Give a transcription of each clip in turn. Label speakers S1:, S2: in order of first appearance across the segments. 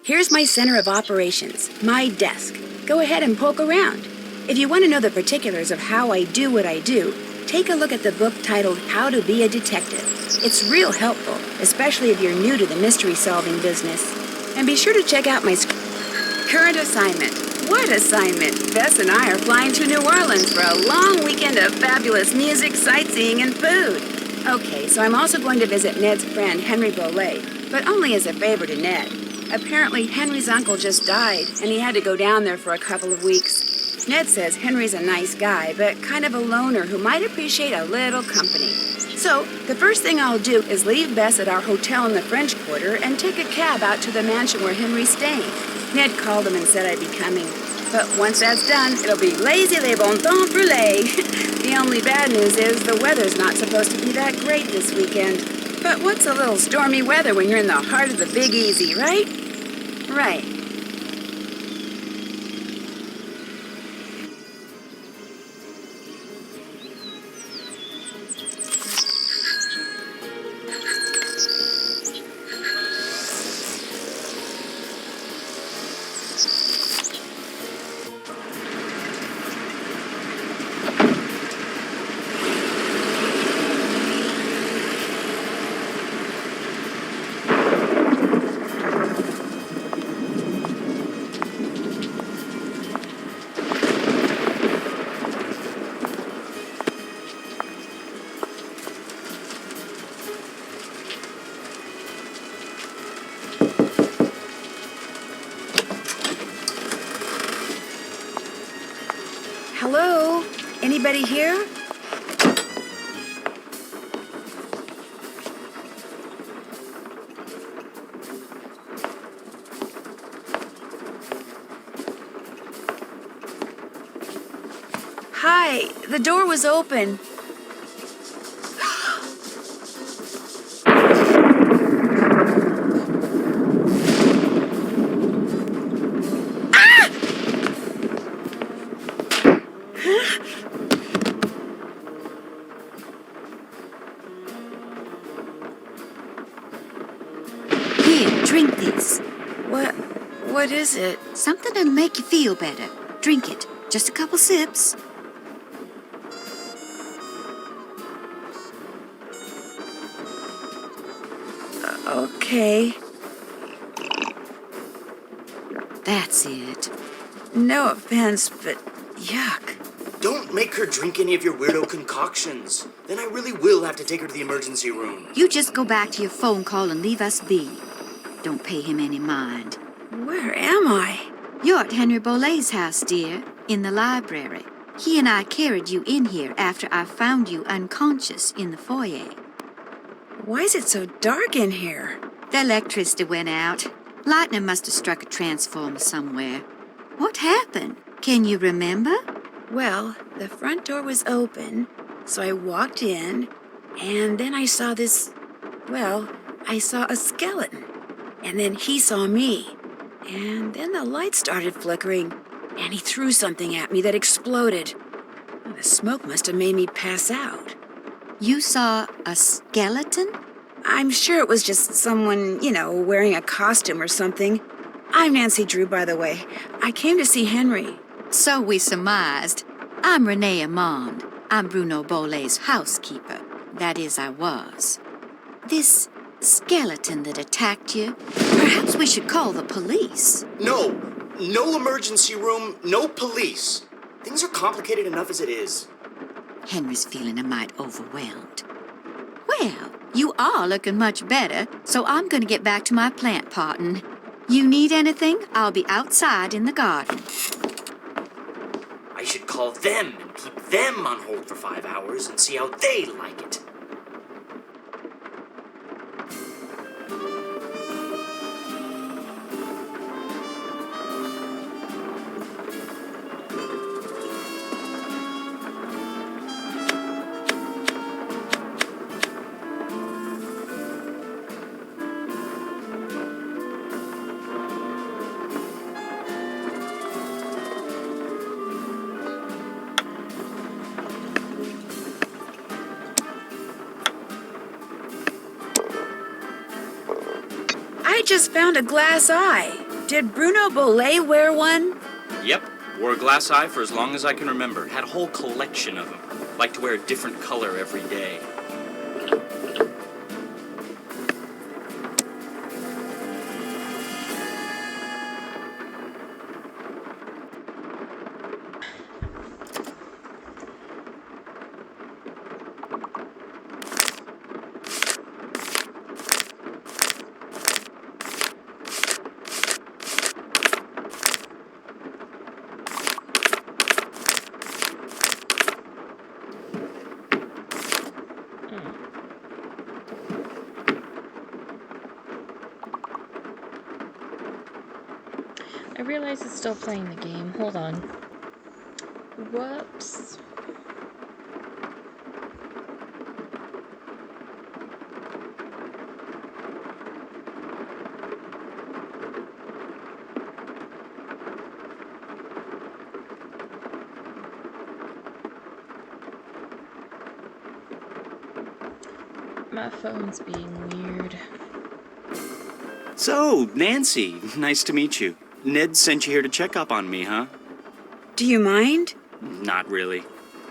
S1: Here's my center of operations, my desk. Go ahead and poke around. If you want to know the particulars of how I do what I do, take a look at the book titled How to Be a Detective. It's real helpful, especially if you're new to the mystery-solving business. And be sure to check out my current assignment. What assignment? Bess and I are flying to New Orleans for a long weekend of fabulous music, sightseeing, and food. Okay, so I'm also going to visit Ned's friend, Henry Bolet, but only as a favor to Ned. Apparently, Henry's uncle just died, and he had to go down there for a couple of weeks. Ned says Henry's a nice guy, but kind of a loner who might appreciate a little company. So, the first thing I'll do is leave Bess at our hotel in the French Quarter and take a cab out to the mansion where Henry's staying. Ned called him and said I'd be coming. But once that's done, it'll be lazy les bon temps brûlés. The only bad news is the weather's not supposed to be that great this weekend. But what's a little stormy weather when you're in the heart of the Big Easy, right? Right. Hello? Anybody here? Hi, the door was open.
S2: Here, drink this.
S1: What is it?
S2: Something that'll make you feel better. Drink it. Just a couple sips.
S1: Okay.
S2: That's it.
S1: No offense, but yuck.
S3: Don't make her drink any of your weirdo concoctions. Then I really will have to take her to the emergency room.
S2: You just go back to your phone call and leave us be. Don't pay him any mind.
S1: Where am I?
S2: You're at Henry Bolet's house, dear, in the library. He and I carried you in here after I found you unconscious in the foyer.
S1: Why is it so dark in here?
S2: The electricity went out. Lightning must have struck a transformer somewhere. What happened? Can you remember?
S1: Well, the front door was open, so I walked in, and then I saw I saw a skeleton. And then he saw me. And then the light started flickering, and he threw something at me that exploded. The smoke must have made me pass out.
S2: You saw a skeleton?
S1: I'm sure it was just someone, wearing a costume or something. I'm Nancy Drew, by the way. I came to see Henry.
S2: So we surmised. I'm Renee Amand. I'm Bruno Bolet's housekeeper. That is, I was. This skeleton that attacked you, perhaps we should call the police.
S3: No emergency room, no police. Things are complicated enough as it is.
S2: Henry's feeling a mite overwhelmed. Well, you are looking much better, so I'm going to get back to my plant potting. You need anything? I'll be outside in the garden.
S3: I should call them and keep them on hold for 5 hours and see how they like it.
S1: I just found a glass eye. Did Bruno Bollet wear one?
S4: Yep, wore a glass eye for as long as I can remember. Had a whole collection of them. Liked to wear a different color every day.
S5: I realize it's still playing the game. Hold on. Whoops. My phone's being weird.
S4: So, Nancy, nice to meet you. Ned sent you here to check up on me, huh?
S1: Do you mind?
S4: Not really.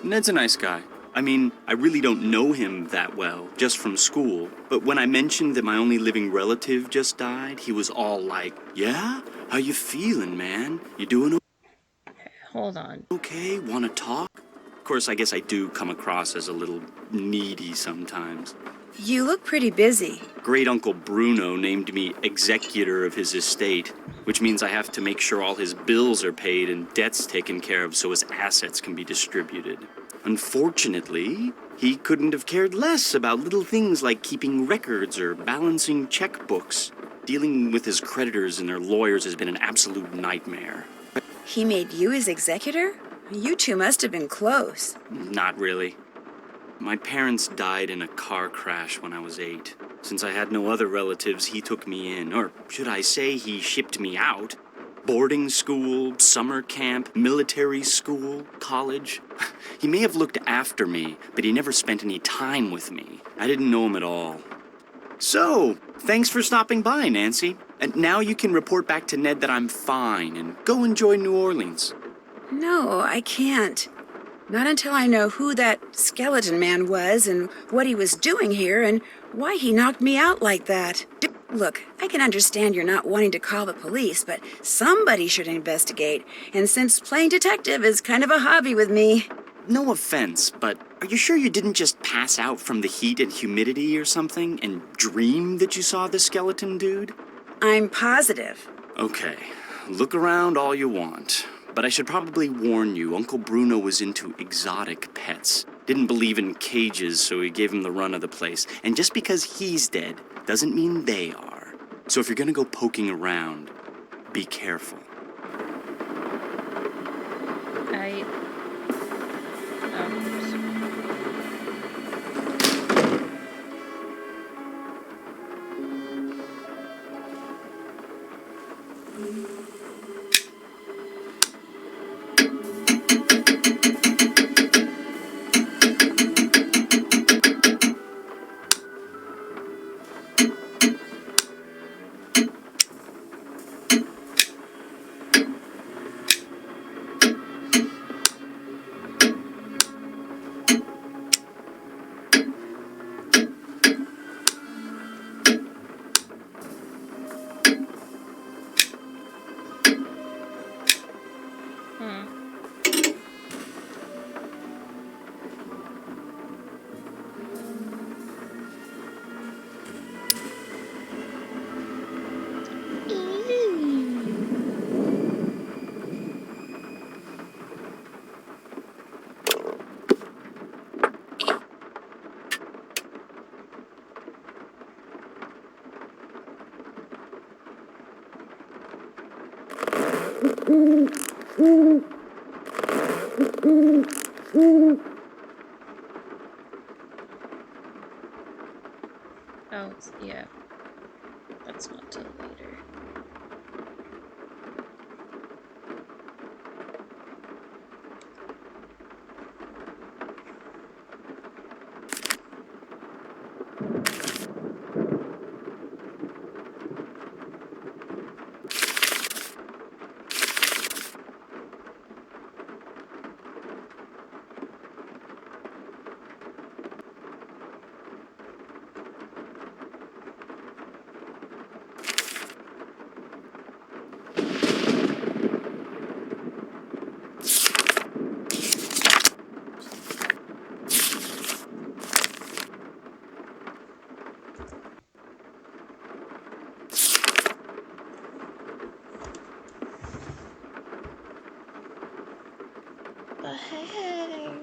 S4: Ned's a nice guy. I mean, I really don't know him that well, just from school. But when I mentioned that my only living relative just died, he was all like, "Yeah? How you feeling, man? You doing
S5: Hold on.
S4: okay? Wanna talk?" Of course, I guess I do come across as a little needy sometimes.
S1: You look pretty busy.
S4: Great Uncle Bruno named me executor of his estate, which means I have to make sure all his bills are paid and debts taken care of so his assets can be distributed. Unfortunately, he couldn't have cared less about little things like keeping records or balancing checkbooks. Dealing with his creditors and their lawyers has been an absolute nightmare.
S1: He made you his executor? You two must have been close.
S4: Not really. My parents died in a car crash when I was 8. Since I had no other relatives, he took me in, or should I say he shipped me out. Boarding school, summer camp, military school, college. He may have looked after me, but he never spent any time with me. I didn't know him at all. So, thanks for stopping by, Nancy. And now you can report back to Ned that I'm fine and go enjoy New Orleans.
S1: No, I can't. Not until I know who that skeleton man was and what he was doing here and why he knocked me out like that. Look, I can understand you're not wanting to call the police, but somebody should investigate. And since playing detective is kind of a hobby with me.
S4: No offense, but are you sure you didn't just pass out from the heat and humidity or something and dream that you saw the skeleton dude?
S1: I'm positive.
S4: Okay, look around all you want. But I should probably warn you, Uncle Bruno was into exotic pets. Didn't believe in cages, so he gave him the run of the place. And just because he's dead doesn't mean they are. So if you're gonna go poking around, be careful.
S5: Oh, yeah. That's not till later. Hey.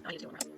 S5: I need to go around.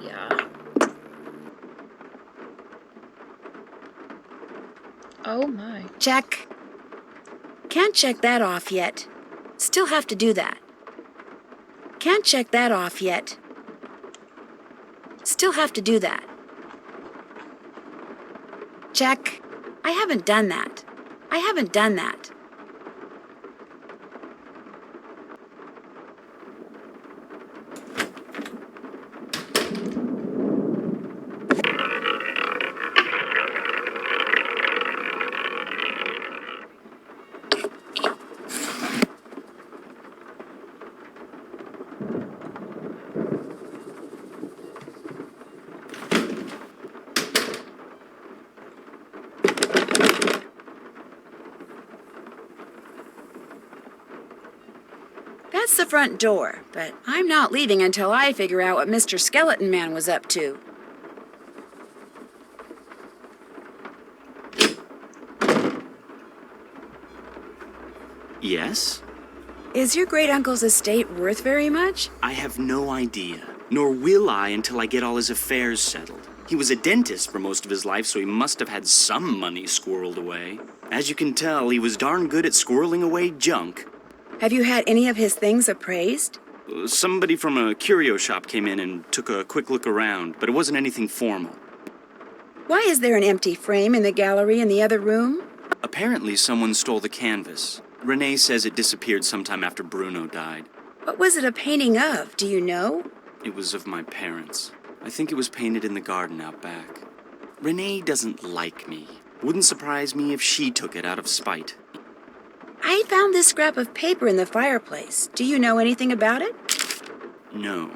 S5: Yeah. Oh my.
S1: Check. Can't check that off yet. Still have to do that. Can't check that off yet. Still have to do that. Check. I haven't done that. I haven't done that. That's the front door, but I'm not leaving until I figure out what Mr. Skeleton Man was up to.
S4: Yes?
S1: Is your great-uncle's estate worth very much?
S4: I have no idea. Nor will I until I get all his affairs settled. He was a dentist for most of his life, so he must have had some money squirreled away. As you can tell, he was darn good at squirreling away junk.
S1: Have you had any of his things appraised?
S4: Somebody from a curio shop came in and took a quick look around, but it wasn't anything formal.
S1: Why is there an empty frame in the gallery in the other room?
S4: Apparently someone stole the canvas. Renee says it disappeared sometime after Bruno died.
S1: What was it a painting of, do you know?
S4: It was of my parents. I think it was painted in the garden out back. Renee doesn't like me. Wouldn't surprise me if she took it out of spite.
S1: I found this scrap of paper in the fireplace. Do you know anything about it?
S4: No.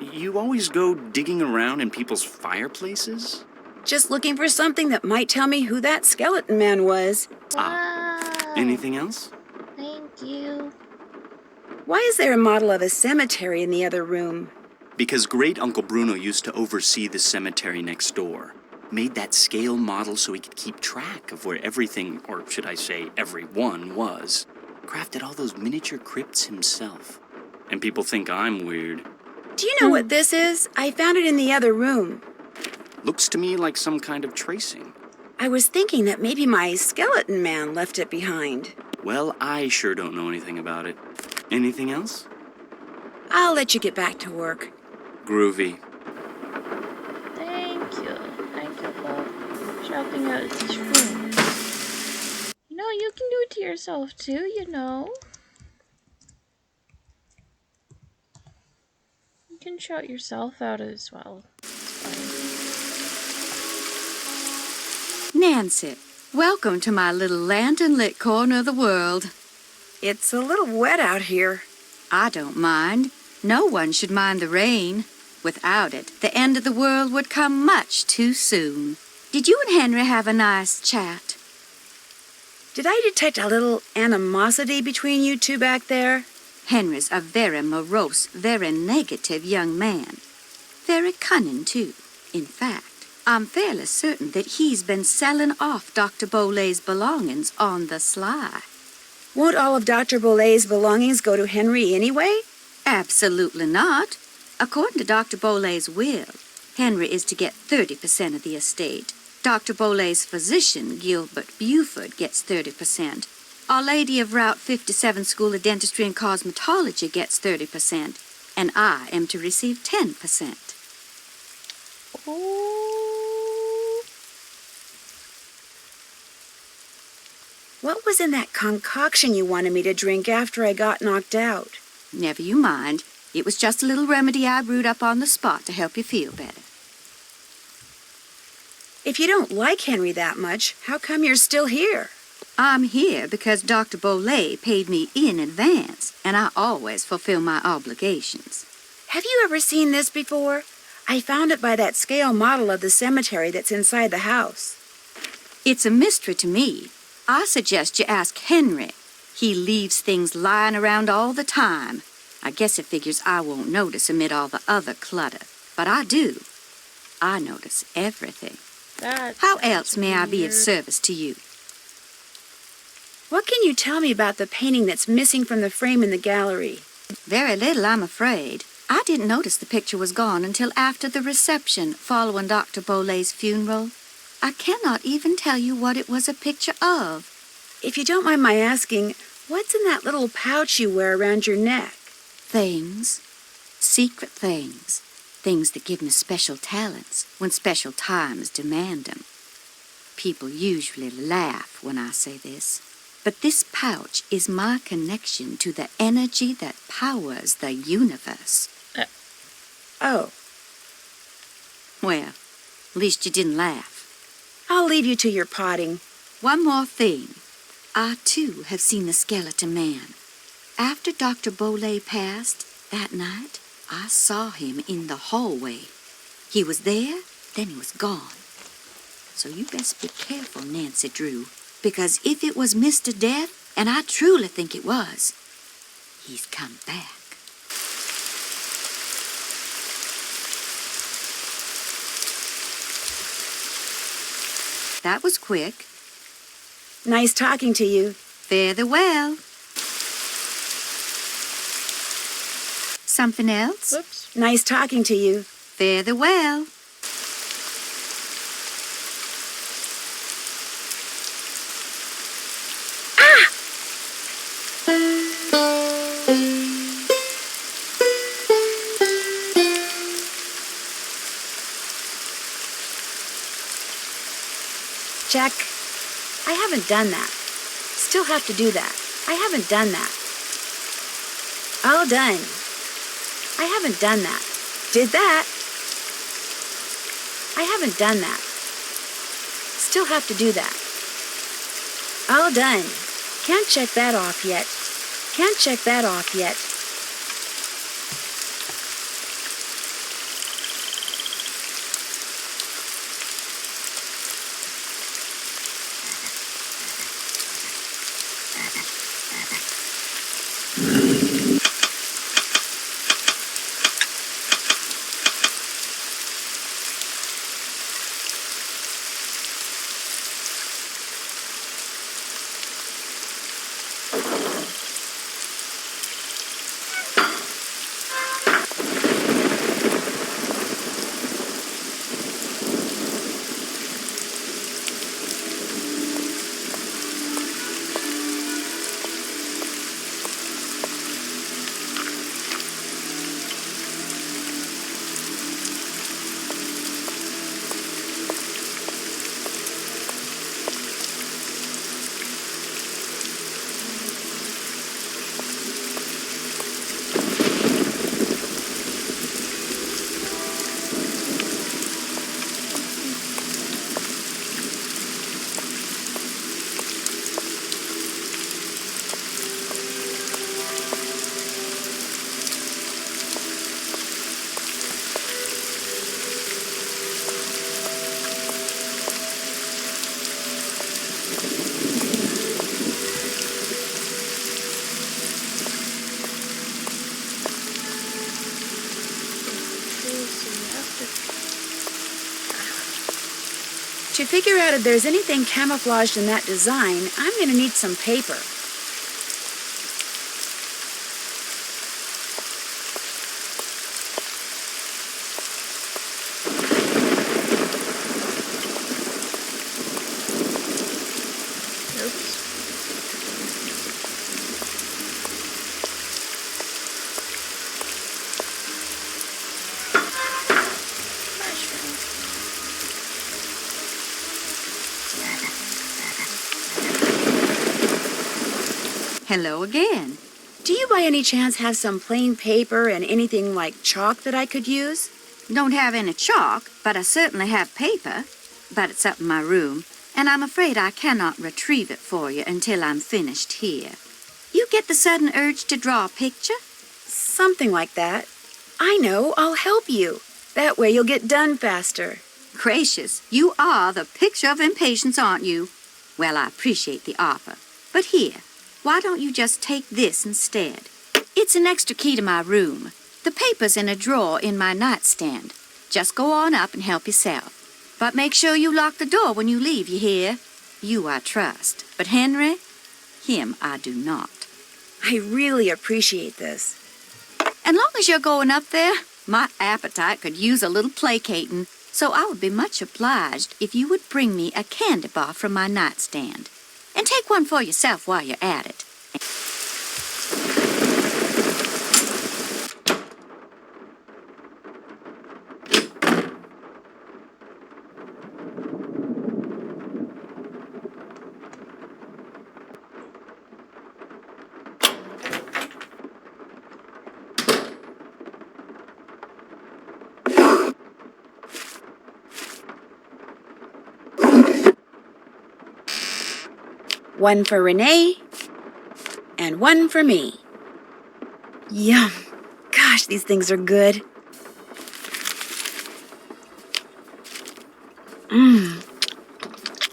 S4: You always go digging around in people's fireplaces?
S1: Just looking for something that might tell me who that skeleton man was.
S5: Wow.
S4: Anything else?
S5: Thank you.
S1: Why is there a model of a cemetery in the other room?
S4: Because Great Uncle Bruno used to oversee the cemetery next door. Made that scale model so he could keep track of where everything, or should I say everyone, was. Crafted all those miniature crypts himself. And people think I'm weird.
S1: Do you know what this is? I found it in the other room.
S4: Looks to me like some kind of tracing.
S1: I was thinking that maybe my skeleton man left it behind.
S4: Well, I sure don't know anything about it. Anything else?
S1: I'll let you get back to work.
S4: Groovy.
S5: Thank you. Thank you for shouting out this room. You know, you can do it to yourself too, you know. You can shout yourself out as well. It's fine.
S2: Nancy, welcome to my little lantern-lit corner of the world.
S1: It's a little wet out here.
S2: I don't mind. No one should mind the rain. Without it, the end of the world would come much too soon. Did you and Henry have a nice chat?
S1: Did I detect a little animosity between you two back there?
S2: Henry's a very morose, very negative young man. Very cunning, too. In fact, I'm fairly certain that he's been selling off Dr. Bolay's belongings on the sly.
S1: Won't all of Dr. Bolay's belongings go to Henry anyway?
S2: Absolutely not. According to Dr. Bolay's will, Henry is to get 30% of the estate. Dr. Bolay's physician, Gilbert Buford, gets 30%. Our Lady of Route 57 School of Dentistry and Cosmetology gets 30%. And I am to receive 10%.
S5: Oh.
S1: What was in that concoction you wanted me to drink after I got knocked out?
S2: Never you mind. It was just a little remedy I brewed up on the spot to help you feel better.
S1: If you don't like Henry that much, how come you're still here?
S2: I'm here because Dr. Bolay paid me in advance, and I always fulfill my obligations.
S1: Have you ever seen this before? I found it by that scale model of the cemetery that's inside the house.
S2: It's a mystery to me. I suggest you ask Henry. He leaves things lying around all the time. I guess it figures I won't notice amid all the other clutter. But I do. I notice everything. How else may I be of service to you?
S1: What can you tell me about the painting that's missing from the frame in the gallery?
S2: Very little, I'm afraid. I didn't notice the picture was gone until after the reception following Dr. Bolay's funeral. I cannot even tell you what it was a picture of.
S1: If you don't mind my asking, what's in that little pouch you wear around your neck?
S2: Things. Secret things. Things that give me special talents when special times demand them. People usually laugh when I say this. But this pouch is my connection to the energy that powers the universe.
S1: Oh.
S2: Well, at least you didn't laugh.
S1: I'll leave you to your potting.
S2: One more thing. I, too, have seen the skeleton man. After Dr. Bolay passed that night, I saw him in the hallway. He was there, then he was gone. So you best be careful, Nancy Drew, because if it was Mr. Death, and I truly think it was, he's come back. That was quick.
S1: Nice talking to you.
S2: Fare thee well. Something else?
S5: Whoops.
S1: Nice talking to you.
S2: Fare thee well.
S1: Jack, I haven't done that. Still have to do that. I haven't done that. All done. I haven't done that. Did that. I haven't done that. Still have to do that. All done. Can't check that off yet. Can't check that off yet. To figure out if there's anything camouflaged in that design, I'm going to need some paper.
S2: Hello again.
S1: Do you by any chance have some plain paper and anything like chalk that I could use?
S2: Don't have any chalk, but I certainly have paper. But it's up in my room, and I'm afraid I cannot retrieve it for you until I'm finished here. You get the sudden urge to draw a picture?
S1: Something like that. I know, I'll help you. That way you'll get done faster.
S2: Gracious, you are the picture of impatience, aren't you? Well, I appreciate the offer. But here, why don't you just take this instead? It's an extra key to my room. The paper's in a drawer in my nightstand. Just go on up and help yourself. But make sure you lock the door when you leave, you hear? You I trust. But Henry, him I do not.
S1: I really appreciate this.
S2: And long as you're going up there, my appetite could use a little placating. So I would be much obliged if you would bring me a candy bar from my nightstand. And take one for yourself while you're at it.
S1: One for Renee, and one for me. Yum. Gosh, these things are good. Mmm.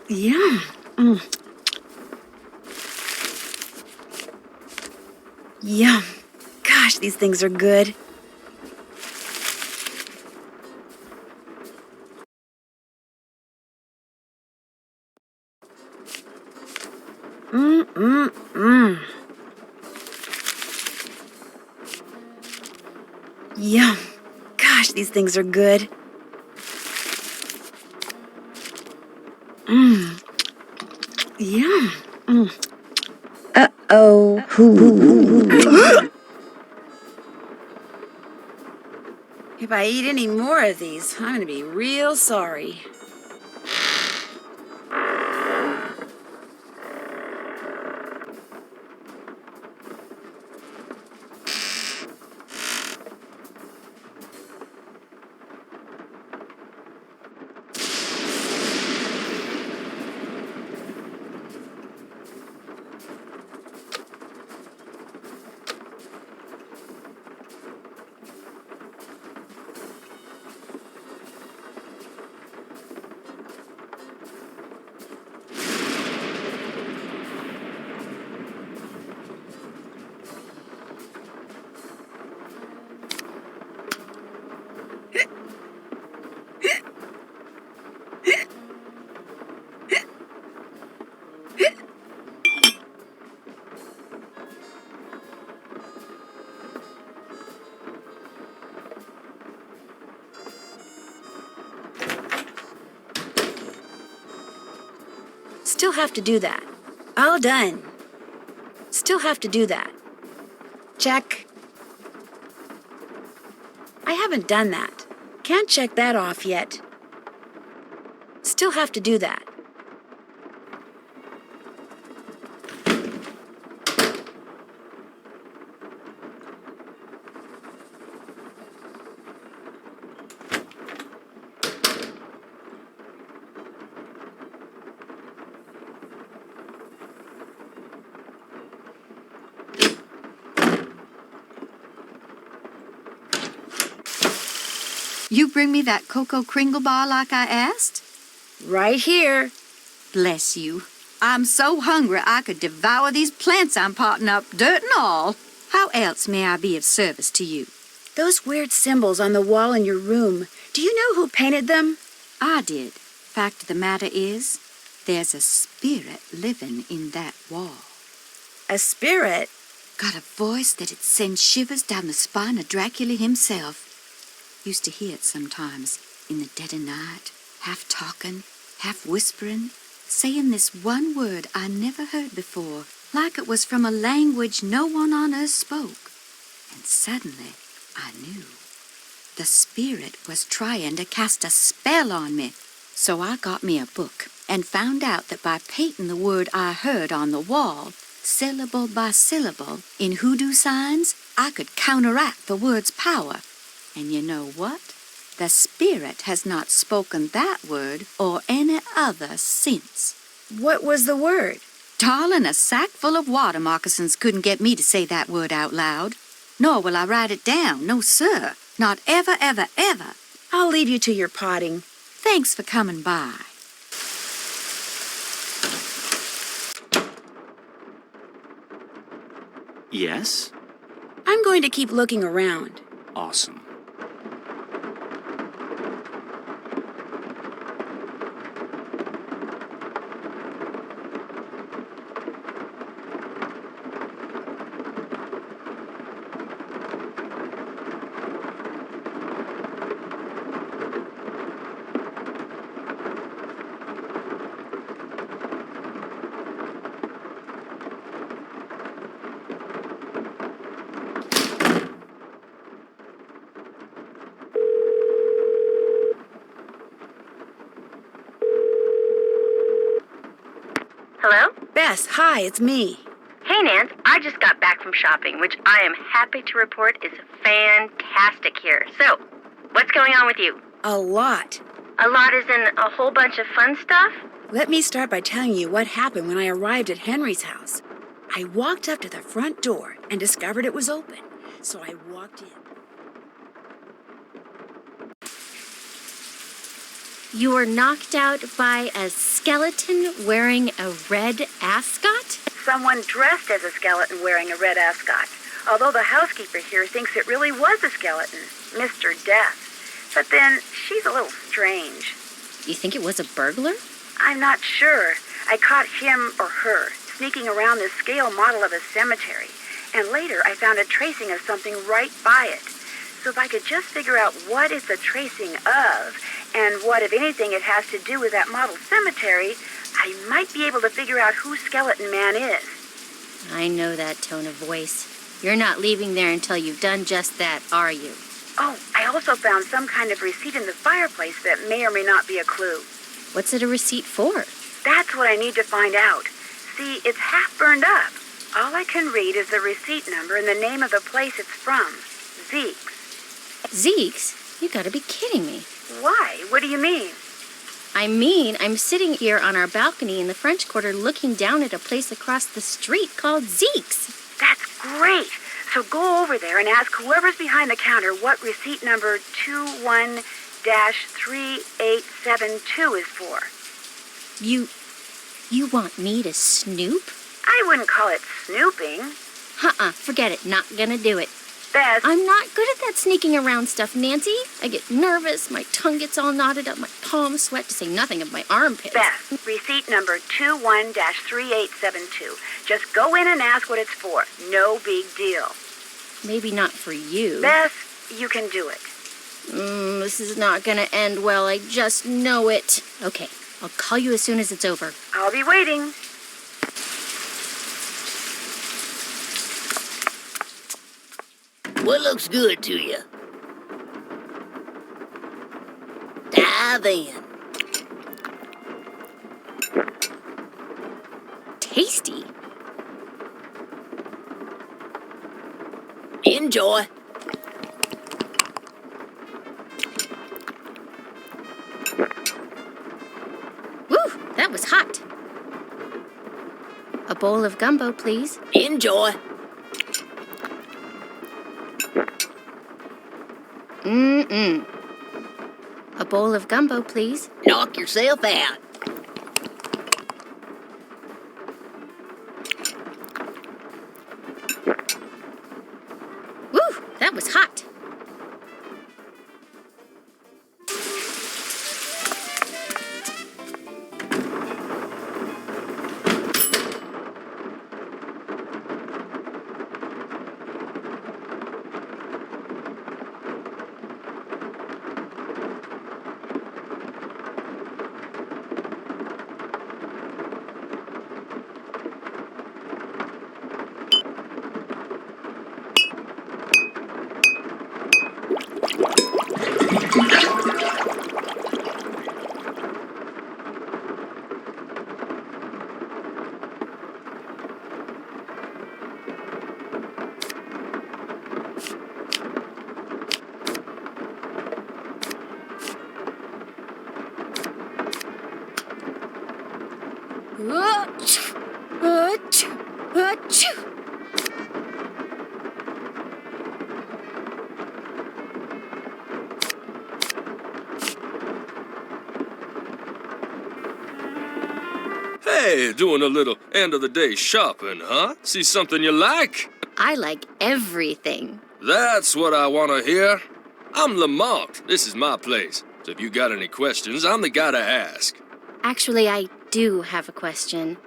S1: Yum. Mm. Yum. Gosh, these things are good. Yum. Gosh, these things are good. Mmm. Yum. Mm. Uh-oh. If I eat any more of these, I'm going to be real sorry. Still have to do that. All done. Still have to do that. Check. I haven't done that. Can't check that off yet. Still have to do that.
S2: You bring me that cocoa Kringle bar like I asked?
S1: Right here.
S2: Bless you. I'm so hungry I could devour these plants I'm potting up, dirt and all. How else may I be of service to you?
S1: Those weird symbols on the wall in your room. Do you know who painted them?
S2: I did. fact of the matter is, there's a spirit living in that wall.
S1: A spirit?
S2: Got a voice that'd send shivers down the spine of Dracula himself. Used to hear it sometimes, in the dead of night, half talking, half whispering, saying this one word I never heard before, like it was from a language no one on earth spoke. And suddenly, I knew. The spirit was trying to cast a spell on me. So I got me a book and found out that by painting the word I heard on the wall, syllable by syllable, in hoodoo signs, I could counteract the word's power. And you know what? The spirit has not spoken that word or any other since.
S1: What was the word?
S2: Darling, a sack full of water moccasins couldn't get me to say that word out loud. Nor will I write it down, no sir. Not ever, ever, ever.
S1: I'll leave you to your potting.
S2: Thanks for coming by.
S4: Yes?
S1: I'm going to keep looking around.
S4: Awesome.
S6: Hello?
S1: Bess, hi, it's me.
S6: Hey, Nance. I just got back from shopping, which I am happy to report is fantastic here. So, what's going on with you?
S1: A lot.
S6: A lot is in a whole bunch of fun stuff?
S1: Let me start by telling you what happened when I arrived at Henry's house. I walked up to the front door and discovered it was open, so I walked in.
S7: You were knocked out by a skeleton wearing a red ascot?
S1: Someone dressed as a skeleton wearing a red ascot. Although the housekeeper here thinks it really was a skeleton, Mr. Death. But then, she's a little strange.
S7: You think it was a burglar?
S1: I'm not sure. I caught him or her sneaking around this scale model of a cemetery. And later, I found a tracing of something right by it. So if I could just figure out what it's a tracing of, and what, if anything, it has to do with that model cemetery, I might be able to figure out who Skeleton Man is.
S7: I know that tone of voice. You're not leaving there until you've done just that, are you?
S1: Oh, I also found some kind of receipt in the fireplace that may or may not be a clue.
S7: What's it a receipt for?
S1: That's what I need to find out. See, it's half burned up. All I can read is the receipt number and the name of the place it's from. Zeke's.
S7: Zeke's? You gotta be kidding me.
S1: Why? What do you mean?
S7: I mean, I'm sitting here on our balcony in the French Quarter looking down at a place across the street called Zeke's.
S1: That's great. So go over there and ask whoever's behind the counter what receipt number 21-3872 is for.
S7: You want me to snoop?
S1: I wouldn't call it snooping.
S7: Forget it. Not gonna do it.
S1: Bess.
S7: I'm not good at that sneaking around stuff, Nancy. I get nervous, my tongue gets all knotted up, my palms sweat, to say nothing of my armpits.
S1: Bess, receipt number 21-3872. Just go in and ask what it's for. No big deal.
S7: Maybe not for you.
S1: Bess, you can do it.
S7: This is not gonna end well. I just know it. Okay, I'll call you as soon as it's over.
S1: I'll be waiting.
S8: What looks good to you? Dive in.
S7: Tasty.
S8: Enjoy.
S7: Woo, that was hot. A bowl of gumbo, please.
S8: Enjoy.
S7: A bowl of gumbo, please.
S8: Knock yourself out.
S7: Woo, that was hot.
S9: Hey, doing a little end-of-the-day shopping, huh? See something you like?
S7: I like everything.
S9: That's what I want to hear. I'm Lamont. This is my place. So if you got any questions, I'm the guy to ask.
S7: Actually, I do have a question.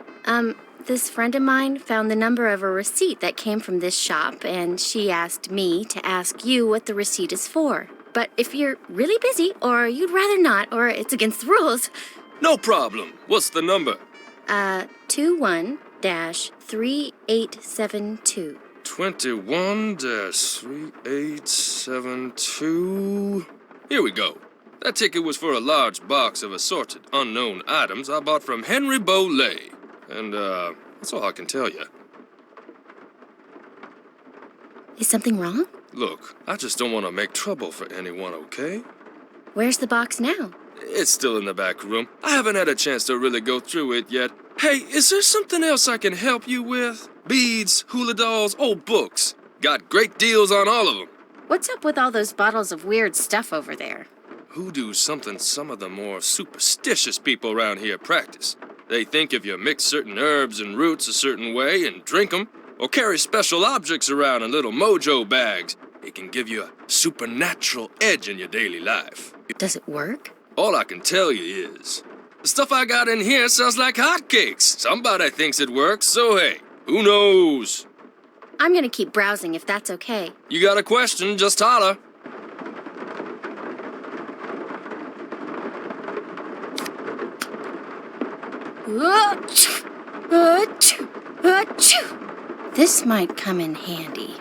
S7: This friend of mine found the number of a receipt that came from this shop, and she asked me to ask you what the receipt is for. But if you're really busy, or you'd rather not, or it's against the rules...
S9: No problem. What's the number?
S7: 21-3872.
S9: 21-3872. Here we go. That ticket was for a large box of assorted unknown items I bought from Henry Boley. And, that's all I can tell you.
S7: Is something wrong?
S9: Look, I just don't want to make trouble for anyone, okay?
S7: Where's the box now?
S9: It's still in the back room. I haven't had a chance to really go through it yet. Hey, is there something else I can help you with? Beads, hula dolls, old books. Got great deals on all of them.
S7: What's up with all those bottles of weird stuff over there?
S9: Hoodoo's something some of the more superstitious people around here practice. They think if you mix certain herbs and roots a certain way and drink them, or carry special objects around in little mojo bags, it can give you a supernatural edge in your daily life.
S7: Does it work?
S9: All I can tell you is, the stuff I got in here sells like hotcakes. Somebody thinks it works, so hey, who knows?
S7: I'm gonna keep browsing if that's okay.
S9: You got a question, just holler.
S7: This might come in handy.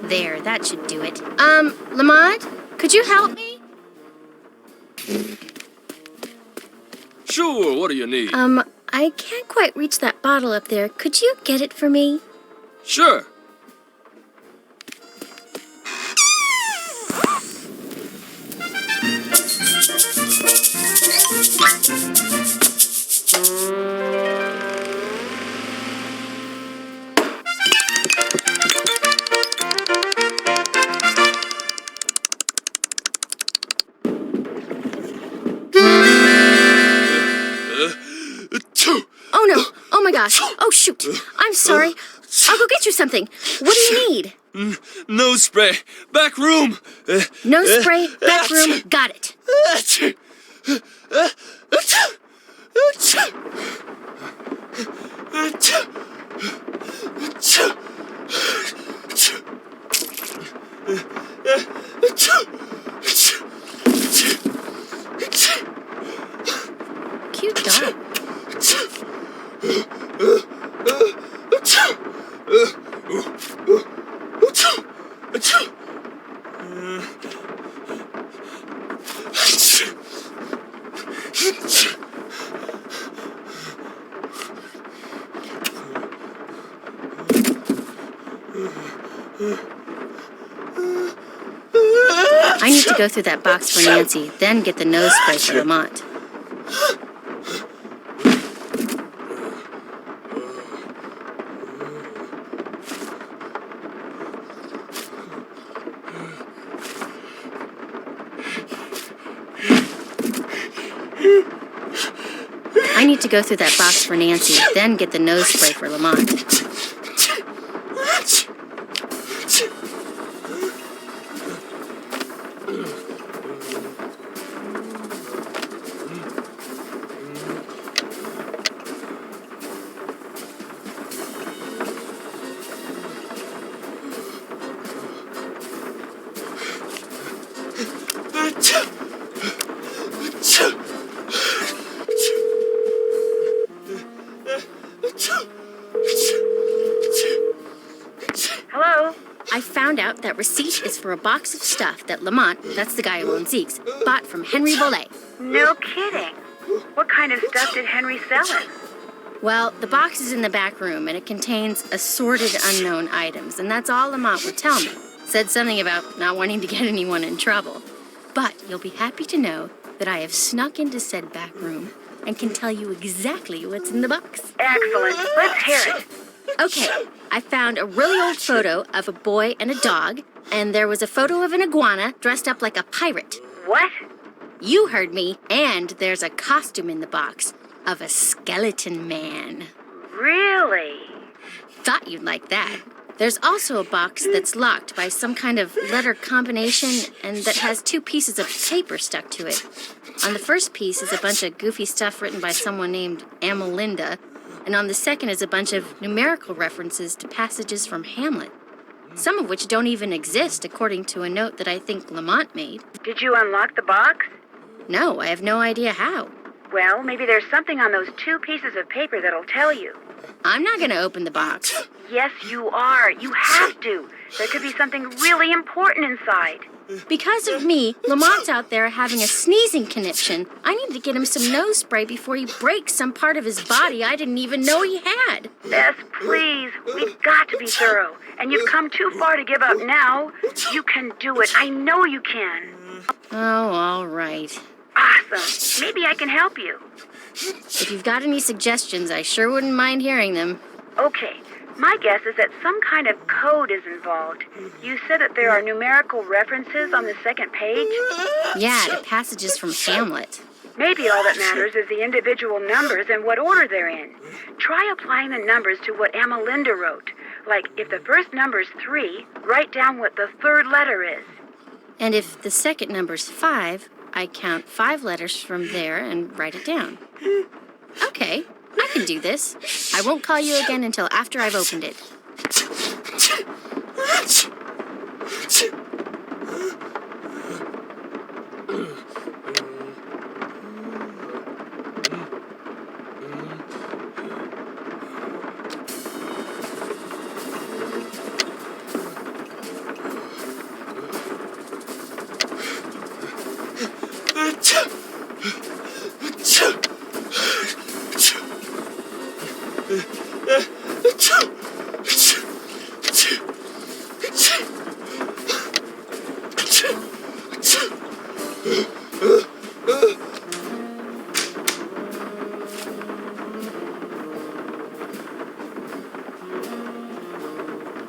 S7: There, that should do it. Lamont, could you help me?
S9: Sure, what do you need?
S7: I can't quite reach that bottle up there. Could you get it for me?
S9: Sure.
S7: Oh no! Oh my gosh! Oh shoot! I'm sorry. I'll go get you something. What do you need?
S9: Nose spray. Back room.
S7: Nose spray, back room. Got it. Cute dog. I need to go through that box for Nancy, then get the nose spray for Lamont. I need to go through that box for Nancy, then get the nose spray for Lamont.
S6: Hello?
S7: I found out that receipt is for a box of stuff that Lamont, that's the guy who owns Zeke's, bought from Henry Volet.
S6: No kidding. What kind of stuff did Henry sell him?
S7: Well, the box is in the back room, and it contains assorted unknown items, and that's all Lamont would tell me. Said something about not wanting to get anyone in trouble. But you'll be happy to know that I have snuck into said back room and can tell you exactly what's in the box.
S6: Excellent. Let's hear it.
S7: Okay, I found a really old photo of a boy and a dog, and there was a photo of an iguana dressed up like a pirate.
S6: What?
S7: You heard me, and there's a costume in the box of a skeleton man.
S6: Really?
S7: Thought you'd like that. There's also a box that's locked by some kind of letter combination and that has 2 pieces of paper stuck to it. On the first piece is a bunch of goofy stuff written by someone named Amelinda, and on the second is a bunch of numerical references to passages from Hamlet, some of which don't even exist according to a note that I think Lamont made.
S6: Did you unlock the box?
S7: No, I have no idea how.
S6: Well, maybe there's something on those 2 pieces of paper that'll tell you.
S7: I'm not going to open the box.
S6: Yes, you are. You have to. There could be something really important inside.
S7: Because of me, Lamont's out there having a sneezing conniption. I need to get him some nose spray before he breaks some part of his body I didn't even know he had.
S6: Bess, please. We've got to be thorough. And you've come too far to give up now. You can do it. I know you can.
S7: Oh, all right.
S6: Awesome. Maybe I can help you.
S7: If you've got any suggestions, I sure wouldn't mind hearing them.
S6: Okay. My guess is that some kind of code is involved. You said that there are numerical references on the second page?
S7: Yeah, to passages from Hamlet.
S6: Maybe all that matters is the individual numbers and what order they're in. Try applying the numbers to what Amelinda wrote. Like, if the first number's 3, write down what the third letter is.
S7: And if the second number's 5, I count 5 letters from there and write it down. Okay, I can do this. I won't call you again until after I've opened it.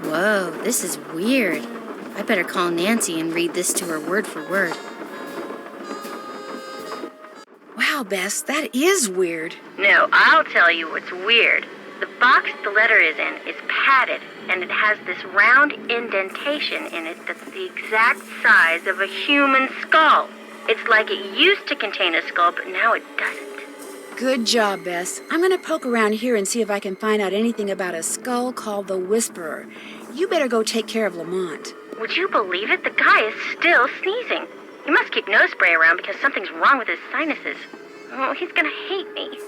S7: Whoa, this is weird. I better call Nancy and read this to her word for word.
S1: Wow, Bess, that is weird.
S6: No, I'll tell you what's weird. The box the letter is in is padded, and it has this round indentation in it that's the exact size of a human skull. It's like it used to contain a skull, but now it doesn't.
S1: Good job, Bess. I'm going to poke around here and see if I can find out anything about a skull called the Whisperer. You better go take care of Lamont.
S6: Would you believe it? The guy is still sneezing. He must keep nose spray around because something's wrong with his sinuses. Oh, he's gonna hate me.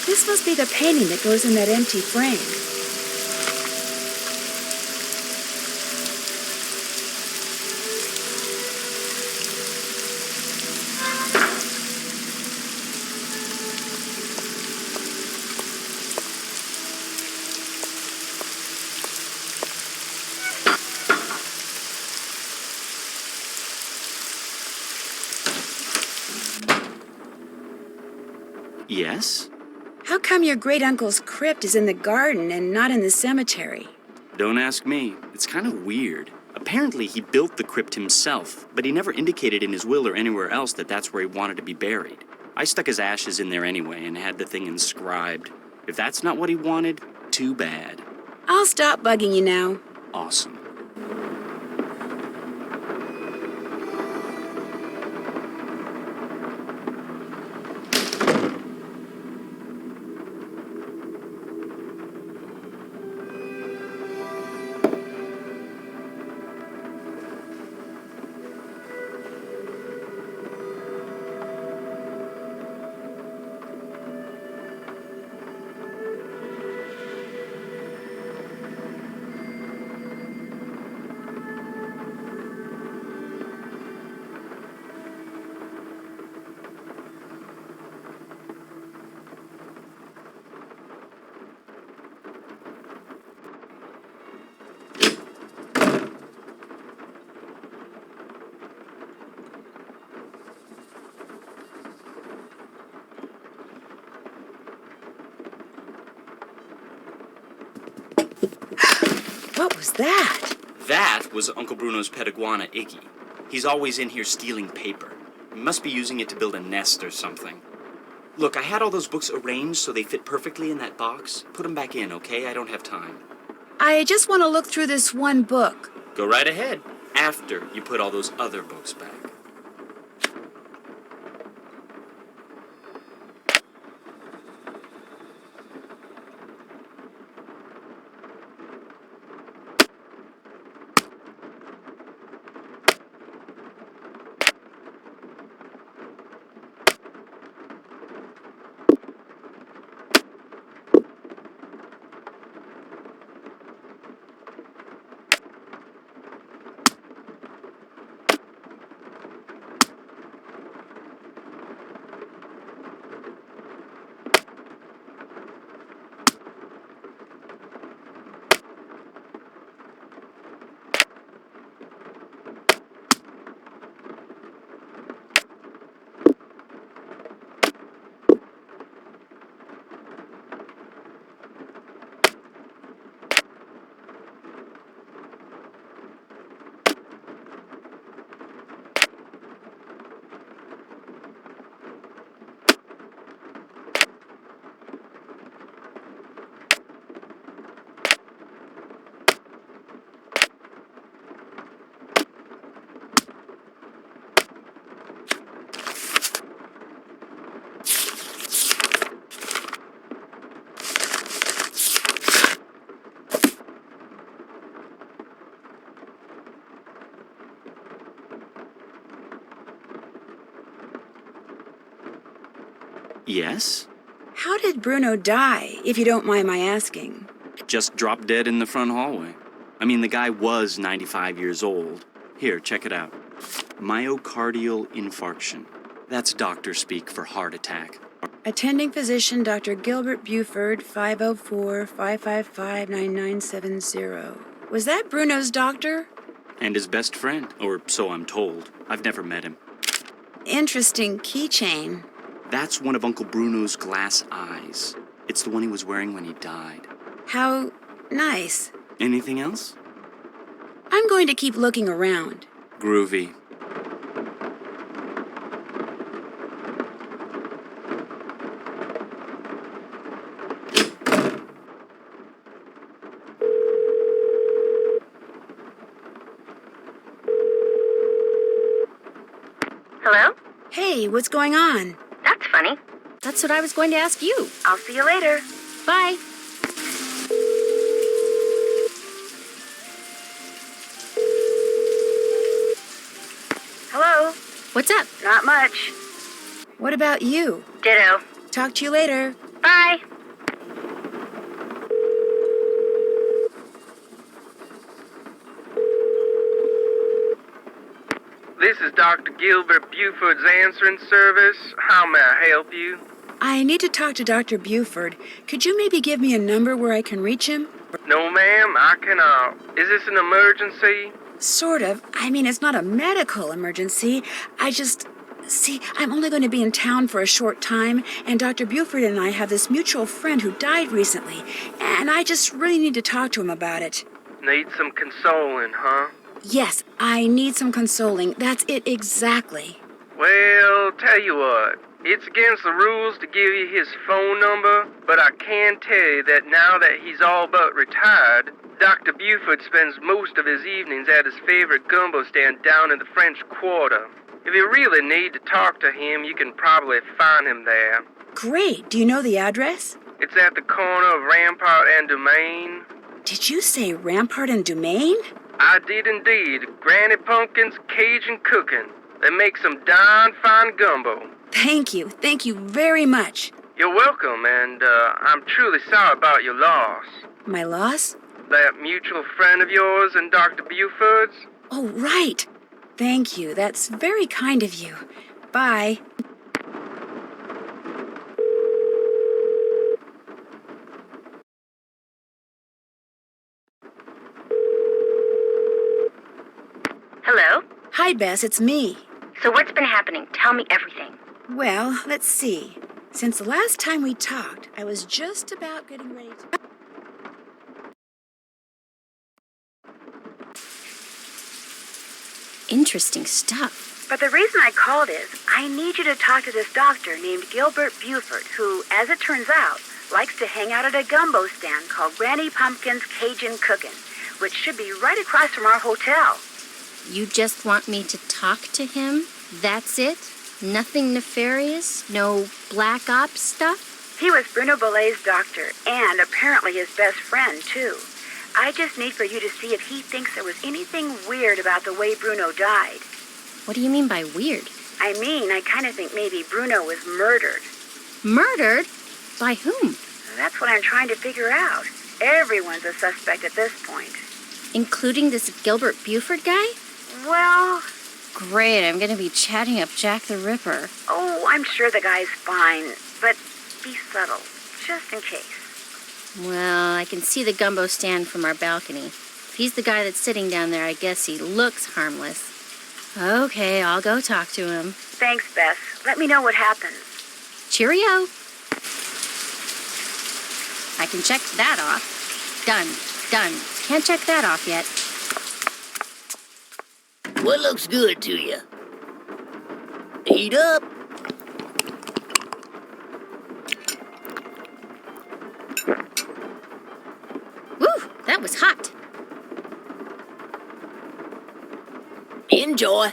S1: This must be the painting that goes in that empty frame.
S4: Yes?
S1: How come your great-uncle's crypt is in the garden and not in the cemetery?
S4: Don't ask me. It's kind of weird. Apparently, he built the crypt himself, but he never indicated in his will or anywhere else that that's where he wanted to be buried. I stuck his ashes in there anyway and had the thing inscribed. If that's not what he wanted, too bad.
S1: I'll stop bugging you now.
S4: Awesome.
S1: What was that?
S4: That was Uncle Bruno's pet iguana, Iggy. He's always in here stealing paper. He must be using it to build a nest or something. Look, I had all those books arranged so they fit perfectly in that box. Put them back in, okay? I don't have time.
S1: I just want to look through this one book.
S4: Go right ahead, after you put all those other books back. Yes?
S1: How did Bruno die, if you don't mind my asking?
S4: Just dropped dead in the front hallway. I mean, the guy was 95 years old. Here, check it out. Myocardial infarction. That's doctor speak for heart attack.
S1: Attending physician Dr. Gilbert Buford, 504-555-9970. Was that Bruno's doctor?
S4: And his best friend, or so I'm told. I've never met him.
S1: Interesting keychain.
S4: That's one of Uncle Bruno's glass eyes. It's the one he was wearing when he died.
S1: How Nice.
S4: Anything else?
S1: I'm going to keep looking around.
S4: Groovy.
S6: Hello?
S1: Hey, what's going on?
S6: That's funny.
S7: That's what I was going to ask you.
S6: I'll see you later.
S7: Bye.
S6: Hello?
S7: What's up?
S6: Not much.
S1: What about you?
S6: Ditto.
S1: Talk to you later.
S6: Bye.
S10: This is Dr. Gilbert Buford's answering service. How may I help you?
S1: I need to talk to Dr. Buford. Could you maybe give me a number where I can reach him?
S10: No, ma'am, I cannot. Is this an emergency?
S1: Sort of. I mean, it's not a medical emergency. See, I'm only going to be in town for a short time, and Dr. Buford and I have this mutual friend who died recently, and I just really need to talk to him about it.
S10: Need some consoling, huh?
S1: Yes, I need some consoling. That's it exactly.
S10: Well, tell you what. It's against the rules to give you his phone number, but I can tell you that now that he's all but retired, Dr. Buford spends most of his evenings at his favorite gumbo stand down in the French Quarter. If you really need to talk to him, you can probably find him there.
S1: Great. Do you know the address?
S10: It's at the corner of Rampart and Domain.
S1: Did you say Rampart and Domain?
S10: I did indeed. Granny Pumpkin's Cajun Cooking. They make some darn fine gumbo.
S1: Thank you. Thank you very much.
S10: You're welcome, and I'm truly sorry about your loss.
S1: My loss?
S10: That mutual friend of yours and Dr. Buford's?
S1: Oh, right. Thank you. That's very kind of you. Bye.
S6: Hello?
S1: Hi, Bess. It's me.
S6: So what's been happening? Tell me everything.
S1: Well, let's see. Since the last time we talked, I was just about getting ready to...
S7: Interesting stuff.
S1: But the reason I called is, I need you to talk to this doctor named Gilbert Buford, who, as it turns out, likes to hang out at a gumbo stand called Granny Pumpkin's Cajun Cookin', which should be right across from our hotel.
S7: You just want me to talk to him? That's it? Nothing nefarious? No black ops stuff?
S1: He was Bruno Bollet's doctor, and apparently his best friend, too. I just need for you to see if he thinks there was anything weird about the way Bruno died.
S7: What do you mean by weird?
S1: I mean, I kind of think maybe Bruno was murdered.
S7: Murdered? By whom?
S1: That's what I'm trying to figure out. Everyone's a suspect at this point.
S7: Including this Gilbert Buford guy?
S1: Well...
S7: Great, I'm going to be chatting up Jack the Ripper.
S1: Oh, I'm sure the guy's fine, but be subtle, just in case.
S7: Well, I can see the gumbo stand from our balcony. If he's the guy that's sitting down there, I guess he looks harmless. Okay, I'll go talk to him.
S1: Thanks, Bess. Let me know what happens.
S7: Cheerio. I can check that off. Done. Can't check that off yet.
S8: What looks good to you? Eat up.
S7: Woo, that was hot.
S8: Enjoy.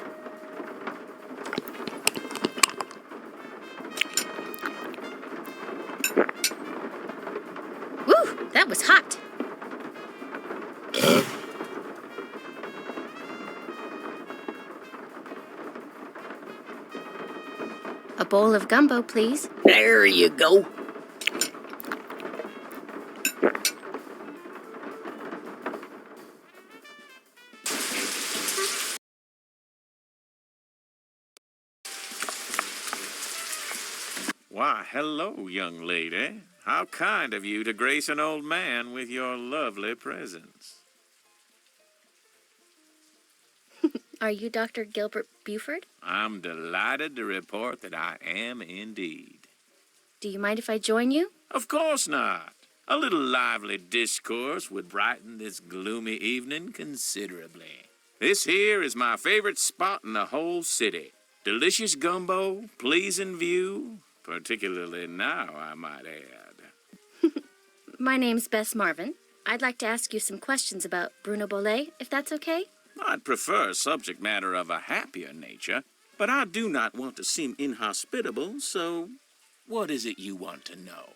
S7: Woo, that was hot. A bowl of gumbo, please.
S8: There you go.
S11: Why, hello, young lady. How kind of you to grace an old man with your lovely presence.
S7: Are you Dr. Gilbert Buford?
S11: I'm delighted to report that I am indeed.
S7: Do you mind if I join you?
S11: Of course not. A little lively discourse would brighten this gloomy evening considerably. This here is my favorite spot in the whole city. Delicious gumbo, pleasing view, particularly now, I might add.
S7: My name's Bess Marvin. I'd like to ask you some questions about Bruno Bollet, if that's okay?
S11: I'd prefer subject matter of a happier nature, but I do not want to seem inhospitable, so what is it you want to know?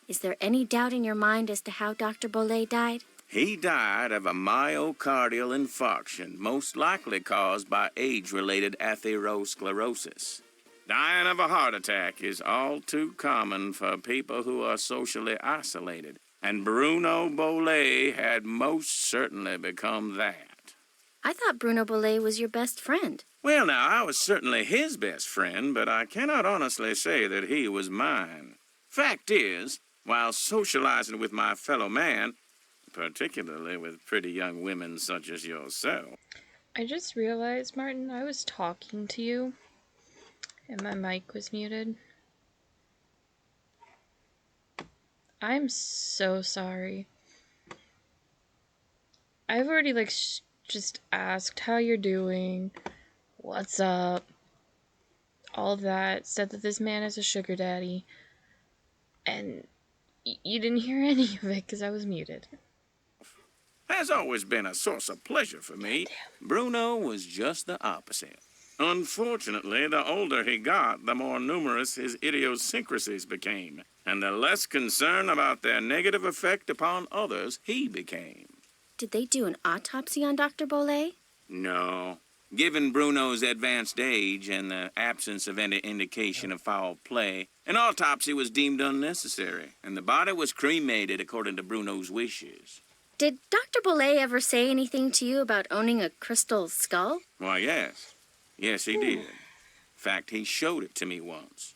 S7: Is there any doubt in your mind as to how Dr. Bollet died?
S11: He died of a myocardial infarction, most likely caused by age-related atherosclerosis. Dying of a heart attack is all too common for people who are socially isolated, and Bruno Bollet had most certainly become that.
S7: I thought Bruno Bollet was your best friend.
S11: Well, now, I was certainly his best friend, but I cannot honestly say that he was mine. Fact is, while socializing with my fellow man, particularly with pretty young women such as yourself.
S5: I just realized, Martin, I was talking to you, and my mic was muted. I'm so sorry. I've already, just asked how you're doing, what's up, all of that, said that this man is a sugar daddy, and you didn't hear any of it because I was muted.
S11: Has always been a source of pleasure for me. Bruno was just the opposite. Unfortunately, the older he got, the more numerous his idiosyncrasies became, and the less concern about their negative effect upon others he became.
S7: Did they do an autopsy on Dr. Bollet?
S11: No. Given Bruno's advanced age and the absence of any indication of foul play, an autopsy was deemed unnecessary, and the body was cremated according to Bruno's wishes.
S7: Did Dr. Bollet ever say anything to you about owning a crystal skull?
S11: Why, yes. Yes, he did. In fact, he showed it to me once.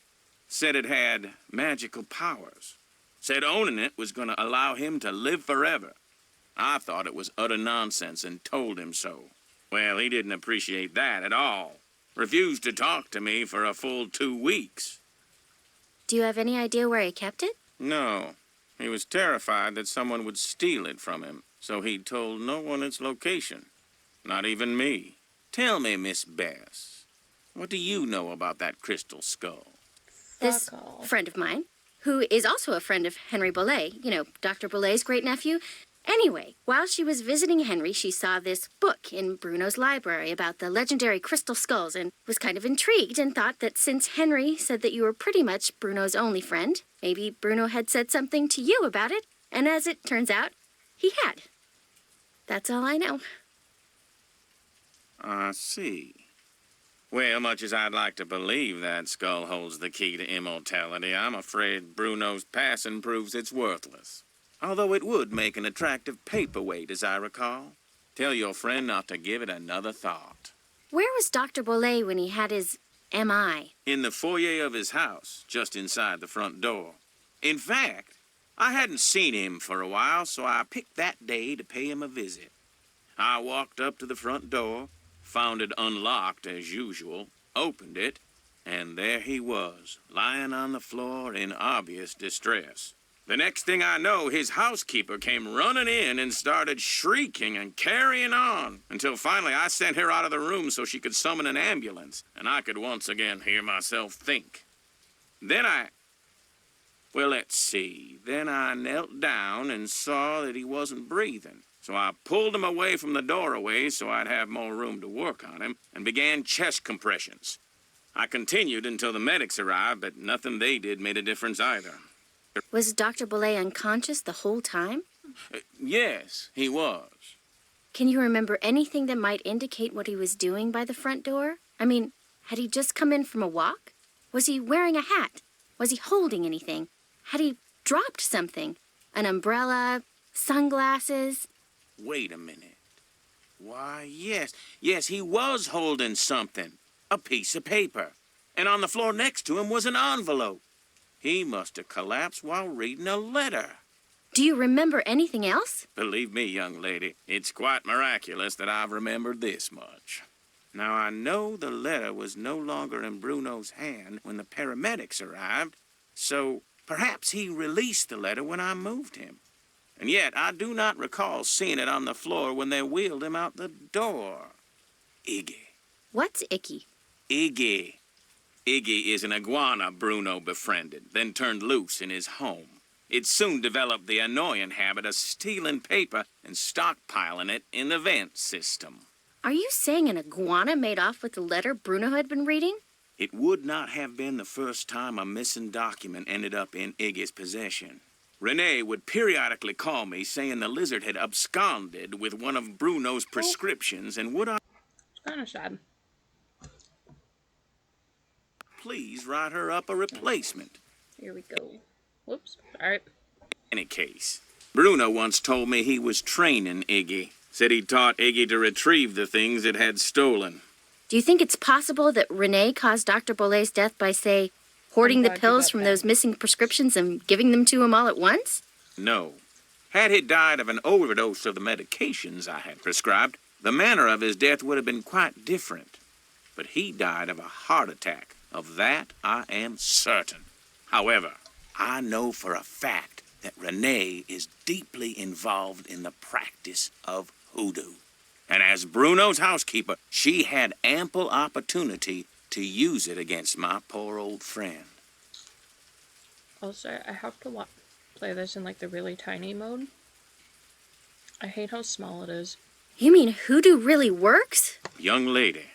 S11: Said it had magical powers. Said owning it was going to allow him to live forever. I thought it was utter nonsense and told him so. Well, he didn't appreciate that at all. Refused to talk to me for a full 2 weeks.
S7: Do you have any idea where he kept it?
S11: No. He was terrified that someone would steal it from him, so he told no one its location. Not even me. Tell me, Miss Bess, what do you know about that crystal skull?
S7: This friend of mine, who is also a friend of Henry Bollet, Dr. Bollet's great-nephew. Anyway, while she was visiting Henry, she saw this book in Bruno's library about the legendary crystal skulls and was kind of intrigued and thought that since Henry said that you were pretty much Bruno's only friend, maybe Bruno had said something to you about it, and as it turns out, he had. That's all I know.
S11: I see. Well, much as I'd like to believe that skull holds the key to immortality, I'm afraid Bruno's passing proves it's worthless. Although it would make an attractive paperweight, as I recall. Tell your friend not to give it another thought.
S7: Where was Dr. Bollet when he had his MI?
S11: In the foyer of his house, just inside the front door. In fact, I hadn't seen him for a while, so I picked that day to pay him a visit. I walked up to the front door, found it unlocked as usual, opened it, and there he was, lying on the floor in obvious distress. The next thing I know, his housekeeper came running in and started shrieking and carrying on, until finally I sent her out of the room so she could summon an ambulance, and I could once again hear myself think. Then let's see. Then I knelt down and saw that he wasn't breathing. So I pulled him away from the doorway so I'd have more room to work on him, and began chest compressions. I continued until the medics arrived, but nothing they did made a difference either.
S7: Was Dr. Bollet unconscious the whole time?
S11: Yes, he was.
S7: Can you remember anything that might indicate what he was doing by the front door? I mean, had he just come in from a walk? Was he wearing a hat? Was he holding anything? Had he dropped something? An umbrella? Sunglasses?
S11: Wait a minute. Why, yes, he was holding something. A piece of paper. And on the floor next to him was an envelope. He must have collapsed while reading a letter.
S7: Do you remember anything else?
S11: Believe me, young lady, it's quite miraculous that I've remembered this much. Now, I know the letter was no longer in Bruno's hand when the paramedics arrived, so Perhaps he released the letter when I moved him. And yet I do not recall seeing it on the floor when they wheeled him out the door. Iggy.
S7: What's icky?
S11: Iggy. Iggy is an iguana Bruno befriended, then turned loose in his home. It soon developed the annoying habit of stealing paper and stockpiling it in the vent system.
S7: Are you saying an iguana made off with the letter Bruno had been reading?
S11: It would not have been the first time a missing document ended up in Iggy's possession. Renee would periodically call me saying the lizard had absconded with one of Bruno's prescriptions, and would I
S5: It's kind of sad.
S11: please write her up a replacement.
S5: Here we go. Whoops. All right.
S11: In any case, Bruno once told me he was training Iggy. Said he taught Iggy to retrieve the things it had stolen.
S7: Do you think it's possible that Renee caused Dr. Bolet's death by, say, hoarding the
S5: glad you
S7: pills
S5: got
S7: from
S5: that.
S7: those missing prescriptions and giving them to him all at once?
S11: No. Had he died of an overdose of the medications I had prescribed, the manner of his death would have been quite different. But he died of a heart attack. Of that I am certain. However, I know for a fact that Renee is deeply involved in the practice of hoodoo. And as Bruno's housekeeper, she had ample opportunity to use it against my poor old friend.
S5: Also, I have to play this in like the really tiny mode. I hate how small it is.
S7: You mean hoodoo really works?
S11: Young lady,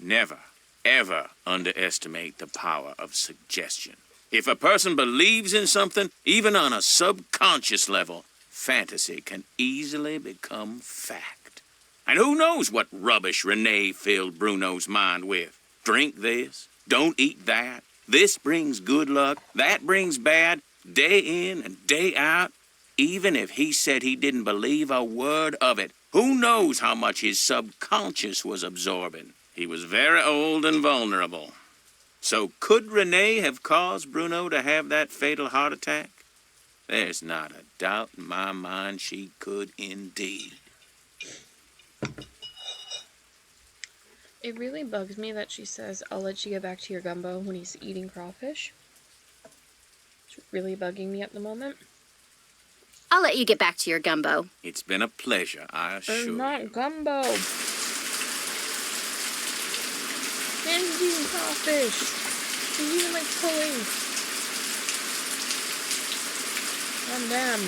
S11: never, ever underestimate the power of suggestion. If a person believes in something, even on a subconscious level, fantasy can easily become fact. And who knows what rubbish Renee filled Bruno's mind with? Drink this, don't eat that. This brings good luck, that brings bad, day in and day out. Even if he said he didn't believe a word of it, who knows how much his subconscious was absorbing? He was very old and vulnerable. So could Renee have caused Bruno to have that fatal heart attack? There's not a doubt in my mind she could indeed.
S5: It really bugs me that she says, "I'll let you get back to your gumbo" when he's eating crawfish. It's really bugging me at the moment.
S7: I'll let you get back to your gumbo.
S11: It's been a pleasure, I
S5: It's
S11: assure
S5: not
S11: you.
S5: gumbo. And he's eating crawfish. He's even like pulling. Calm down.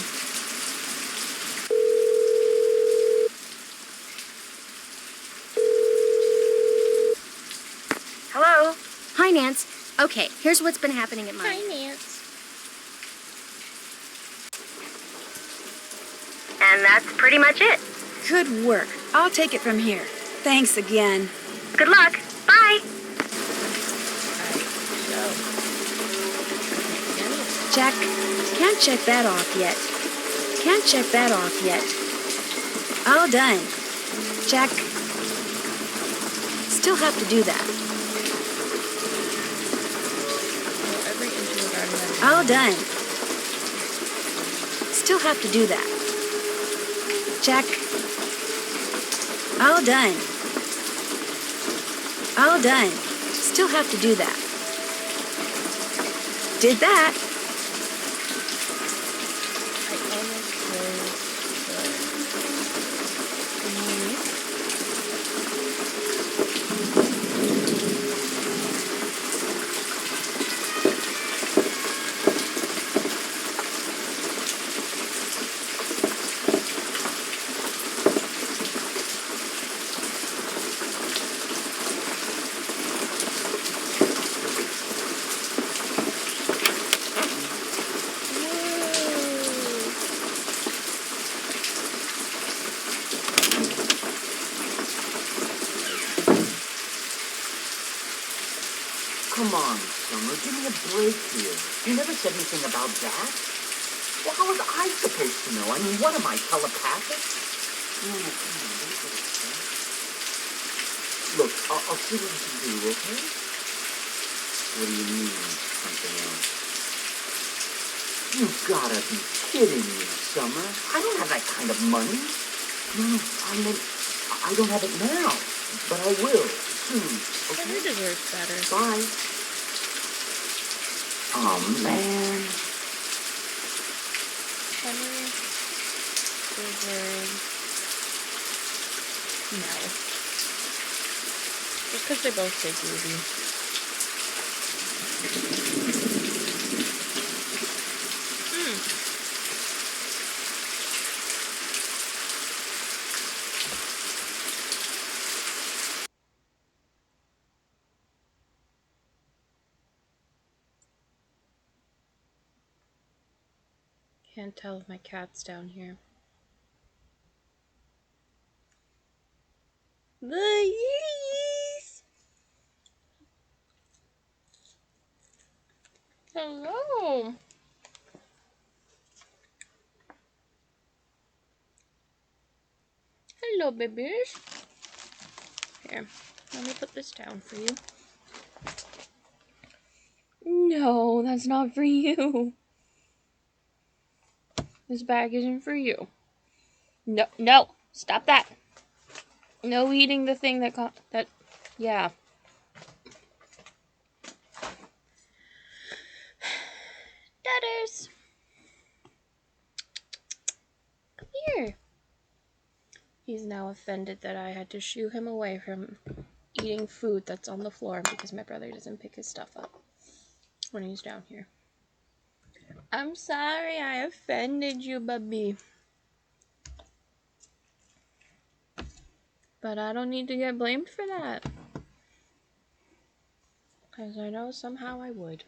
S6: Hello?
S7: Hi, Nance. Okay, here's what's been happening at mine.
S5: Nance.
S6: And that's pretty much it.
S1: Good work. I'll take it from here. Thanks again.
S6: Good luck. Bye.
S1: Jack, can't check that off yet. Can't check that off yet. All done. Jack, still have to do that. All done. Still have to do that. Jack, all done. All done. Still have to do that. Did that.
S12: Come on, Summer, give me a break here. You never said anything about that. Well, how was I supposed to know? I mean, what am I, telepathic? Oh, come on, don't get upset. Look, I'll see what I can do, okay? What do you mean, something else? You've gotta be kidding me, Summer. I don't have that kind of money. No, I mean, I don't have it now, but I will soon. Okay?
S5: Summer deserves better.
S12: Bye. Oh, man.
S5: Henry, Blizzard. No. Just because they both say Groovy. Can't tell if my cat's down here. The heyellies! Hello! Hello, babies. Here, let me put this down for you. No, that's not for you. This bag isn't for you. No, no, stop that. No eating the thing yeah. Dudders. Come here. He's now offended that I had to shoo him away from eating food that's on the floor because my brother doesn't pick his stuff up when he's down here. I'm sorry I offended you, baby. But I don't need to get blamed for that. Because I know somehow I would.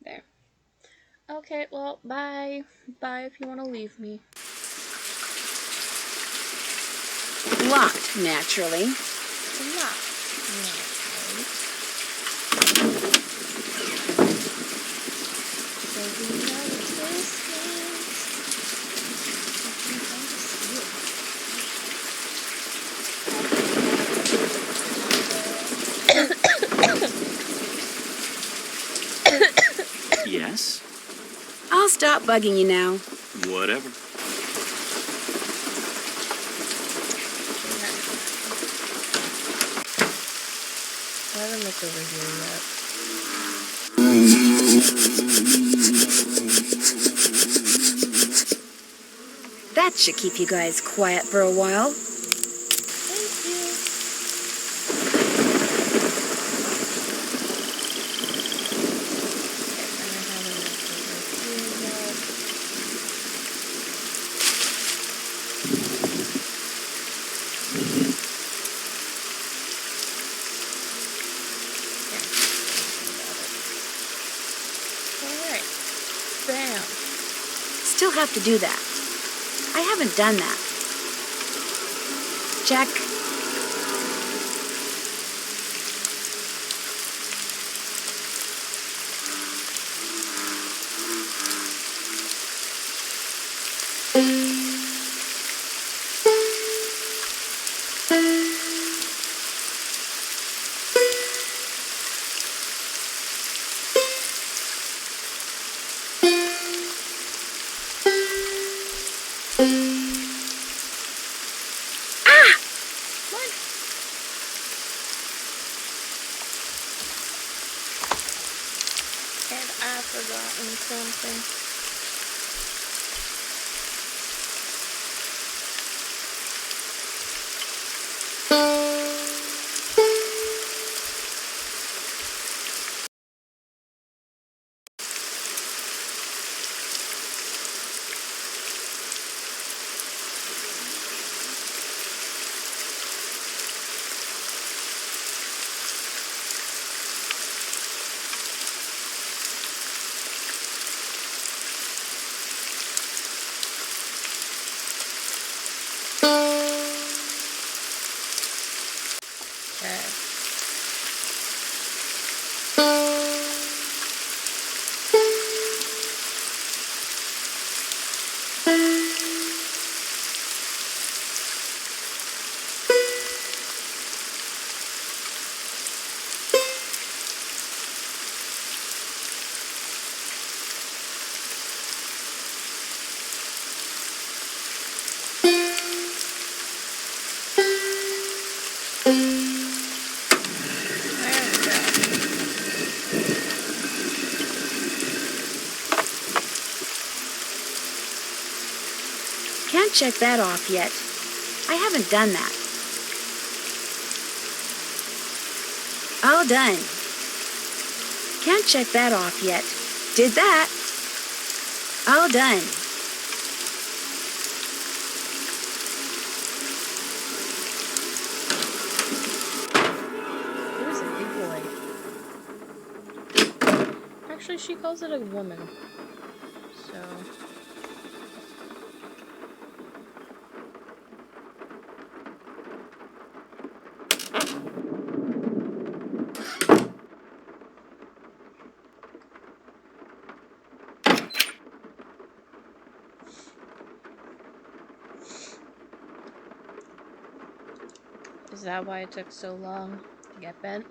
S5: There. Okay, well, bye. Bye if you want to leave me.
S1: Locked, naturally.
S5: Locked, naturally. So we know this
S4: Yes?
S1: I'll stop bugging you now.
S4: Whatever.
S5: I haven't looked over here yet.
S1: That should keep you guys quiet for a while.
S5: Thank you. Alright. Bam.
S1: Still have to do that. I haven't done that. Check.
S5: I've forgotten something.
S1: Can't check that off yet. I haven't done that. All done. Can't check that off yet. Did that. All done.
S5: Who's a big boy? Actually, she calls it a woman. So. Is that why it took so long to get bent?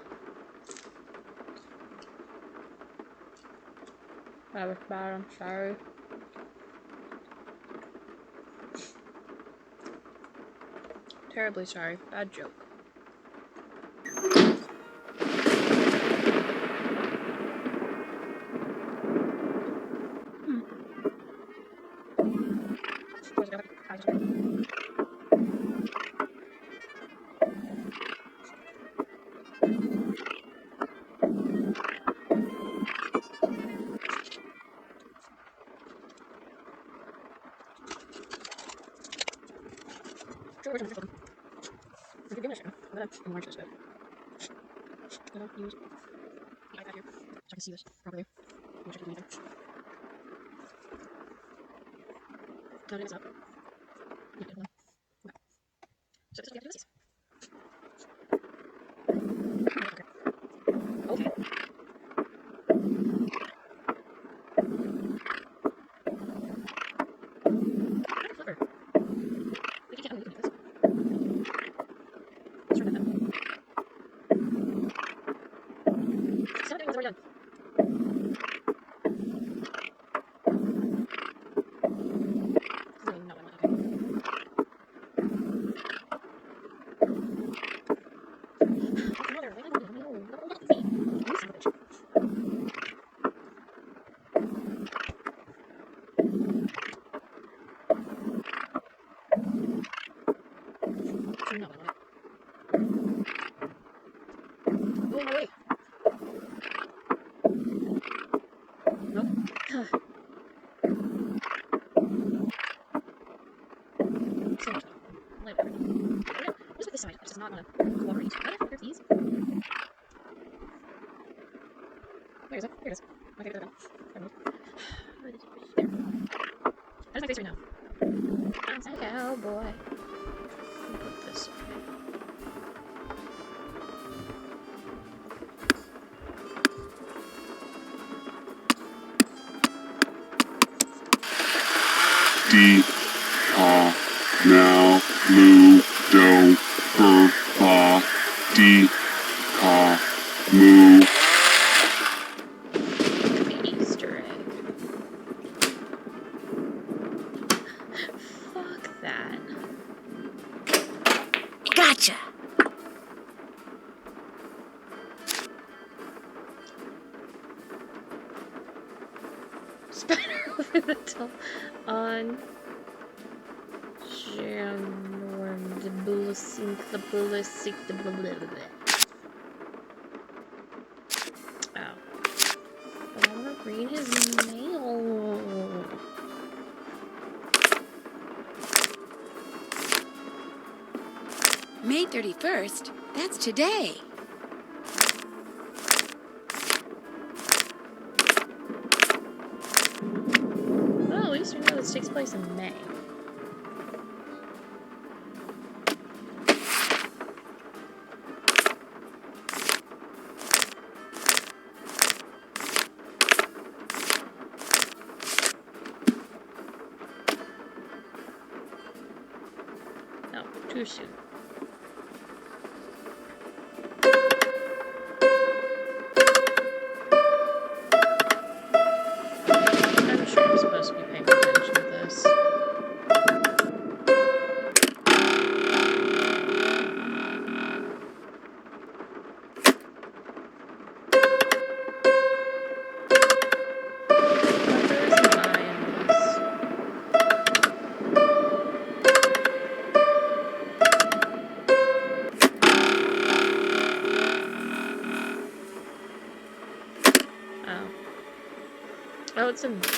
S5: That was bad, I'm sorry. Terribly sorry. Bad joke. I don't use my iPad here, so I can see this properly. Which I can do anything. No, it is up. No, it is not. Okay. So this is what we have to do this. Okay. Okay. Kind of clever. We can do this. Let's try that then. Stop doing what's already done. Really not what I want, okay. Not want to cooperate. How the fuck are these? Where is it? Here it is. My favorite gun. There. How does my face right now? I'm a cowboy. Put this away.
S13: D, now, Lu, Do, Ba, D, Moo.
S5: Easter egg. Fuck that.
S1: Gotcha!
S5: Spider over the top on the bullsink, the blah, blah, blah, blah. Oh. But I want to read his mail.
S1: May 31st? That's today.
S5: Well, at least we know this takes place in May. No, too soon. I'm sure I'm supposed to be paying attention to this. There is an eye in this. Oh. Oh, it's in this.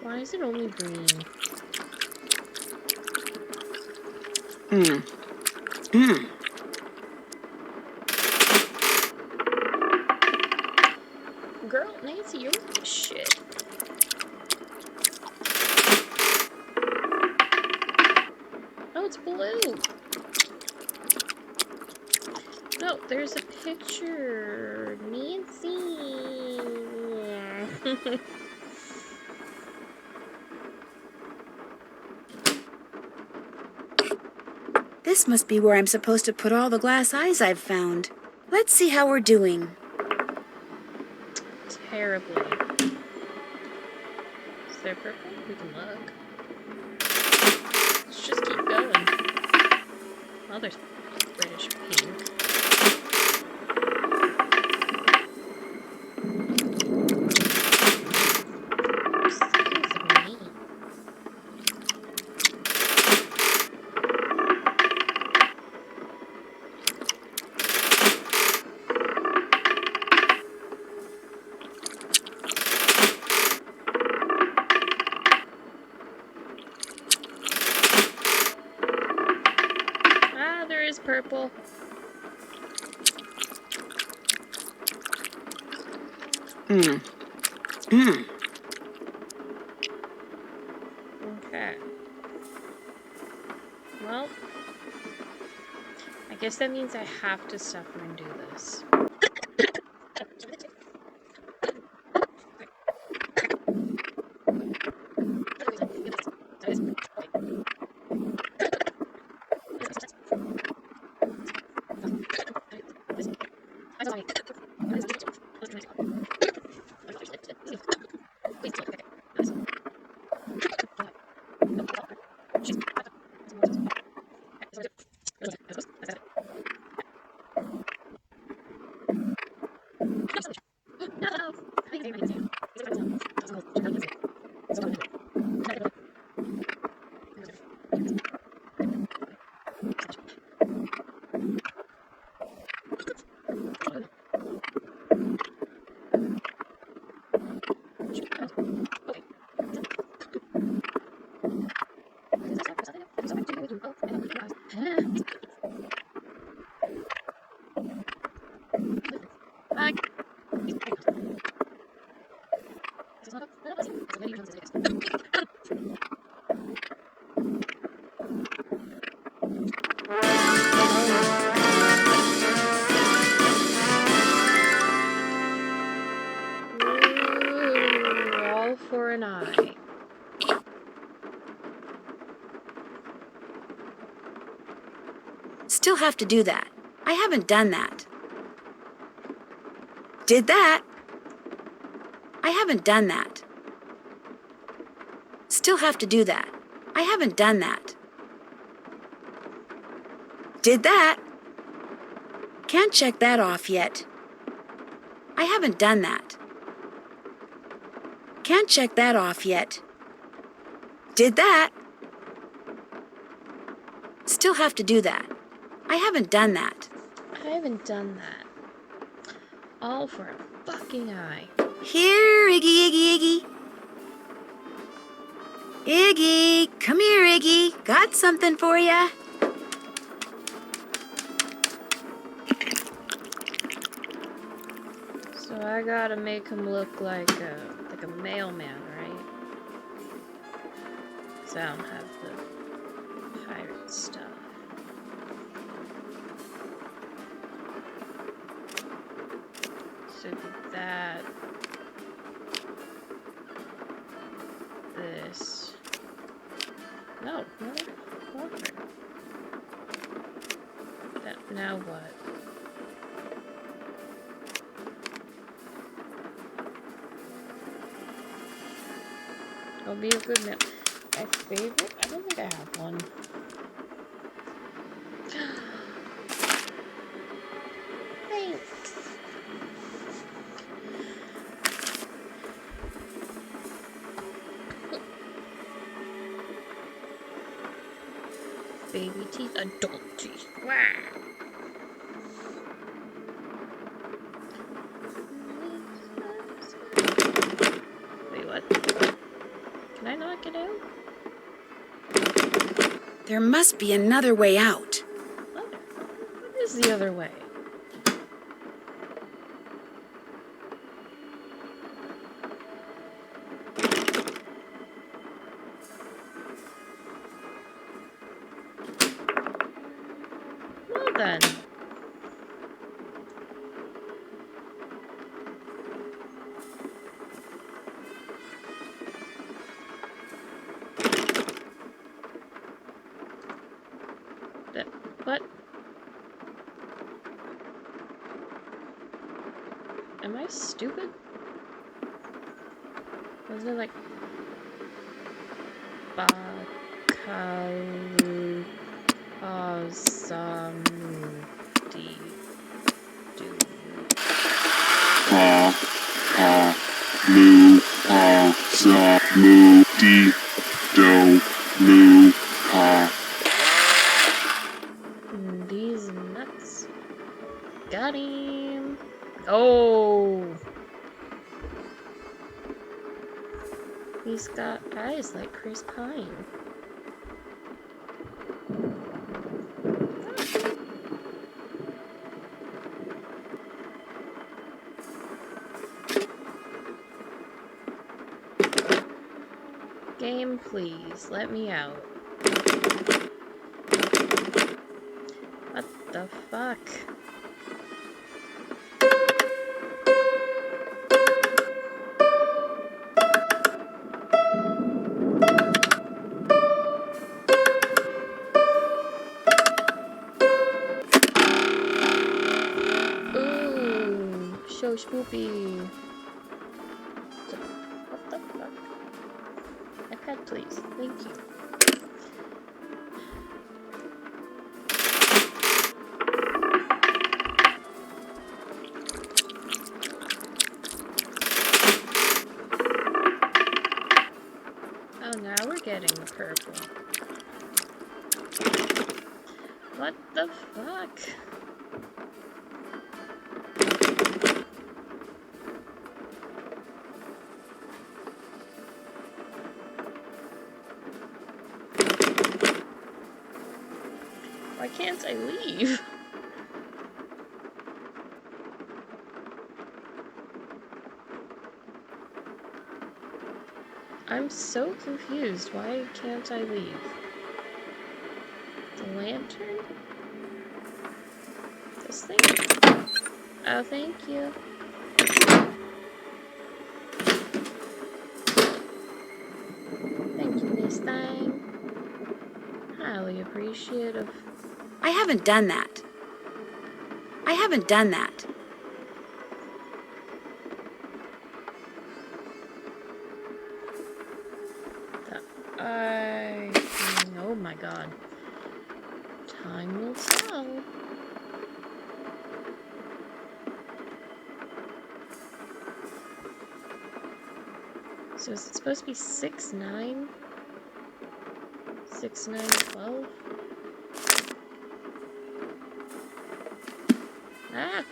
S5: Why is it only green? Girl, Nancy, you're shit. Oh, it's blue. No, there's a picture. Nancy.
S1: This must be where I'm supposed to put all the glass eyes I've found. Let's see how we're doing.
S5: Terribly. Is there purple? We can look. Let's just keep going. Well, there's reddish pink. Excuse me. Ah, there is purple. Okay. Well, I guess that means I have to suffer and do this. Ooh, all for an eye.
S1: Still have to do that. I haven't done that. Did that. I haven't done that. Still have to do that. I haven't done that. Did that. Can't check that off yet. I haven't done that. Can't check that off yet. Did that. Still have to do that. I haven't done that.
S5: I haven't done that. All for a fucking eye.
S1: Here, Iggy, Iggy, Iggy. Iggy, come here, Iggy. Got something for ya.
S5: So I gotta make him look like a mailman, right? 'Cause I don't have the pirate stuff. So did that. This. No, water. That, now what? I'll be a good man. My favorite? I don't think I have one. Thanks. Baby teeth, adult teeth. Wow. Wait, what? Can I not get out?
S1: There must be another way out.
S5: What is the other way? Well then. What? Am I stupid? Wasn't it like Bakalu Asamu Di Do
S13: Lu sa mu di do lu ha.
S5: These nuts. Got him. Oh. He's got eyes like Chris Pine. Game, please. Let me out. What the fuck? Ooh, so spoopy. What the fuck? iPad, please. Thank you. Oh, now we're getting the purple. What the fuck? Why can't I leave? I'm so confused. Why can't I leave? The lantern? This thing? Oh, thank you. Thank you, Miss Thing. Highly appreciative.
S1: I haven't done that. I haven't done that.
S5: Oh my god. Time will tell. So is it supposed to be 6, 9? 6, 9, 12? Ah!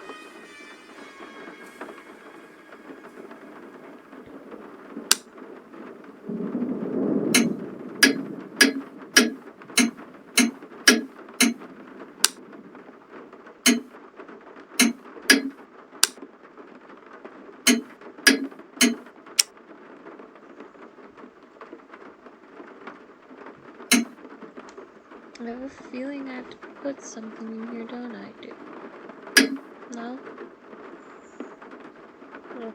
S5: I have a feeling I have to put something in here, don't I? No? Oh.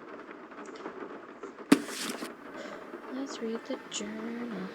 S5: Let's read the journal.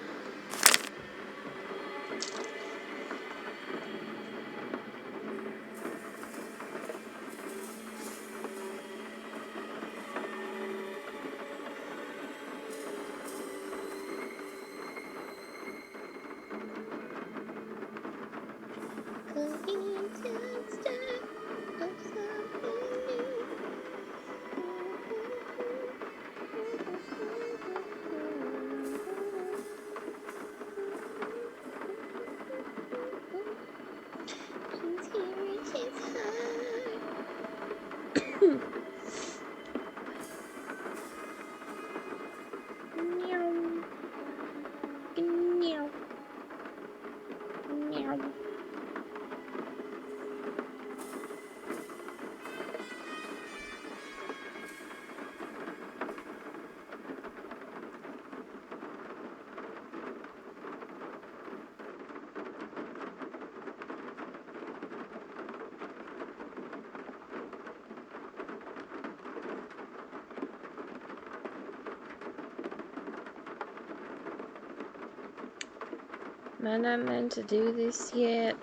S5: Am I not meant to do this yet?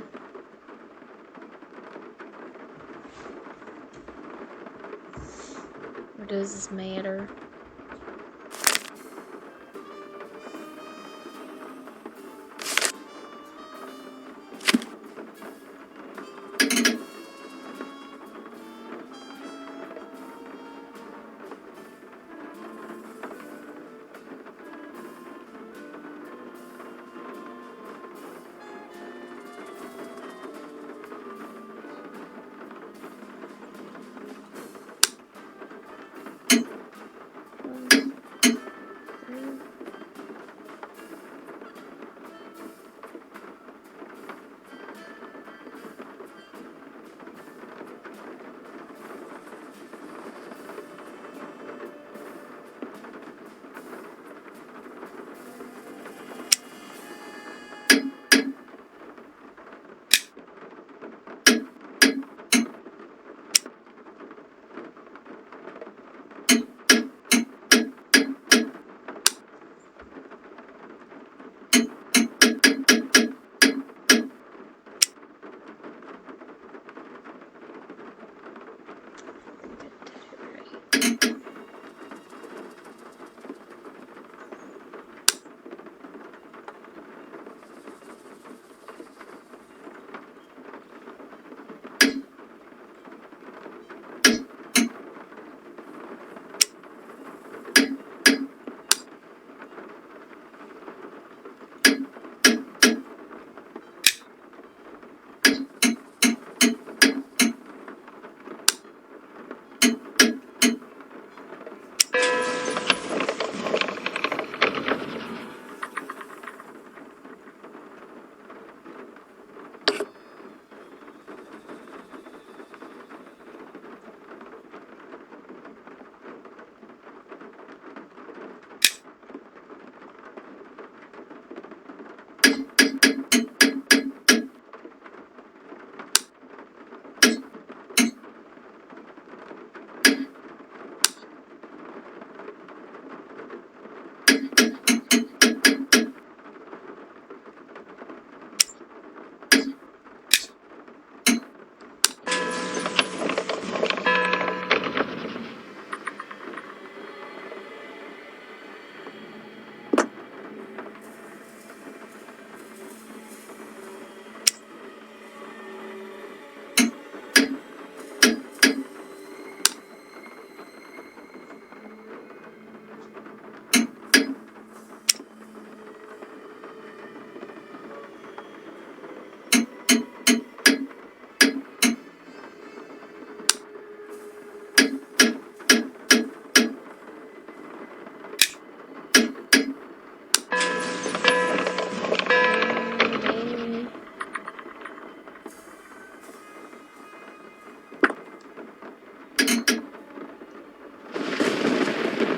S5: Or does this matter?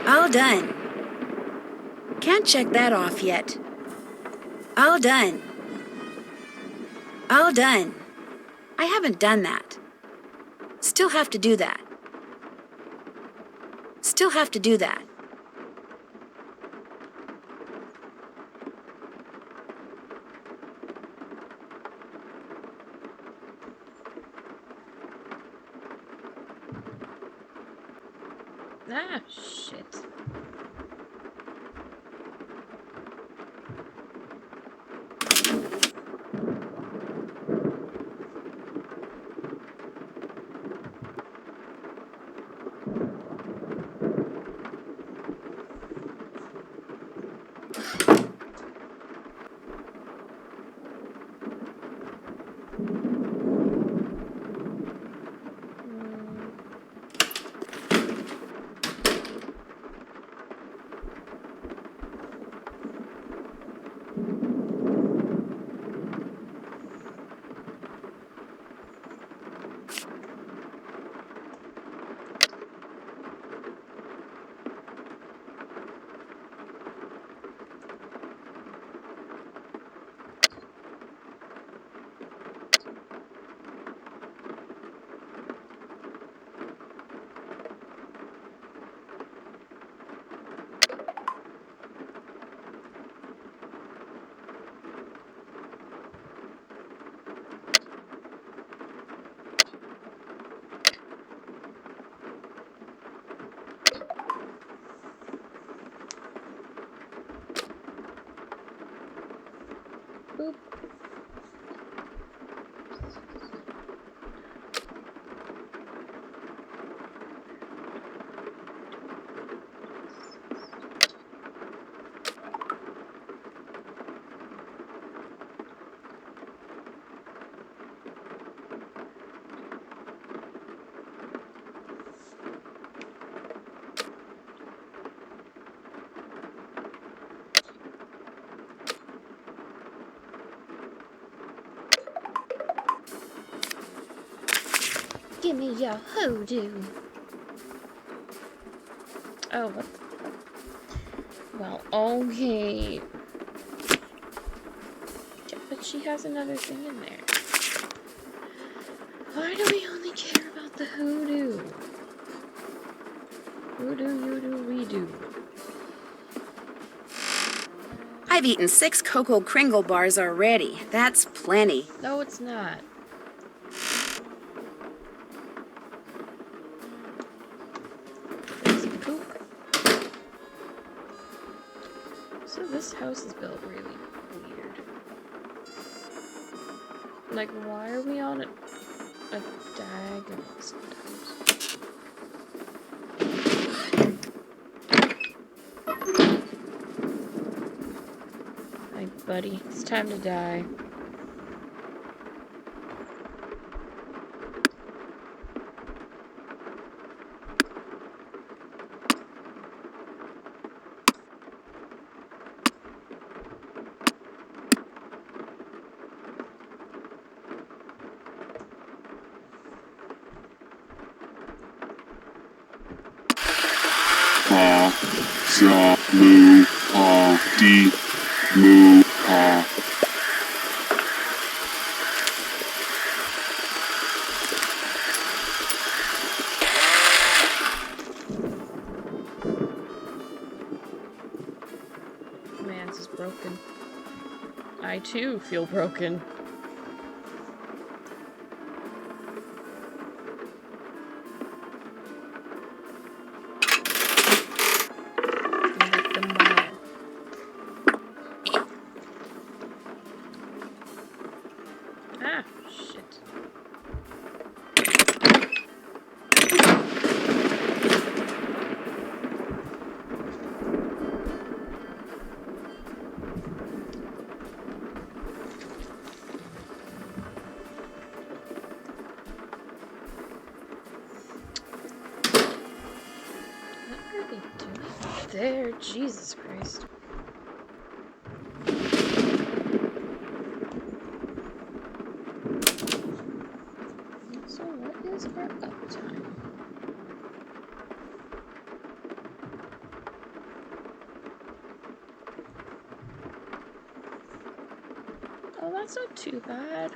S1: All done. Can't check that off yet. All done. All done. I haven't done that. Still have to do that. Still have to do that.
S5: Ah, shit. Boop. Give me your hoodoo. Oh, what? Well, okay. Yeah, but she has another thing in there. Why do we only care about the hoodoo? Hoodoo, you-do, we-do.
S1: I've eaten 6 Cocoa Kringle bars already. That's plenty.
S5: No, it's not. There's poop. So this house is built really weird. Like, why are we on a diagonal sometimes? Hi, buddy. It's time to die. Man's is broken. I too feel broken. Ah, shit. What are they doing up there? Jesus Christ. So what is our uptime? Oh, that's not too bad.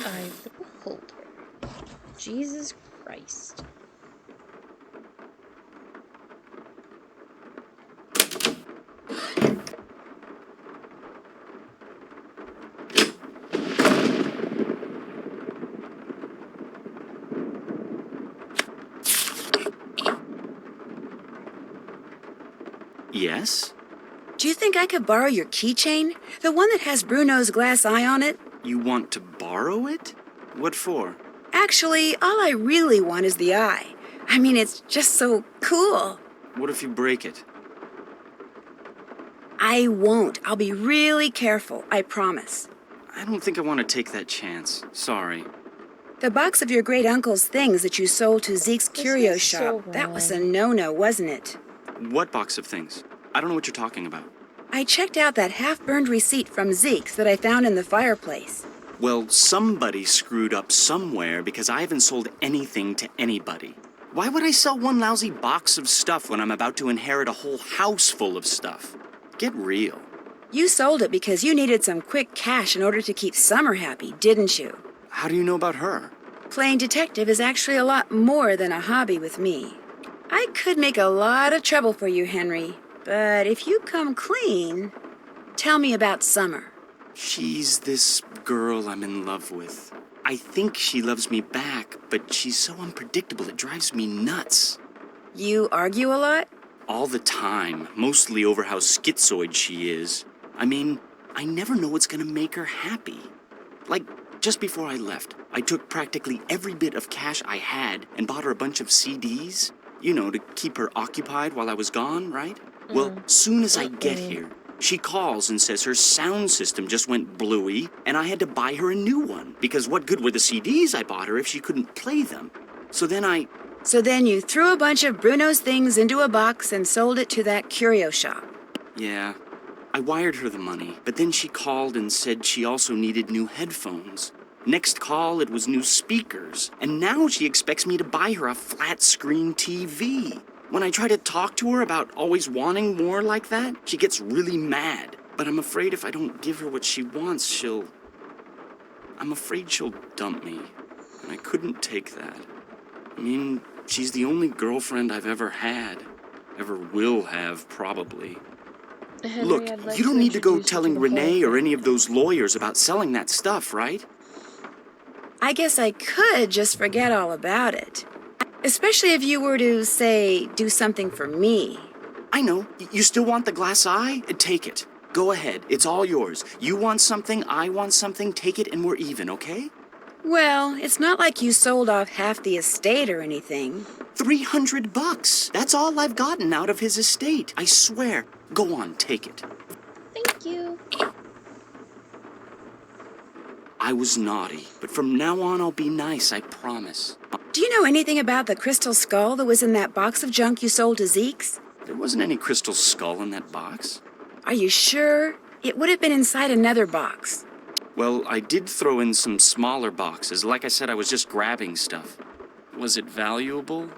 S5: I the beholder. Jesus Christ.
S4: Yes?
S1: Do you think I could borrow your keychain? The one that has Bruno's glass eye on it?
S4: You want to borrow it? What for?
S1: Actually, all I really want is the eye. I mean, it's just so cool.
S4: What if you break it?
S1: I won't. I'll be really careful, I promise.
S4: I don't think I want to take that chance. Sorry.
S1: The box of your great uncle's things that you sold to Zeke's curio
S5: is
S1: shop,
S5: so
S1: that was a
S5: wrong.
S1: no-no, wasn't it?
S4: What box of things? I don't know what you're talking about.
S1: I checked out that half-burned receipt from Zeke's that I found in the fireplace.
S4: Well, somebody screwed up somewhere because I haven't sold anything to anybody. Why would I sell one lousy box of stuff when I'm about to inherit a whole house full of stuff? Get real.
S1: You sold it because you needed some quick cash in order to keep Summer happy, didn't you?
S4: How do you know about her?
S1: Playing detective is actually a lot more than a hobby with me. I could make a lot of trouble for you, Henry, but if you come clean, tell me about Summer.
S4: She's this girl I'm in love with. I think she loves me back, but she's so unpredictable it drives me nuts.
S1: You argue a lot?
S4: All the time, mostly over how schizoid she is. I mean, I never know what's gonna make her happy. Like, just before I left, I took practically every bit of cash I had and bought her a bunch of CDs. You know, to keep her occupied while I was gone, right? Well, soon as I get here, she calls and says her sound system just went bluey, and I had to buy her a new one, because what good were the CDs I bought her if she couldn't play them? So then
S1: you threw a bunch of Bruno's things into a box and sold it to that curio shop.
S4: Yeah, I wired her the money, but then she called and said she also needed new headphones. Next call, it was new speakers, and now she expects me to buy her a flat-screen TV. When I try to talk to her about always wanting more like that, she gets really mad. But I'm afraid if I don't give her what she wants, I'm afraid she'll dump me, and I couldn't take that. I mean, she's the only girlfriend I've ever had. Ever will have, probably.
S5: Henry,
S4: Look,
S5: I'd
S4: you don't need to go
S5: introduce you
S4: telling
S5: the whole
S4: Renee or
S5: thing.
S4: any of those lawyers about selling that stuff, right?
S1: I guess I could just forget all about it. Especially if you were to, say, do something for me.
S4: I know. You still want the glass eye? Take it. Go ahead. It's all yours. You want something, I want something. Take it and we're even, okay?
S1: Well, it's not like you sold off half the estate or anything.
S4: $300. That's all I've gotten out of his estate. I swear. Go on, take it.
S5: Thank you.
S4: I was naughty, but from now on I'll be nice, I promise.
S1: Do you know anything about the crystal skull that was in that box of junk you sold to Zeke's?
S4: There wasn't any crystal skull in that box.
S1: Are you sure? It would have been inside another box.
S4: Well, I did throw in some smaller boxes. Like I said, I was just grabbing stuff. Was it valuable?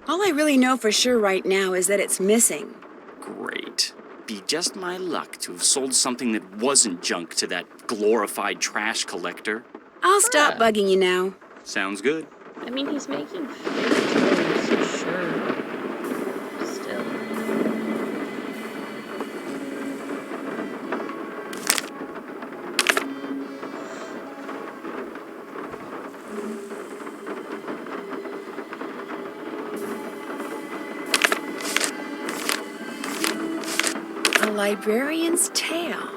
S1: All I really know for sure right now is that it's missing.
S4: Great. Be just my luck to have sold something that wasn't junk to that glorified trash collector.
S1: I'll stop bugging you now.
S4: Sounds good.
S5: I mean, he's making fake toys, sure. Still.
S1: A librarian's tale.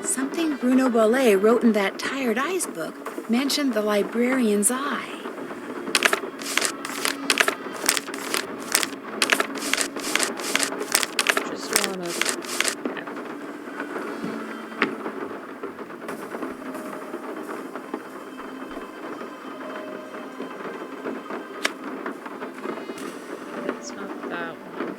S1: Something Bruno Bollet wrote in that Tired Eyes book mentioned the librarian's eye.
S5: Just wanna... It's not that one.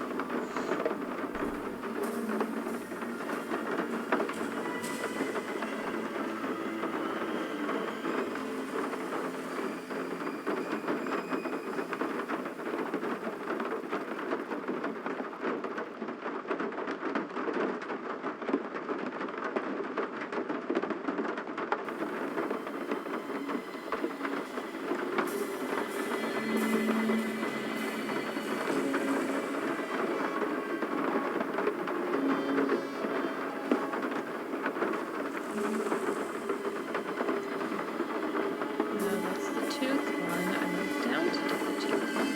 S5: No, that's the tooth one. I went down to get the tooth one.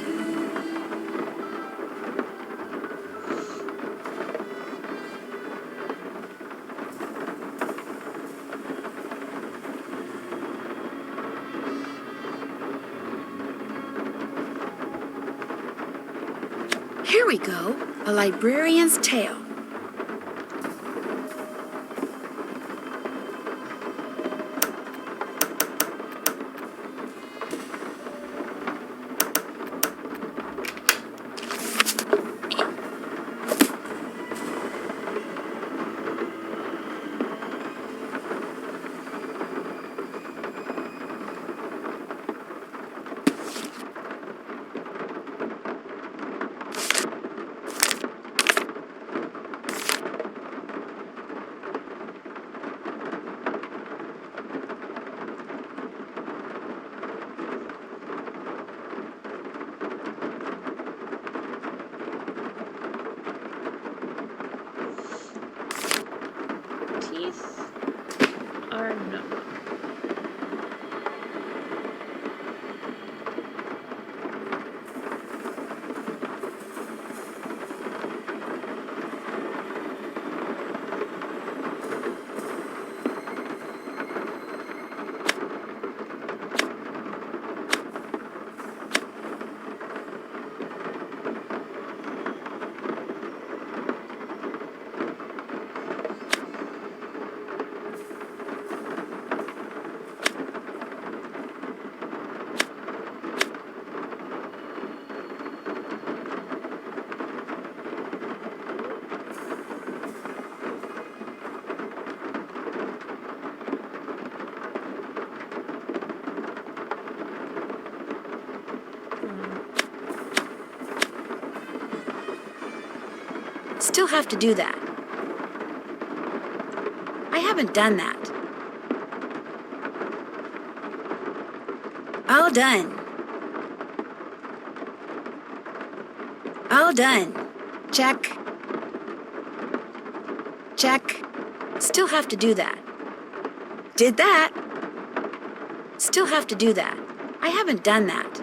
S1: Here we go. A librarian's tale. Still have to do that. I haven't done that. All done. All done. Check. Check. Still have to do that. Did that. Still have to do that. I haven't done that.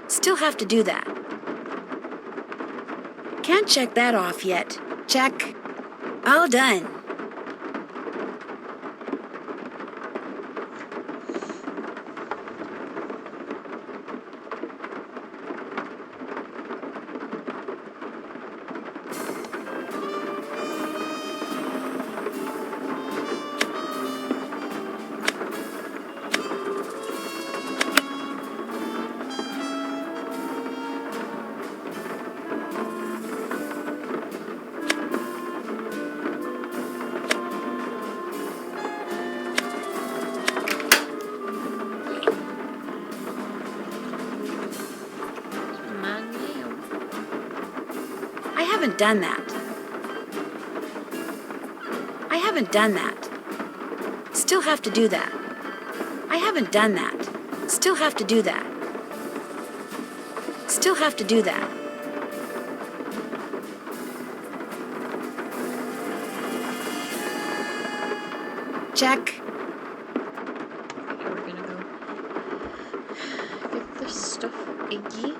S1: Still have to do that. Can't check that off yet. Check. All done. I haven't done that. I haven't done that. Still have to do that. I haven't done that. Still have to do that. Still have to do that. Check.
S5: Okay, we're gonna go get this stuff eggy.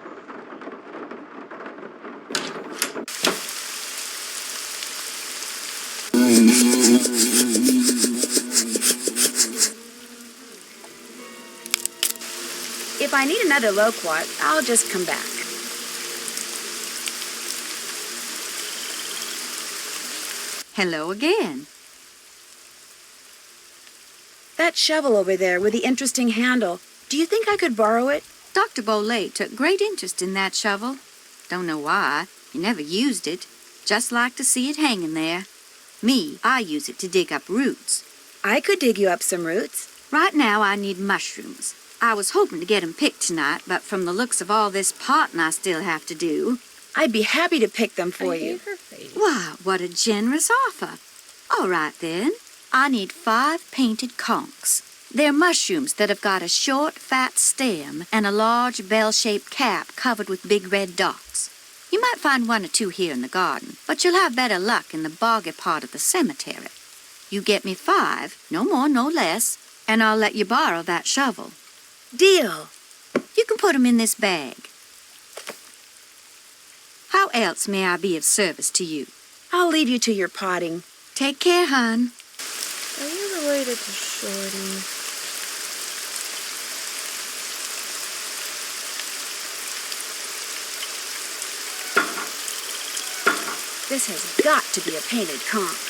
S1: If I need another loquat, I'll just come back.
S2: Hello again.
S1: That shovel over there with the interesting handle, do you think I could borrow it?
S2: Dr. Bolay took great interest in that shovel. Don't know why. He never used it. Just like to see it hanging there. Me, I use it to dig up roots.
S1: I could dig you up some roots.
S2: Right now I need mushrooms. I was hoping to get 'em picked tonight, but from the looks of all this potting I still have to do...
S1: I'd be happy to pick them for you.
S5: Her face.
S2: Why, what a generous offer. All right, then. I need 5 painted conchs. They're mushrooms that have got a short, fat stem and a large bell-shaped cap covered with big red dots. You might find 1 or 2 here in the garden, but you'll have better luck in the boggy part of the cemetery. You get me 5, no more, no less, and I'll let you borrow that shovel.
S1: Deal.
S2: You can put 'em in this bag. How else may I be of service to you?
S1: I'll leave you to your potting.
S2: Take care, hon.
S5: Are you related to Shorty?
S1: This has got to be a painted conch.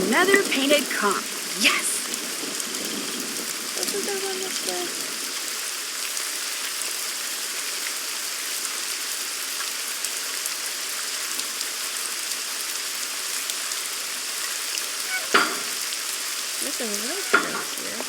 S1: Another painted conch. Yes!
S5: Wasn't there one this way? There's a road trails here.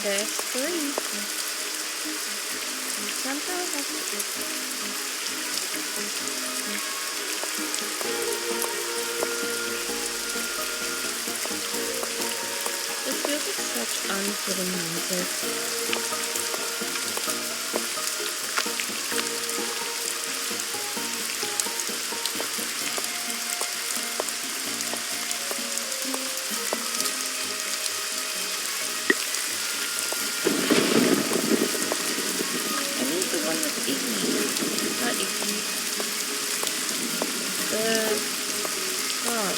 S5: There's 3. Somehow this feels like such unfitting music. Not Iggy. The... Oh.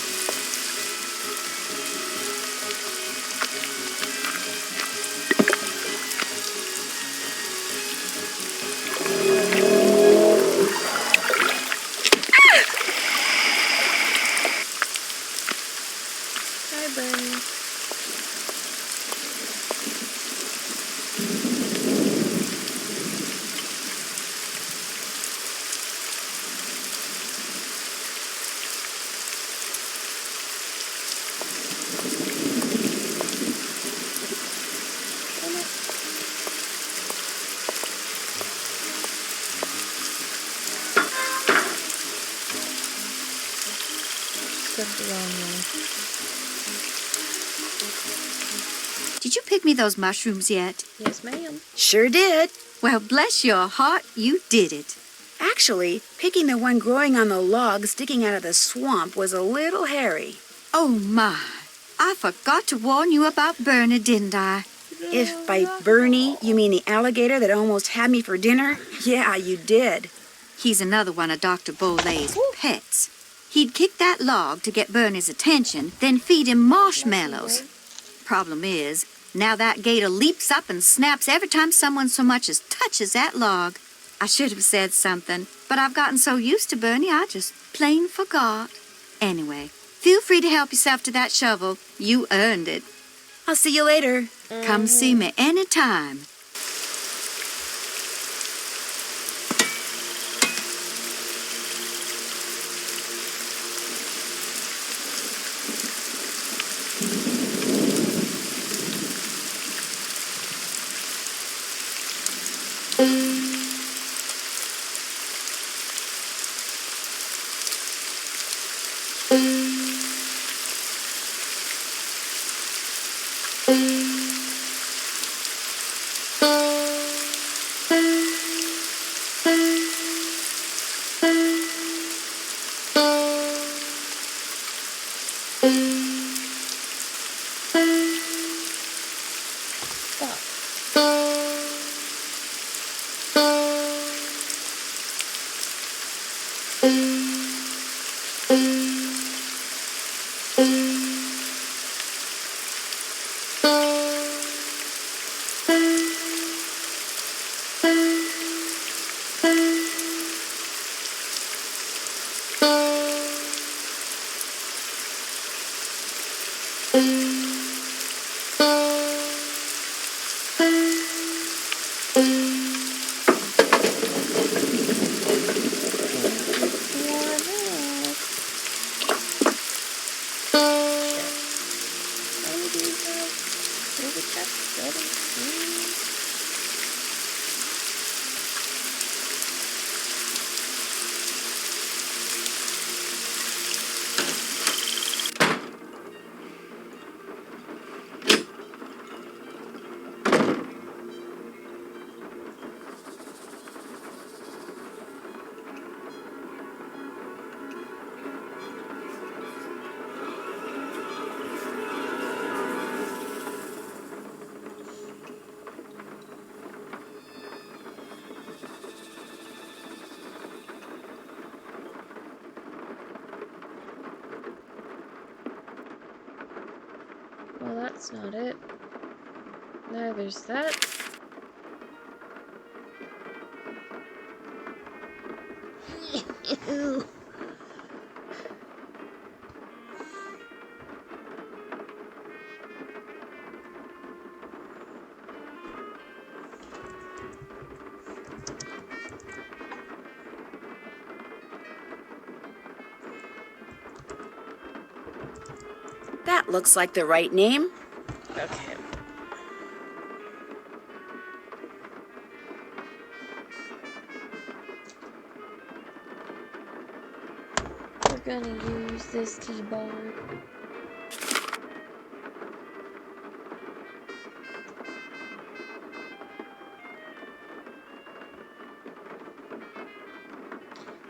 S5: took the wrong one.
S2: Did you pick me those mushrooms yet?
S5: Yes, ma'am.
S1: Sure did.
S2: Well, bless your heart, you did it.
S1: Actually, picking the one growing on the log sticking out of the swamp was a little hairy.
S2: Oh, my. I forgot to warn you about Bernie, didn't I?
S1: If by Bernie you mean the alligator that almost had me for dinner, yeah, you did.
S2: He's another one of Dr. Bolay's pets. He'd kick that log to get Bernie's attention, then feed him marshmallows. Problem is, now that gator leaps up and snaps every time someone so much as touches that log. I should have said something, but I've gotten so used to Bernie, I just plain forgot. Anyway, feel free to help yourself to that shovel. You earned it.
S1: I'll see you later.
S2: Come see me anytime.
S5: Well, that's not it. Neither's that. Ew.
S1: That looks like the right name.
S5: Okay. We're gonna use this keyboard.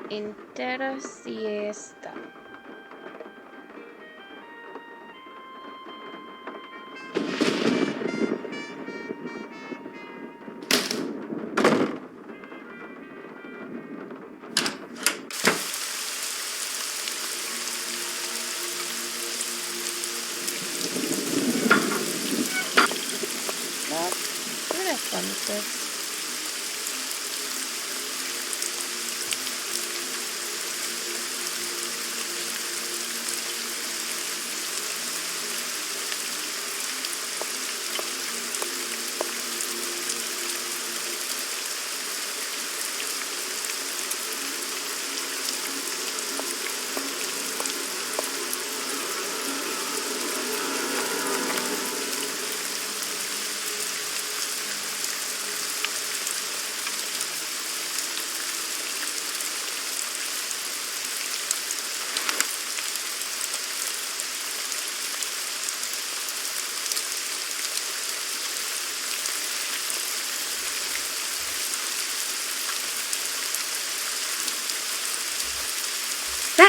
S5: Entera siesta. We're gonna have fun with this.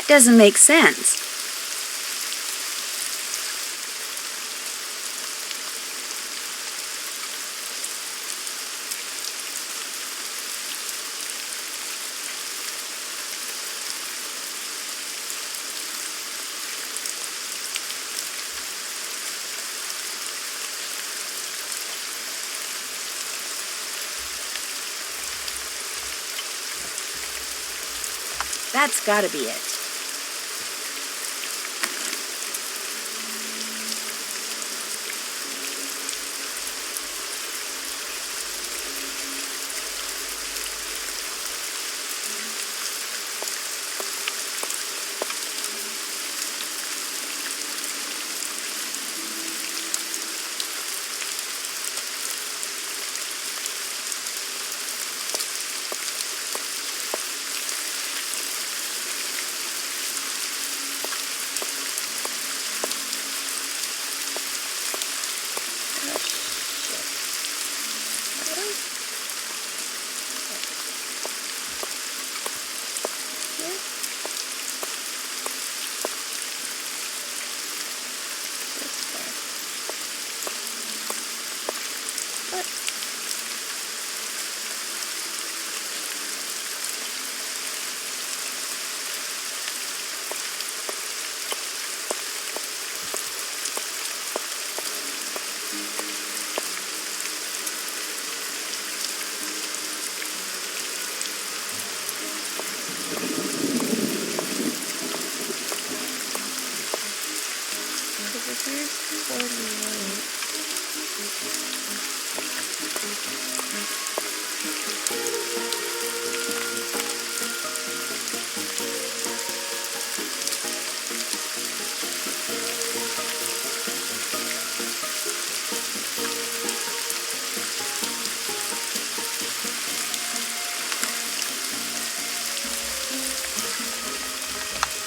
S1: That doesn't make sense. That's gotta be it.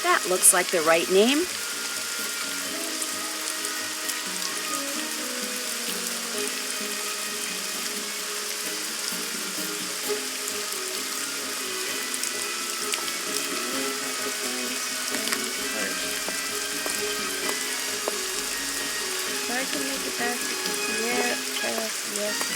S1: That looks like the right name.
S5: I can make it back. Yes.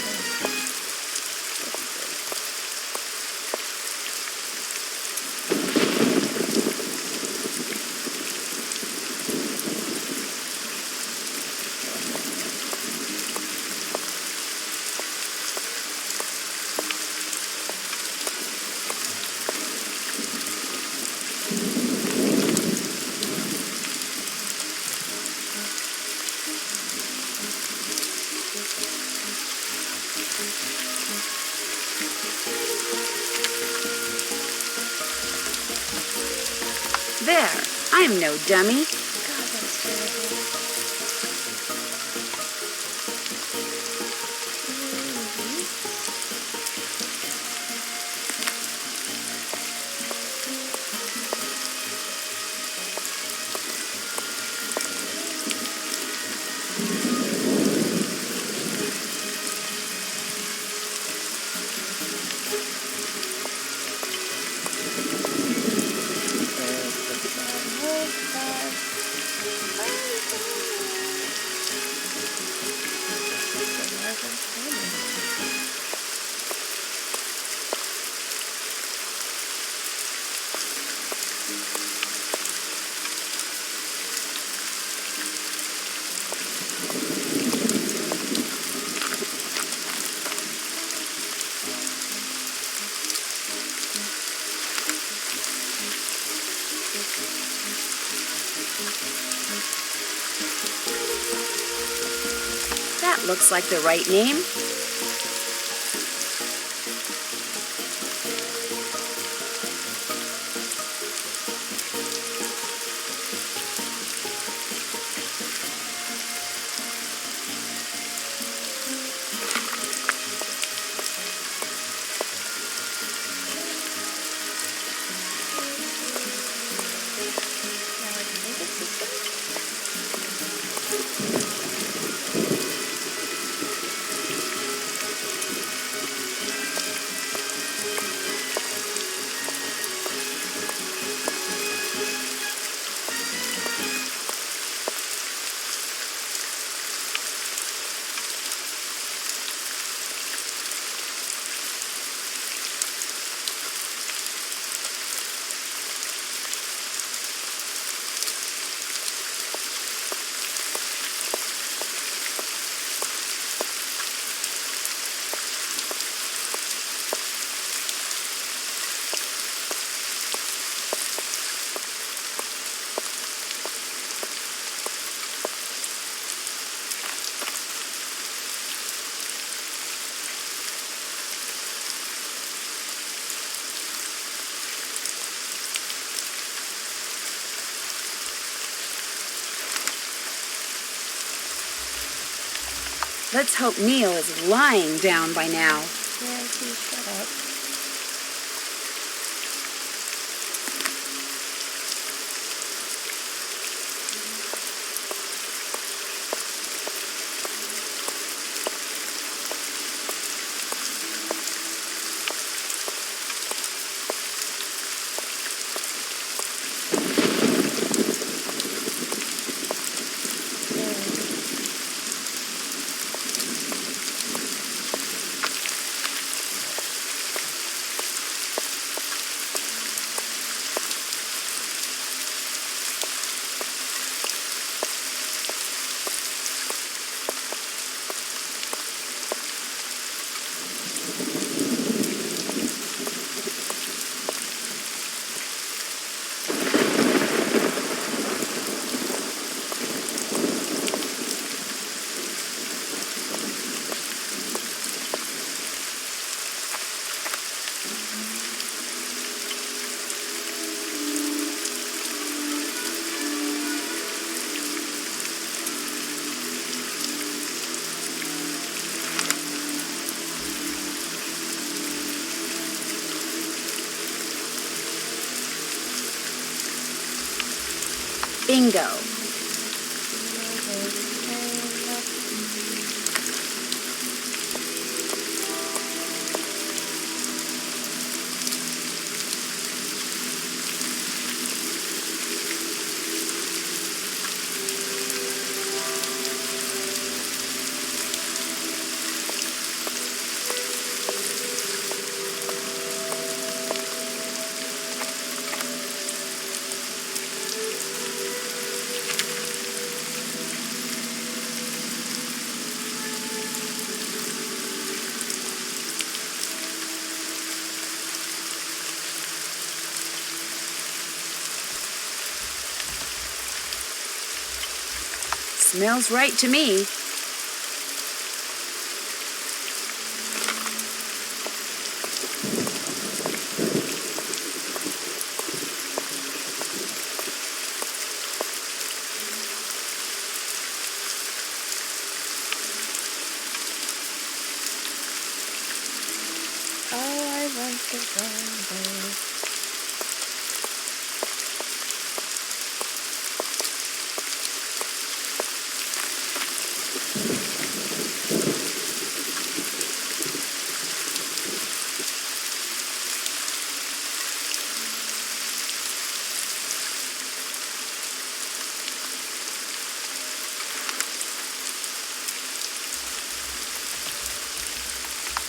S1: There, I'm no dummy.
S5: God, that's terrible.
S1: That looks like the right name. Let's hope Neil is lying down by now.
S5: Yeah, shut up.
S1: Bingo. Smells right to me.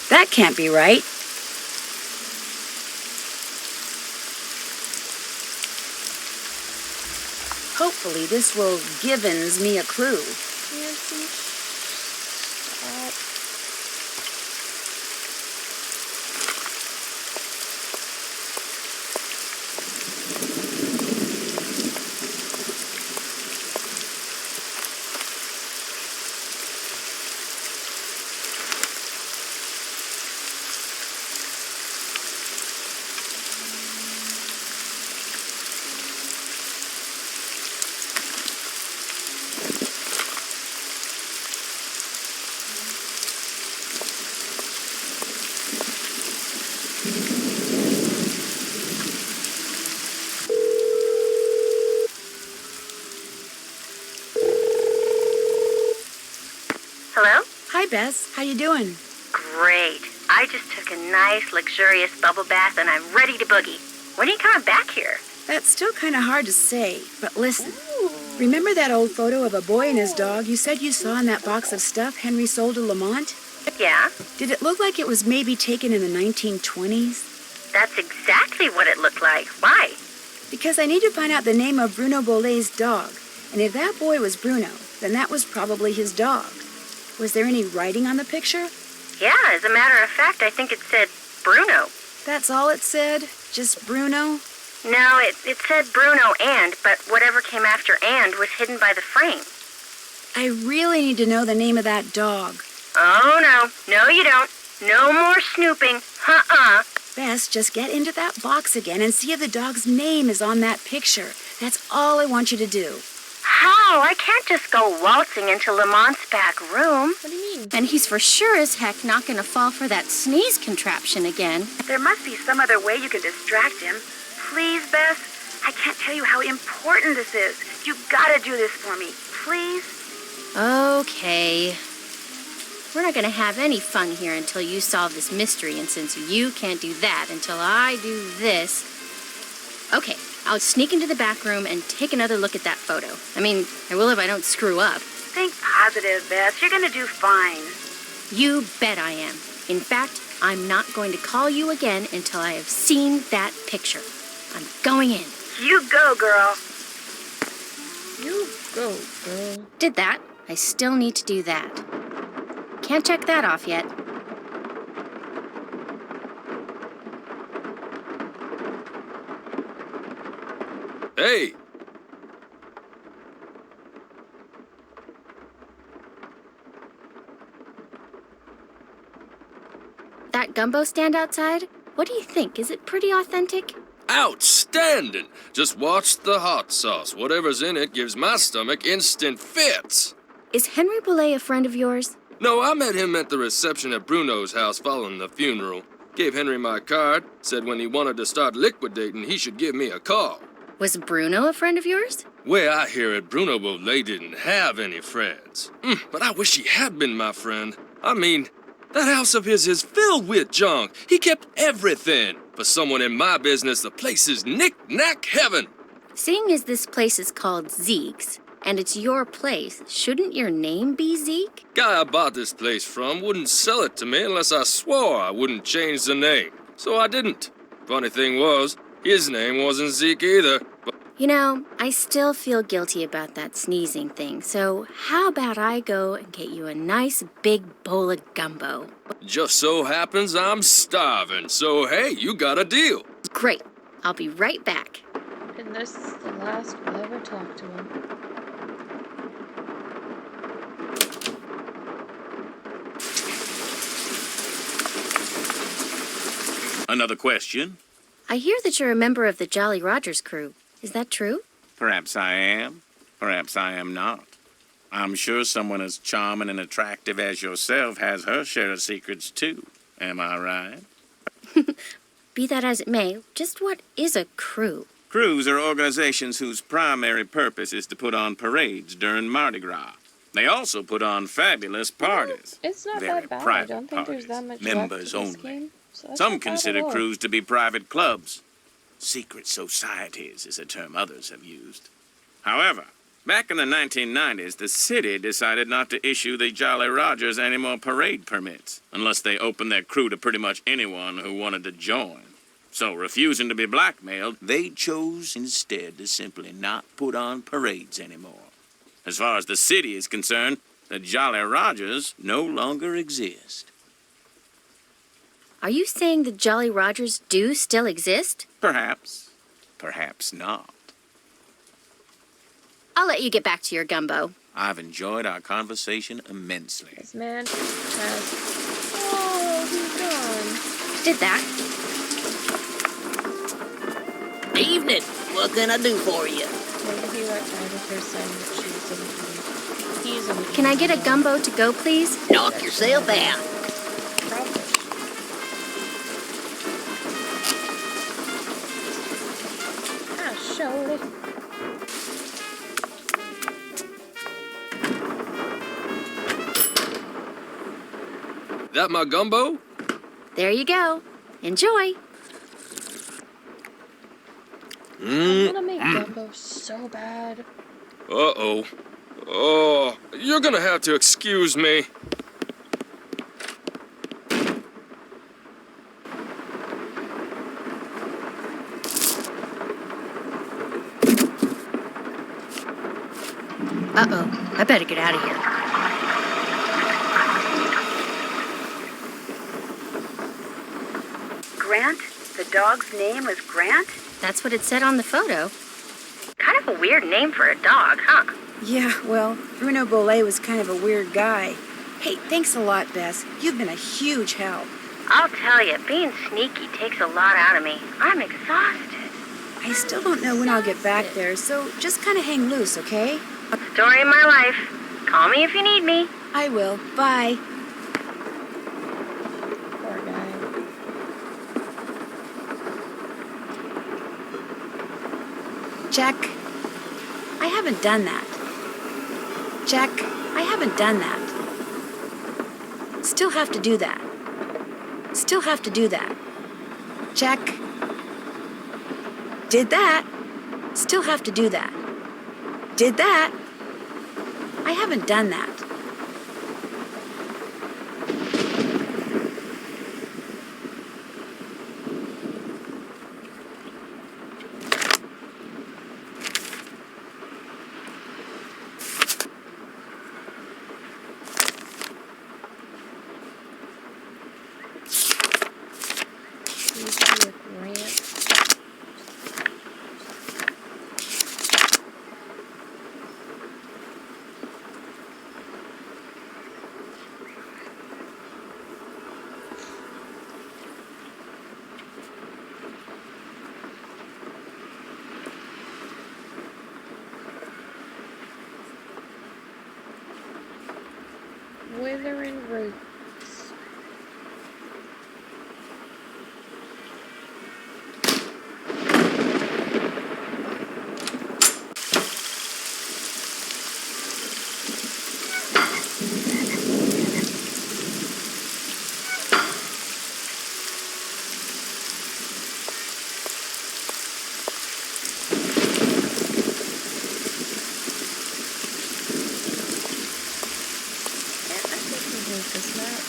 S1: That can't be right. Hopefully this will givens me a clue.
S5: Nancy, stop.
S6: Hello?
S1: Hi, Bess. How you doing?
S6: Great. I just took a nice, luxurious bubble bath and I'm ready to boogie. When are you coming back here?
S1: That's still kind of hard to say, but listen. Remember that old photo of a boy and his dog you said you saw in that box of stuff Henry sold to Lamont?
S6: Yeah?
S1: Did it look like it was maybe taken in the 1920s?
S6: That's exactly what it looked like. Why?
S1: Because I need to find out the name of Bruno Bolet's dog. And if that boy was Bruno, then that was probably his dog. Was there any writing on the picture?
S6: Yeah, as a matter of fact, I think it said Bruno.
S1: That's all it said? Just Bruno?
S6: No, it said Bruno but whatever came after and was hidden by the frame.
S1: I really need to know the name of that dog.
S6: Oh, no. No, you don't. No more snooping.
S1: Bess, just get into that box again and see if the dog's name is on that picture. That's all I want you to do.
S6: How? I can't just go waltzing into Lamont's back room.
S5: What do you mean?
S7: And he's for sure as heck not gonna fall for that sneeze contraption again.
S1: There must be some other way you can distract him. Please, Bess. I can't tell you how important this is. You gotta do this for me. Please?
S7: Okay. We're not gonna have any fun here until you solve this mystery, and since you can't do that until I do this... Okay, I'll sneak into the back room and take another look at that photo. I mean, I will if I don't screw up.
S1: Think positive, Bess. You're gonna do fine.
S7: You bet I am. In fact, I'm not going to call you again until I have seen that picture. I'm going in.
S1: You go, girl.
S5: You go, girl.
S7: Did that. I still need to do that. Can't check that off yet.
S9: Hey!
S7: That gumbo stand outside? What do you think? Is it pretty authentic?
S9: Outstanding! Just watch the hot sauce. Whatever's in it gives my stomach instant fits.
S7: Is Henry Boulay a friend of yours?
S9: No, I met him at the reception at Bruno's house following the funeral. Gave Henry my card, said when he wanted to start liquidating, he should give me a call.
S7: Was Bruno a friend of yours?
S9: Way I hear it, Bruno Boulay didn't have any friends. But I wish he had been my friend. I mean, that house of his is filled with junk. He kept everything. For someone in my business, the place is knick-knack heaven.
S7: Seeing as this place is called Zeke's, and it's your place, shouldn't your name be Zeke?
S9: Guy I bought this place from wouldn't sell it to me unless I swore I wouldn't change the name. So I didn't. Funny thing was, his name wasn't Zeke either. But
S7: you know, I still feel guilty about that sneezing thing, so how about I go and get you a nice big bowl of gumbo?
S9: just so happens I'm starving, so hey, you got a deal.
S7: Great. I'll be right back.
S5: And this is the last we'll ever talk to him.
S11: Another question?
S7: I hear that you're a member of the Jolly Rogers crew. Is that true?
S11: Perhaps I am. Perhaps I am not. I'm sure someone as charming and attractive as yourself has her share of secrets, too. Am I right?
S7: Be that as it may, just what is a crew?
S11: Crews are organizations whose primary purpose is to put on parades during Mardi Gras. They also put on fabulous parties.
S5: It's not
S11: Very
S5: that bad. I
S11: private
S5: don't think there's that much left
S11: members
S5: to this
S11: only.
S5: game, so that's
S11: Some
S5: not bad at
S11: consider
S5: all.
S11: crews to be private clubs. Secret societies is a term others have used. However, back in the 1990s, the city decided not to issue the Jolly Rogers any more parade permits, unless they opened their crew to pretty much anyone who wanted to join. So, refusing to be blackmailed, they chose instead to simply not put on parades anymore. As far as the city is concerned, the Jolly Rogers no longer exist.
S7: Are you saying the Jolly Rogers do still exist?
S11: Perhaps. Perhaps not.
S7: I'll let you get back to your gumbo.
S11: I've enjoyed our conversation immensely.
S5: This man has... Oh, he's gone.
S7: Did that.
S8: Evening. What can I do for you?
S5: Maybe he let Agatha say that she was in. He's in.
S7: Can I get a gumbo to go, please?
S8: Knock yourself out.
S5: Crawfish. Ah, show it.
S9: That my gumbo?
S7: There you go. Enjoy.
S5: I want to make gumbo so bad.
S9: Uh-oh. Oh, you're gonna have to excuse me.
S7: Uh-oh. I better get out of here.
S1: Grant? The dog's name was Grant?
S7: That's what it said on the photo.
S6: Kind of a weird name for a dog, huh?
S1: Yeah, well, Bruno Boulay was kind of a weird guy. Hey, thanks a lot, Bess. You've been a huge help.
S6: I'll tell you, being sneaky takes a lot out of me. I'm exhausted.
S1: I still don't know when I'll get back there, so just kind of hang loose, okay?
S6: Story of my life. Call me if you need me.
S1: I will. Bye. Check. I haven't done that. Check. I haven't done that. Still have to do that. Still have to do that. Check. Did that. Still have to do that. Did that. I haven't done that.
S5: Withering roots. This map.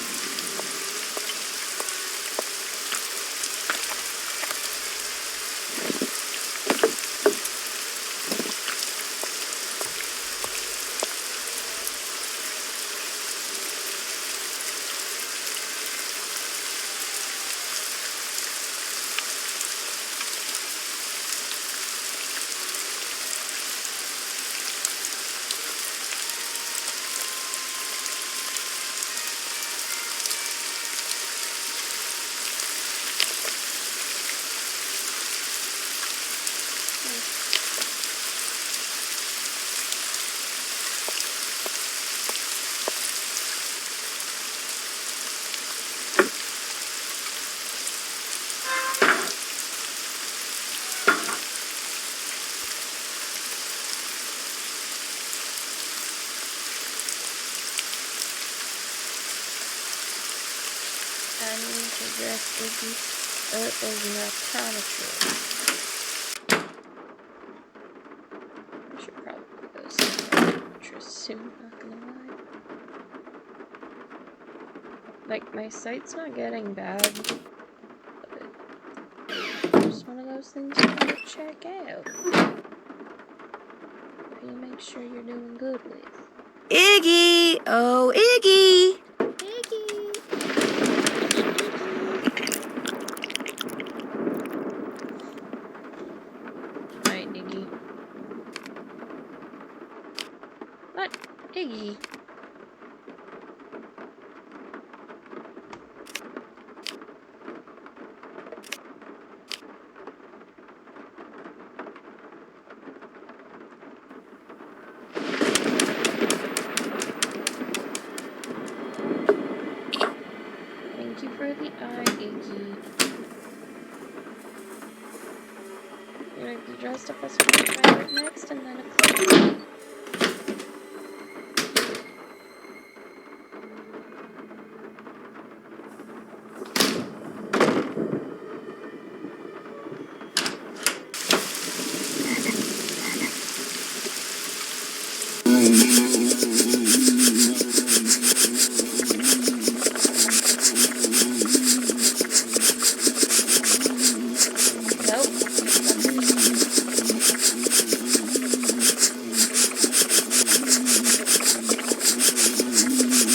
S5: I need to dress Iggy up as an optometrist. I should probably go see an optometrist soon, not gonna lie. Like, my sight's not getting bad, but it's just one of those things you gotta check out. That you make sure you're doing good with.
S1: Iggy! Oh, Iggy!
S5: Iggy! Alright, Iggy. What? Iggy? Thank you for the eye, Iggy. You're gonna be dressed up as a pirate next, and then a clown.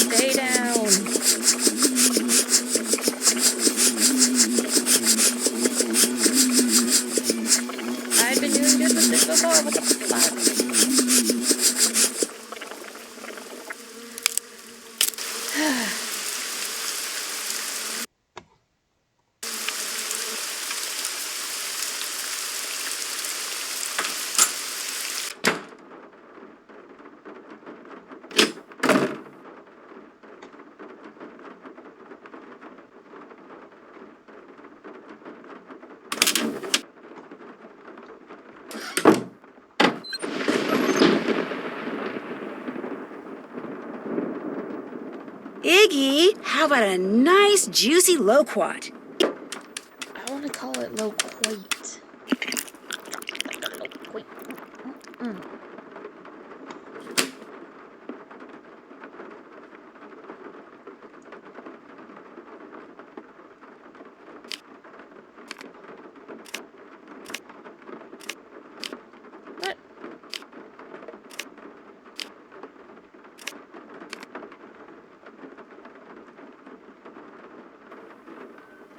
S5: Stay down. I've been doing good with this before. What the fuck?
S1: Iggy, how about a nice juicy loquat?
S5: I want to call it loquat. Loquat. Mm-mm. What?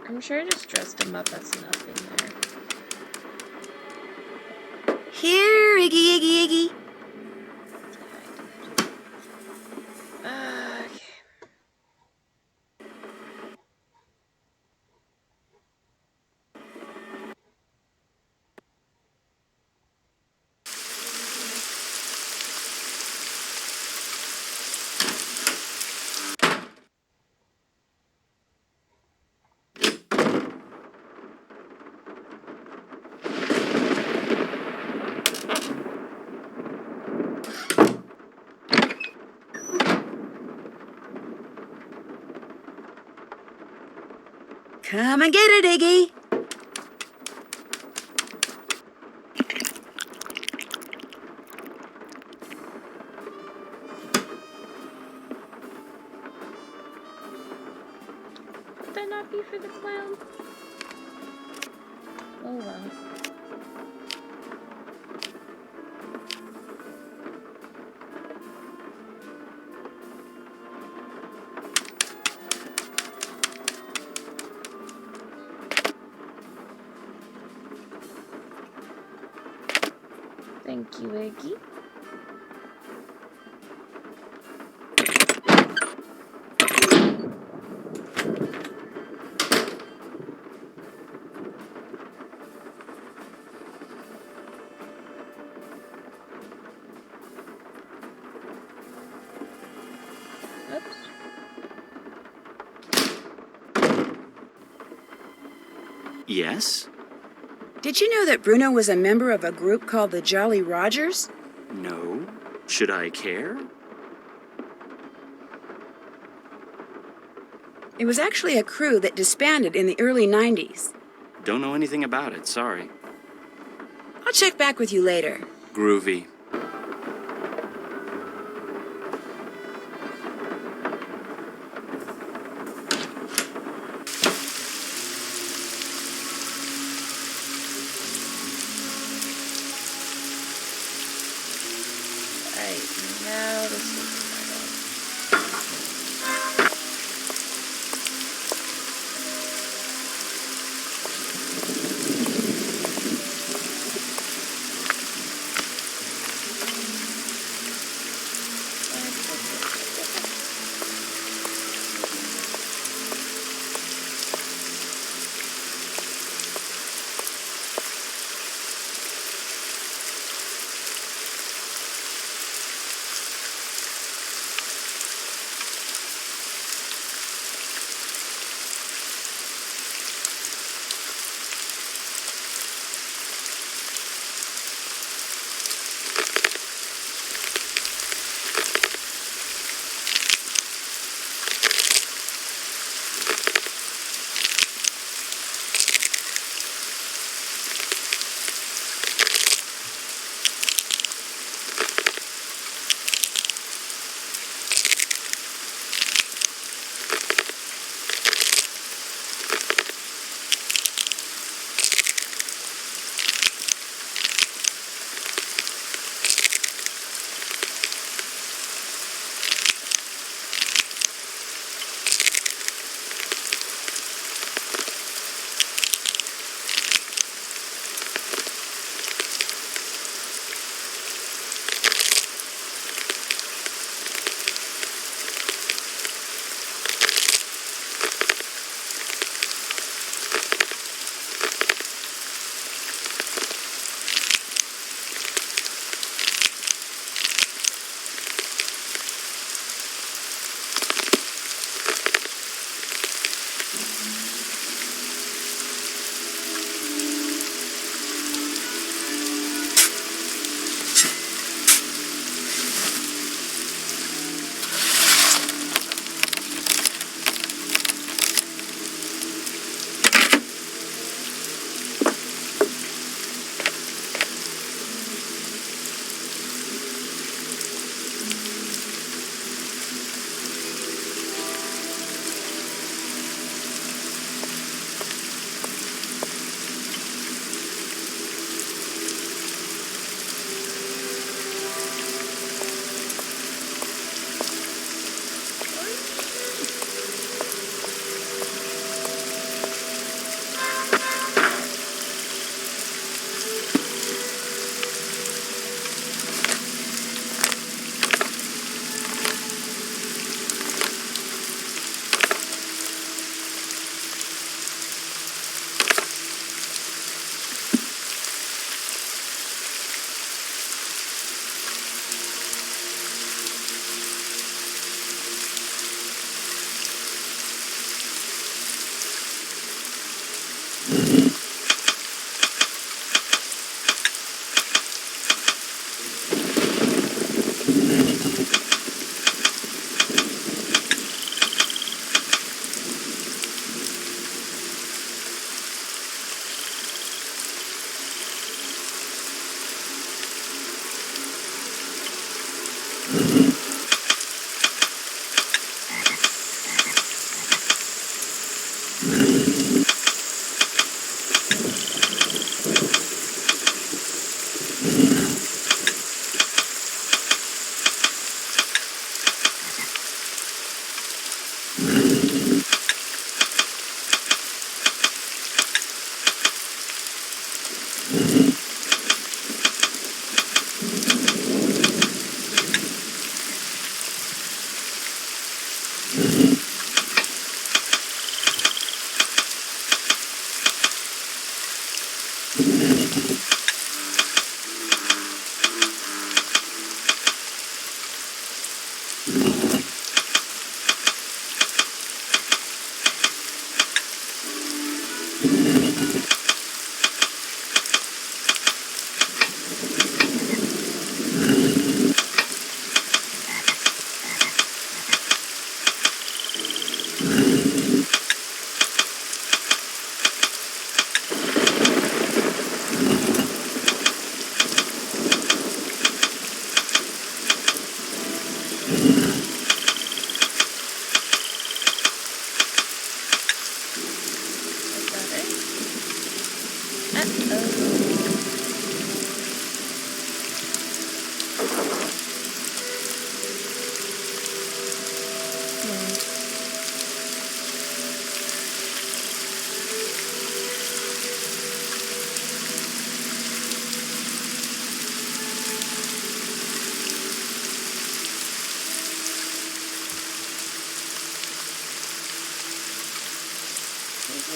S5: I'm sure I just dressed him up as nothing there.
S1: Here, Iggy, Iggy, Iggy.
S5: Okay.
S1: Come and get it, Iggy.
S5: Would that not be for the clown? Oh well. Thank you, Iggy. Oops.
S4: Yes?
S1: Did you know that Bruno was a member of a group called the Jolly Rogers?
S4: No? Should I care?
S1: It was actually a crew that disbanded in the early 90s.
S4: Don't know anything about it, sorry.
S1: I'll check back with you later.
S4: Groovy.
S5: Alright, now the supermodel.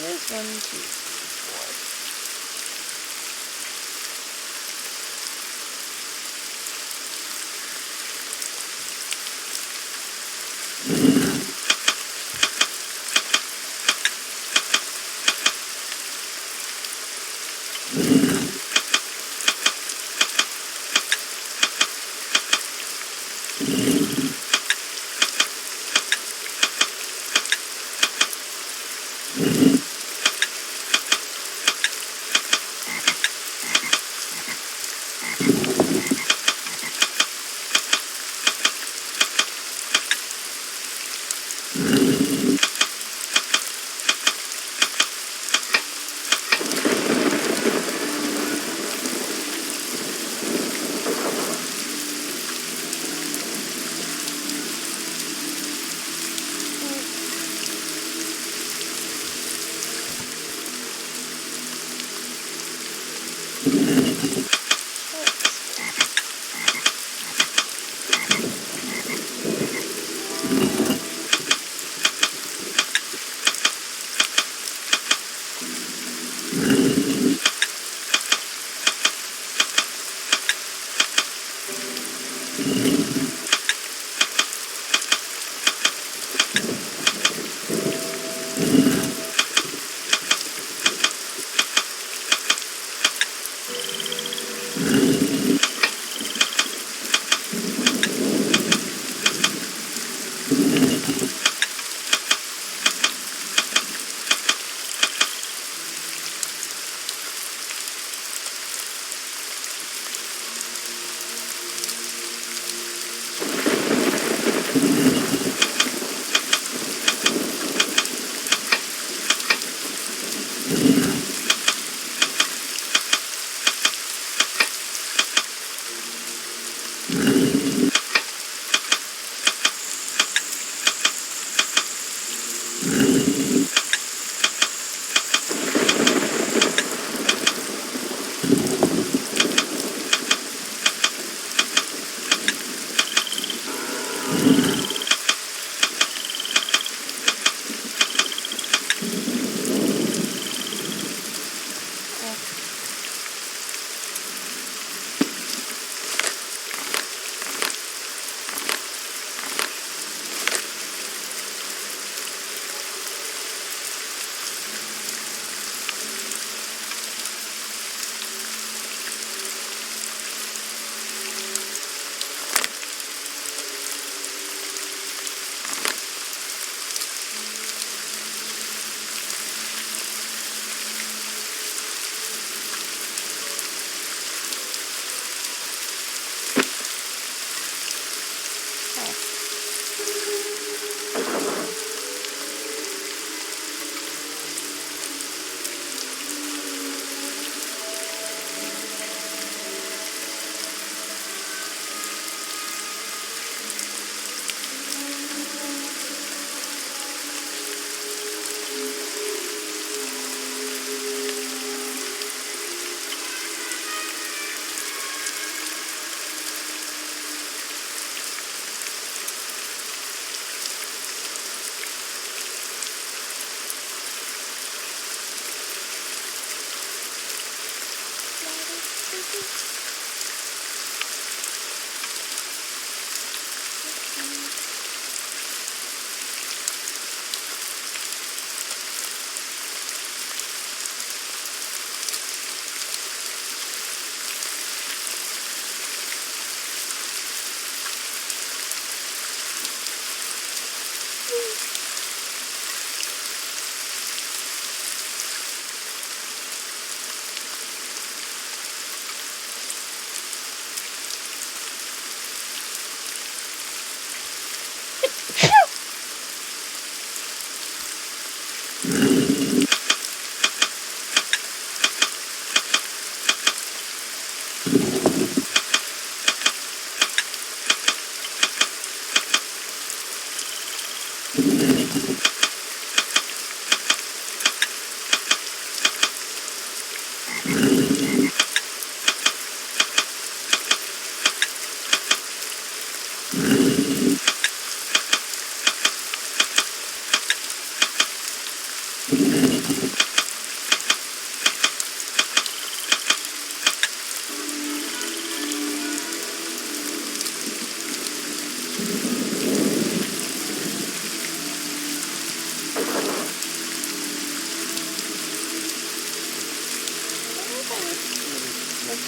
S5: It is 1, 2, 3, 4.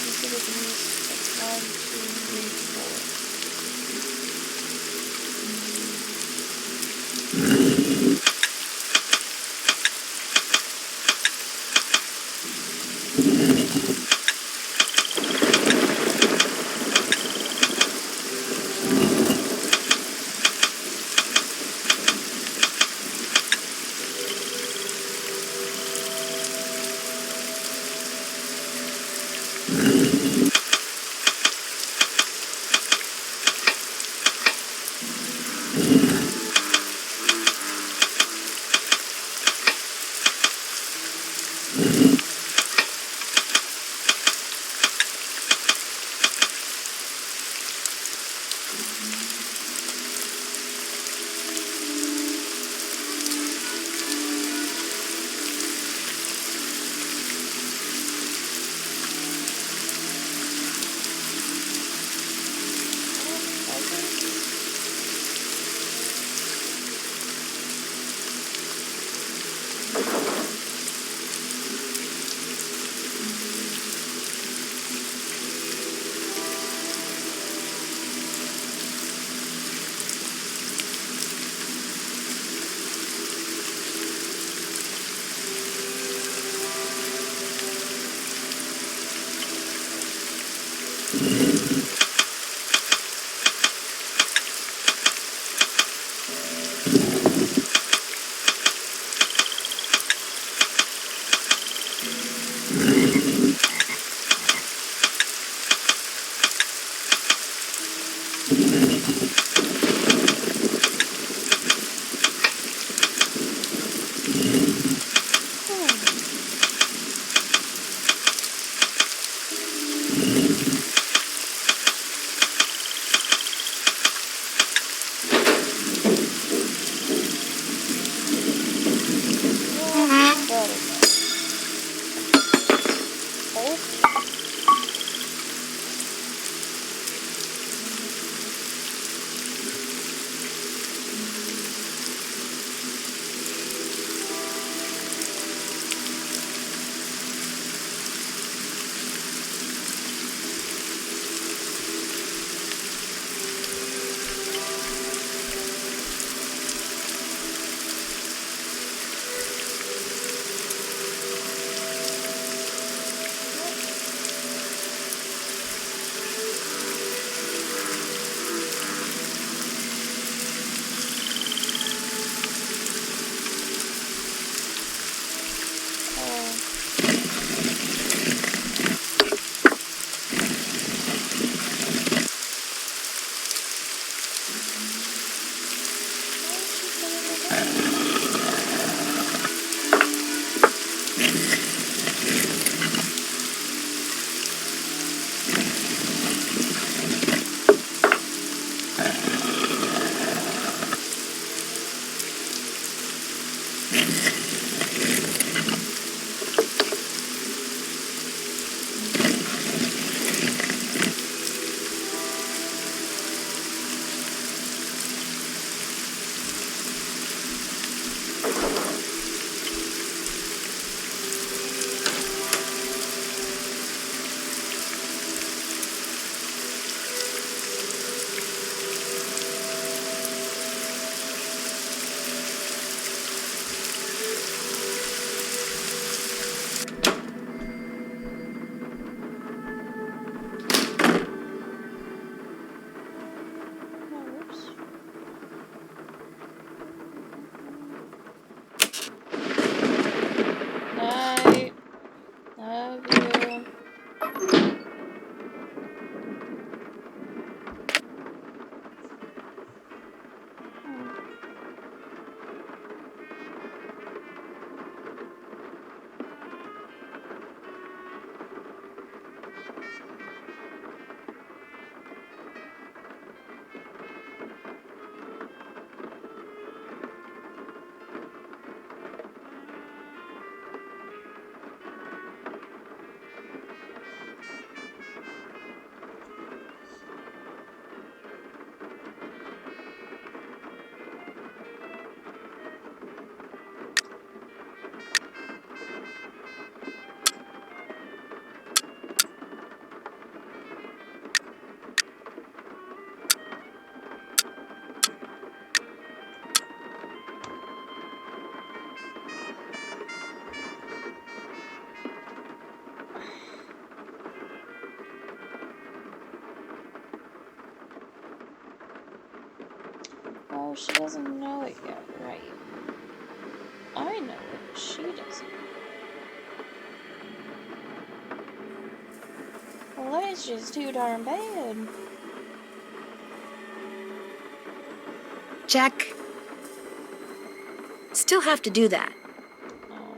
S5: Consider these like 1, 2, 3, 4. Or she doesn't know it yet, right? I know it, she doesn't. Well, that's just too darn bad.
S1: Check. Still have to do that.
S5: Oh.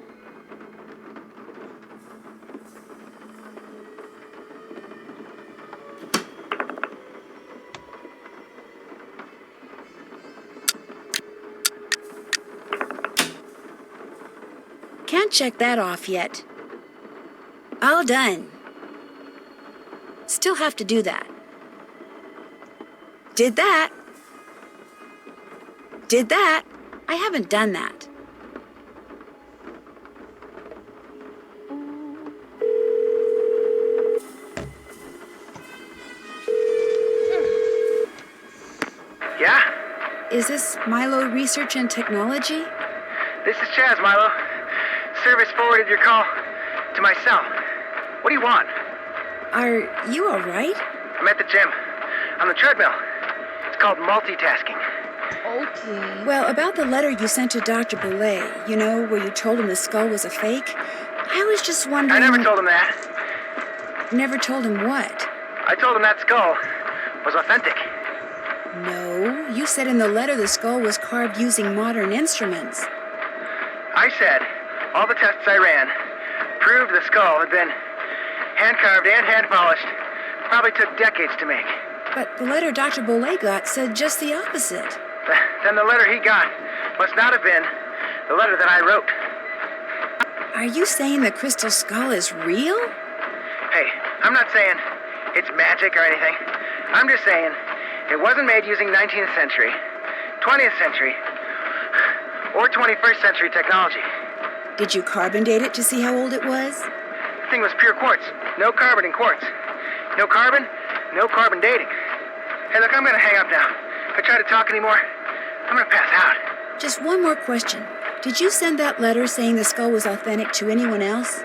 S1: Can't check that off yet. All done. Still have to do that. Did that. Did that. I haven't done that.
S10: Yeah?
S1: Is this Milo Research and Technology?
S10: This is Chaz, Milo. Service forwarded your call to my cell. What do you want?
S1: Are you all right?
S10: I'm at the gym. On the treadmill. It's called multitasking.
S5: Okay.
S1: Well, about the letter you sent to Dr. Boulay, you know, where you told him the skull was a fake, I was just wondering...
S10: I never told him that.
S1: Never told him what?
S10: I told him that skull was authentic.
S1: No, you said in the letter the skull was carved using modern instruments.
S10: I said all the tests I ran proved the skull had been hand-carved and hand-polished. Probably took decades to make.
S1: But the letter Dr. Boulay got said just the opposite.
S10: Then the letter he got must not have been the letter that I wrote.
S1: Are you saying the crystal skull is real?
S10: Hey, I'm not saying it's magic or anything. I'm just saying it wasn't made using 19th century, 20th century, or 21st century technology.
S1: Did you carbon date it to see how old it was?
S10: The thing was pure quartz. No carbon in quartz. No carbon, no carbon dating. Hey, look, I'm gonna hang up now. If I try to talk anymore, I'm gonna pass out.
S1: Just one more question. Did you send that letter saying the skull was authentic to anyone else?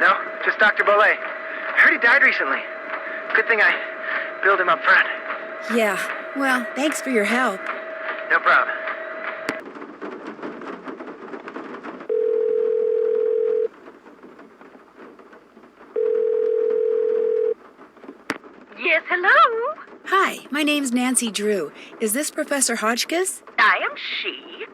S10: No, just Dr. Boulay. I heard he died recently. Good thing I billed him up front.
S1: Yeah, well, thanks for your help.
S10: No problem.
S6: Yes, hello?
S1: Hi, my name's Nancy Drew. Is this Professor Hotchkiss?
S6: I am she.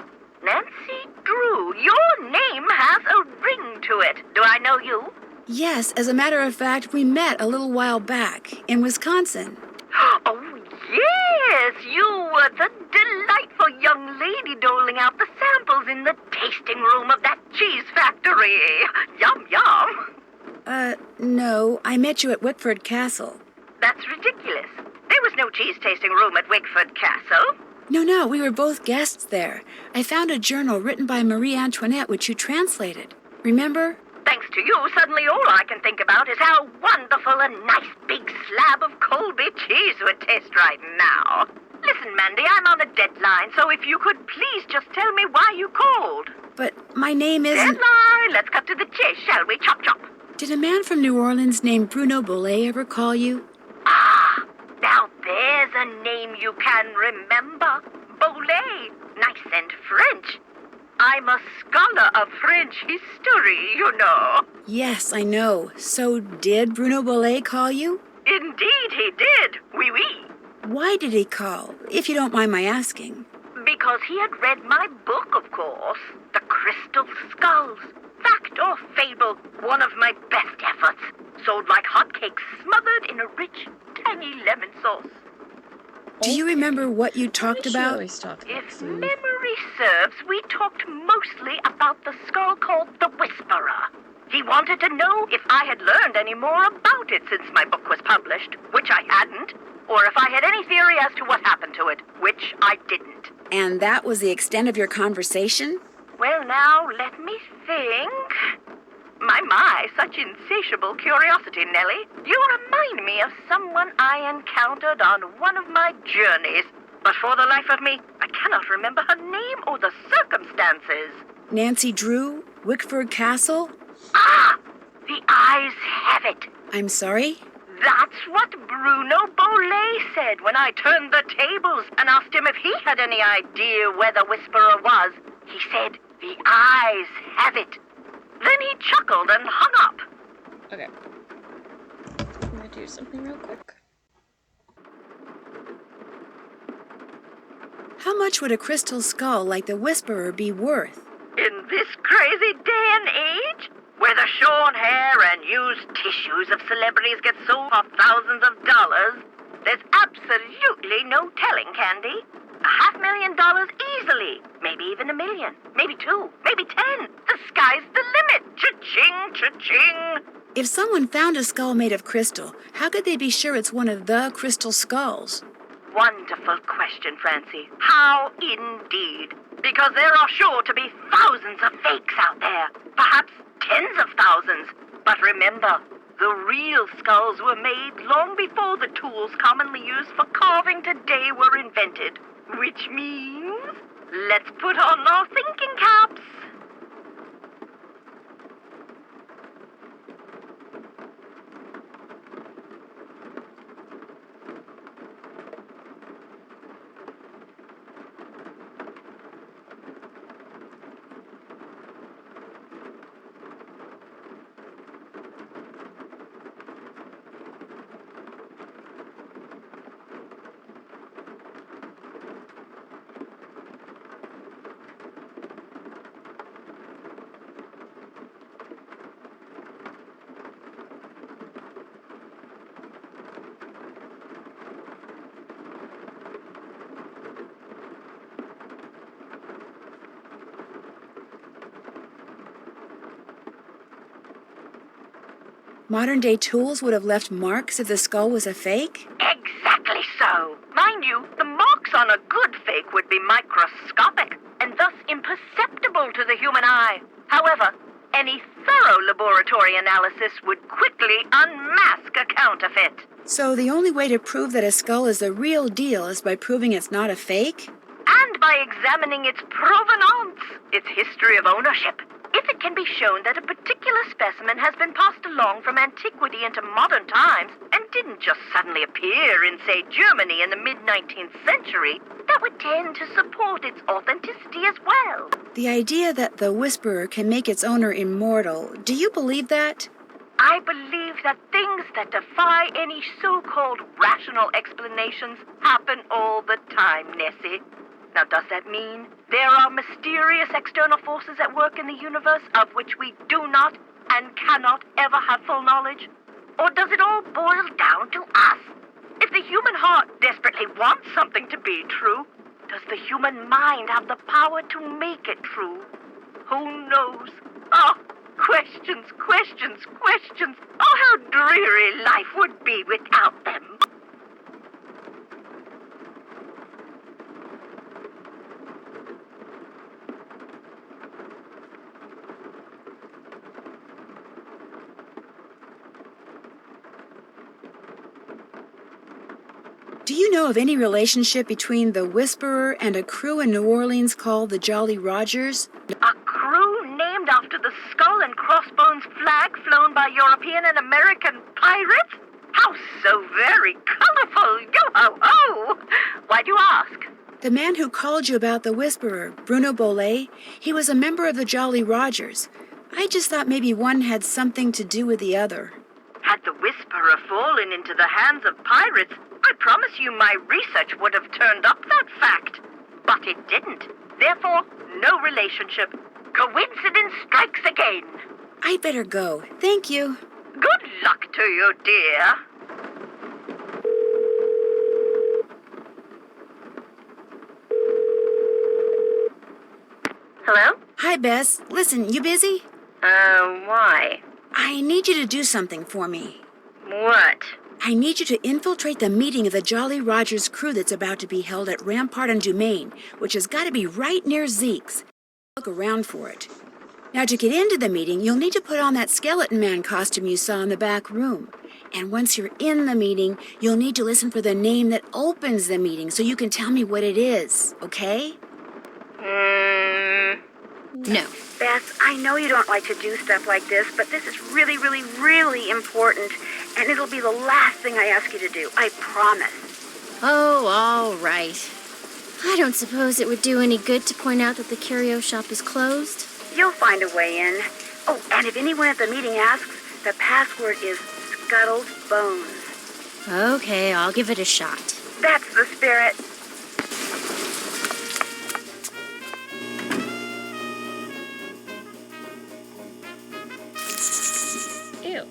S6: Nancy Drew. Your name has a ring to it. Do I know you?
S1: Yes, as a matter of fact, we met a little while back in Wisconsin.
S6: Oh, yes. You were the delightful young lady doling out the samples in the tasting room of that cheese factory. Yum, yum.
S1: No, I met you at Wickford Castle.
S6: That's ridiculous. There was no cheese tasting room at Wickford Castle.
S1: No, we were both guests there. I found a journal written by Marie Antoinette which you translated. Remember?
S6: Thanks to you, suddenly all I can think about is how wonderful a nice big slab of Colby cheese would taste right now. Listen, Mandy, I'm on a deadline, so if you could please just tell me why you called.
S1: But my name isn't...
S6: Deadline! Let's cut to the chase, shall we? Chop, chop.
S1: Did a man from New Orleans named Bruno Boulay ever call you?
S6: Ah, now there's a name you can remember. Boulay. Nice and French. I'm a scholar of French history, you know.
S1: Yes, I know. So did Bruno Boulay call you?
S6: Indeed he did. Oui, oui.
S1: Why did he call, if you don't mind my asking?
S6: Because he had read my book, of course. The Crystal Skulls. Fact or fable, one of my best efforts. Sold like hotcakes, smothered in a rich, tangy lemon sauce.
S1: Do you remember what you talked about?
S6: If memory serves, we talked mostly about the skull called the Whisperer. He wanted to know if I had learned any more about it since my book was published, which I hadn't, or if I had any theory as to what happened to it, which I didn't.
S1: And that was the extent of your conversation?
S6: Well, now, let me think. My, such insatiable curiosity, Nellie. You remind me of someone I encountered on one of my journeys. But for the life of me, I cannot remember her name or the circumstances.
S1: Nancy Drew? Wickford Castle?
S6: Ah! The eyes have it.
S1: I'm sorry?
S6: That's what Bruno Bollet said when I turned the tables and asked him if he had any idea where the Whisperer was. He said, the eyes have it. Then he chuckled and hung up.
S5: Okay. I'm gonna do something real quick.
S1: How much would a crystal skull like the Whisperer be worth?
S6: In this crazy day and age, where the shorn hair and used tissues of celebrities get sold for thousands of dollars, there's absolutely no telling, Candy. $500,000 easily. Maybe even $1 million. Maybe 2. Maybe 10. The sky's the limit. Cha-ching, cha-ching.
S1: If someone found a skull made of crystal, how could they be sure it's one of the crystal skulls?
S6: Wonderful question, Francie. How indeed. Because there are sure to be thousands of fakes out there. Perhaps tens of thousands. But remember, the real skulls were made long before the tools commonly used for carving today were invented. Which means, let's put on our thinking caps.
S1: Modern-day tools would have left marks if the skull was a fake?
S6: Exactly so. Mind you, the marks on a good fake would be microscopic and thus imperceptible to the human eye. However, any thorough laboratory analysis would quickly unmask a counterfeit.
S1: So the only way to prove that a skull is the real deal is by proving it's not a fake?
S6: And by examining its provenance, its history of ownership. If it can be shown that a particular specimen has been passed along from antiquity into modern times and didn't just suddenly appear in, say, Germany in the mid-19th century, that would tend to support its authenticity as well.
S1: The idea that the Whisperer can make its owner immortal, do you believe that?
S6: I believe that things that defy any so-called rational explanations happen all the time, Nessie. Now, does that mean there are mysterious external forces at work in the universe of which we do not and cannot ever have full knowledge? Or does it all boil down to us? If the human heart desperately wants something to be true, does the human mind have the power to make it true? Who knows? Oh, questions, questions, questions. Oh, how dreary life would be without them.
S1: Do you know of any relationship between the Whisperer and a crew in New Orleans called the Jolly Rogers?
S6: A crew named after the skull and crossbones flag flown by European and American pirates? How so very colorful! Yo-ho-ho! Why do you ask?
S1: The man who called you about the Whisperer, Bruno Bollet, he was a member of the Jolly Rogers. I just thought maybe one had something to do with the other.
S6: Had the Whisperer fallen into the hands of pirates, I promise you my research would have turned up that fact. But it didn't. Therefore, no relationship. Coincidence strikes again.
S1: I'd better go. Thank you.
S6: Good luck to you, dear. Hello?
S1: Hi, Bess. Listen, you busy?
S6: Why?
S1: I need you to do something for me.
S6: What?
S1: I need you to infiltrate the meeting of the Jolly Rogers crew that's about to be held at Rampart and Dumaine, which has got to be right near Zeke's. Look around for it. Now, to get into the meeting, you'll need to put on that skeleton man costume you saw in the back room. And once you're in the meeting, you'll need to listen for the name that opens the meeting so you can tell me what it is, okay?
S2: No.
S1: Beth, I know you don't like to do stuff like this, but this is really, really, really important. and it'll be the last thing I ask you to do. I promise.
S7: Oh, all right. I don't suppose it would do any good to point out that the curio shop is closed.
S1: You'll find a way in. Oh, and if anyone at the meeting asks, the password is Scuttled Bones.
S7: Okay, I'll give it a shot.
S1: That's the spirit.
S5: Ew.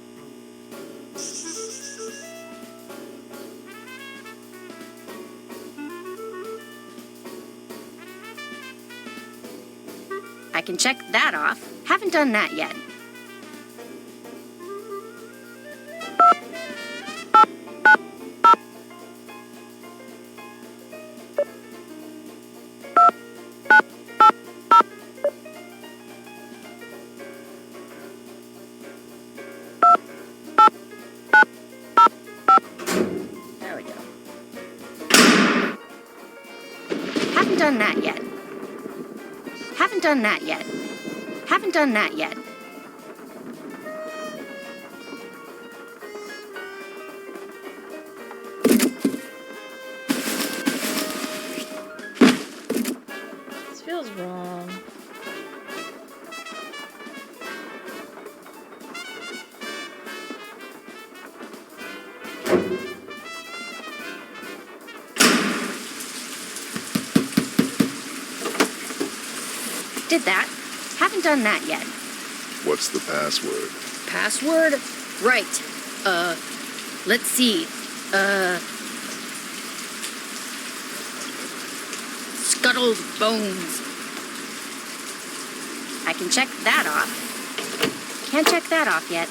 S7: I can check that off. Haven't done that yet.
S5: There we go.
S7: Haven't done that yet. Haven't done that yet. Haven't done that yet.
S5: This feels wrong.
S7: Did that. Haven't done that yet.
S13: What's the password?
S7: Password? Right. Let's see. Scuttled Bones. I can check that off. Can't check that off yet.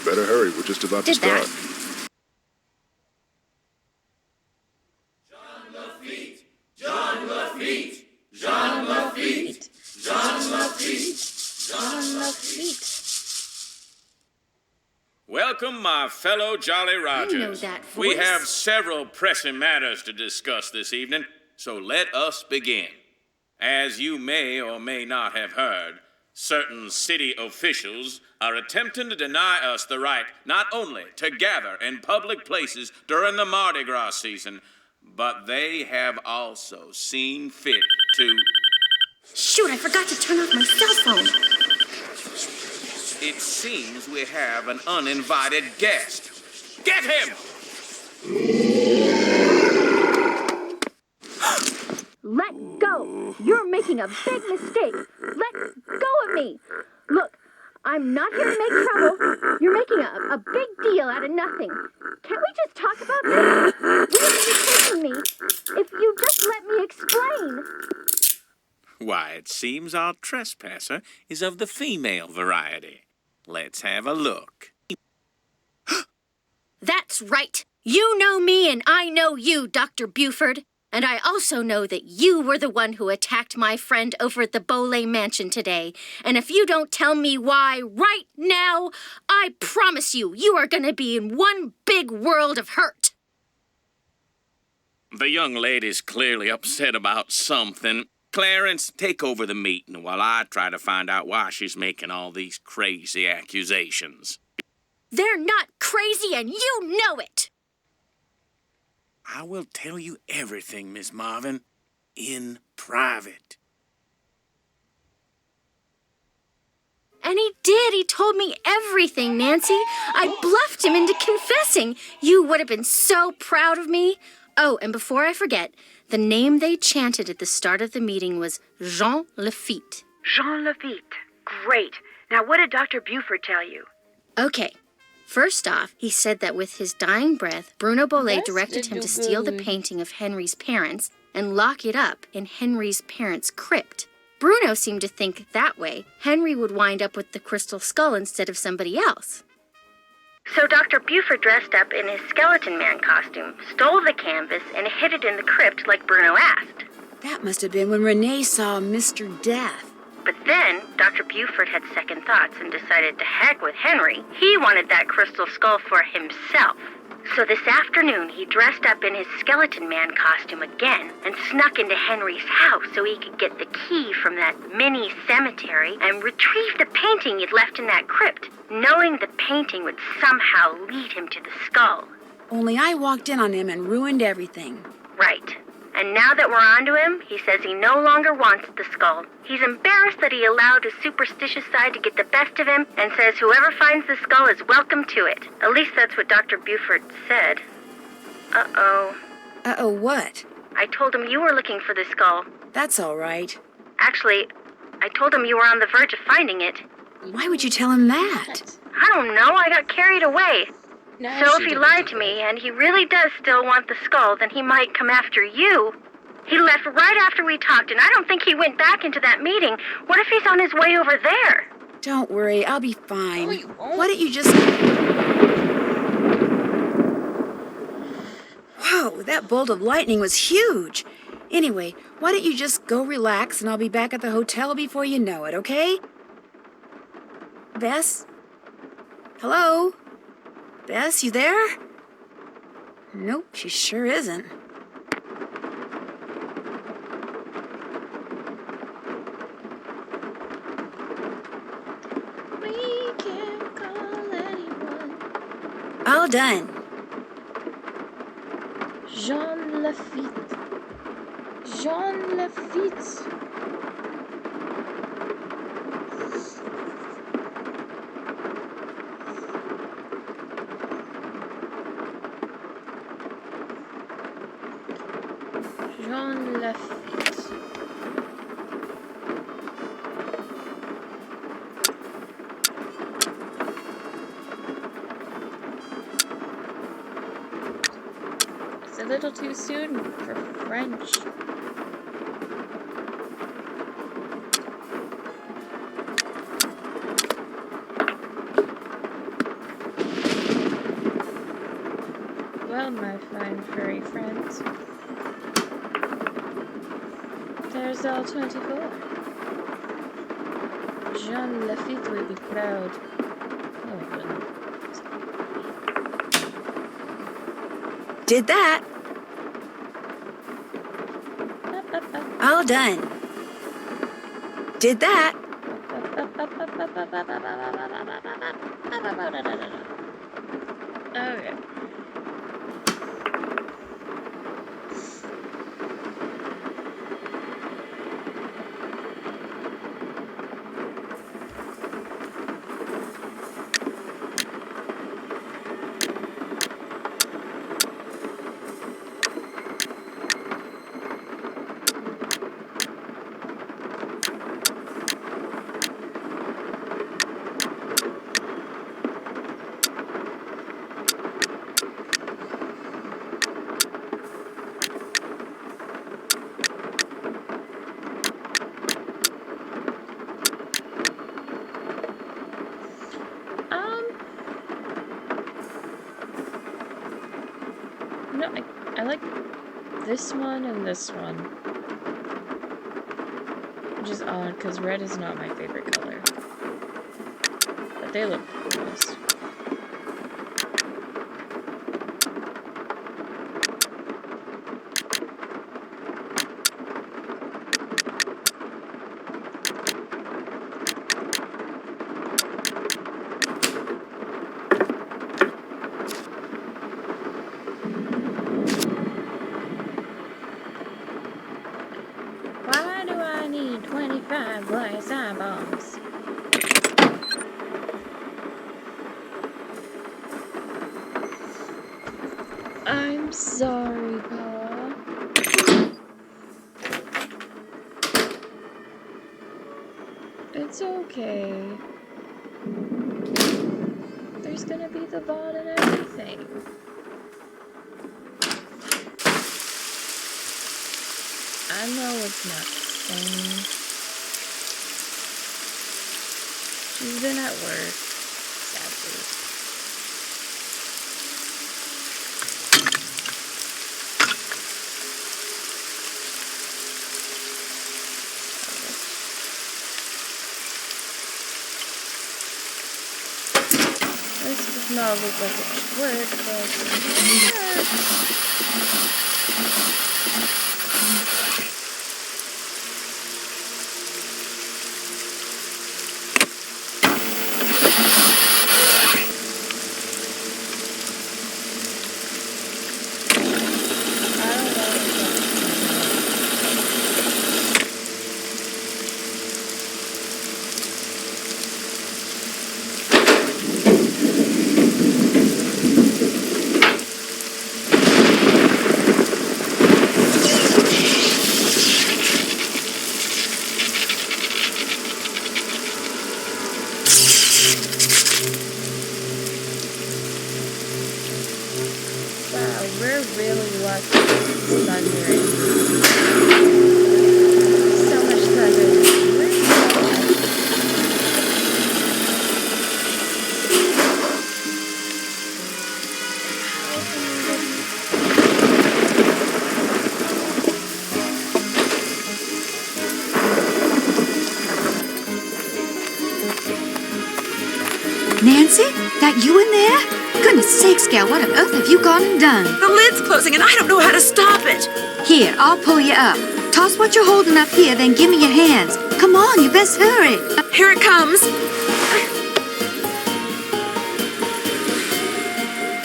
S13: Better hurry, we're just about to
S7: Did
S13: start.
S7: that.
S11: Welcome, my fellow Jolly Rogers.
S7: know that
S11: We
S7: voice.
S11: have several pressing matters to discuss this evening, so let us begin. As you may or may not have heard, certain city officials are attempting to deny us the right not only to gather in public places during the Mardi Gras season, but they have also seen fit to...
S7: Shoot, I forgot to turn off my cell phone.
S11: It seems we have an uninvited guest. Get him!
S7: Let go! You're making a big mistake. Let go of me. Look, I'm not here to make trouble. You're making a big deal out of nothing. Can't we just talk about this? Where are you taking me? If you just let me explain.
S11: Why, it seems our trespasser is of the female variety. Let's have a look.
S7: That's right. You know me and I know you, Dr. Buford. And I also know that you were the one who attacked my friend over at the Beaulais Mansion today. And if you don't tell me why right now, I promise you, you are going to be in one big world of hurt.
S11: The young lady's clearly upset about something. Clarence, take over the meeting while I try to find out why she's making all these crazy accusations.
S7: They're not crazy and you know it.
S11: I will tell you everything, Miss Marvin, in private.
S7: And he did. He told me everything, Nancy. I bluffed him into confessing. You would have been so proud of me. Oh, and before I forget, the name they chanted at the start of the meeting was Jean Lafitte.
S1: Jean Lafitte. Great. Now, what did Dr. Buford tell you?
S7: Okay. First off, he said that with his dying breath, Bruno Beaulais
S5: Yes,
S7: directed him
S5: you
S7: to steal the
S5: good.
S7: painting of Henry's parents and lock it up in Henry's parents' crypt. Bruno seemed to think that way Henry would wind up with the crystal skull instead of somebody else.
S6: So Dr. Buford dressed up in his skeleton man costume, stole the canvas, and hid it in the crypt like Bruno asked.
S1: That must have been when Renee saw Mr. Death.
S6: But then, Dr. Buford had second thoughts and decided to heck with Henry. He wanted that crystal skull for himself. So this afternoon, he dressed up in his skeleton man costume again and snuck into Henry's house so he could get the key from that mini cemetery and retrieve the painting he'd left in that crypt, knowing the painting would somehow lead him to the skull.
S1: Only I walked in on him and ruined everything.
S6: Right. And now that we're onto him, he says he no longer wants the skull. He's embarrassed that he allowed his superstitious side to get the best of him and says whoever finds the skull is welcome to it. At least that's what Dr. Buford said. Uh-oh.
S1: Uh-oh what?
S6: I told him you were looking for the skull.
S1: That's all right.
S6: Actually, I told him you were on the verge of finding it.
S1: Why would you tell him that?
S6: I don't know. I got carried away.
S5: No,
S6: So if he lied to me and he really does still want the skull, then he might come after you. He left right after we talked, and I don't think he went back into that meeting. What if he's on his way over there?
S1: Don't worry, I'll be fine.
S5: No, you won't.
S1: Why don't you just... Whoa, that bolt of lightning was huge. Anyway, why don't you just go relax, and I'll be back at the hotel before you know it, okay? Bess? Hello? Bess, you there? Nope, she sure isn't.
S5: We can't call anyone.
S1: All done.
S5: Jean Lafitte. Jean Lafitte. Jean Lafitte. It's a little too soon for French. Well, my fine furry friends, there's all 24. Jean Lafitte will be proud. Oh, goodness.
S1: Did that. All done. Did that.
S5: Okay. No, I like this one and this one. Which is odd, because red is not my favorite color. But they look the coolest. Why do I need 25 glass eyeballs? I'm sorry, Pa. It's okay. There's gonna be the vault and everything. I know it's not the same. She's been at work, sadly. This not look like it should work, but wow, we're really lucky it's thundering. So much thunder. We're so lucky.
S2: Nancy? That you in there? Goodness sakes, gal, what on earth have you gone and done?
S1: The lid's closing and I don't know how to stop it.
S2: Here, I'll pull you up. Toss what you're holding up here, then give me your hands. Come on, you best hurry.
S1: Here it comes.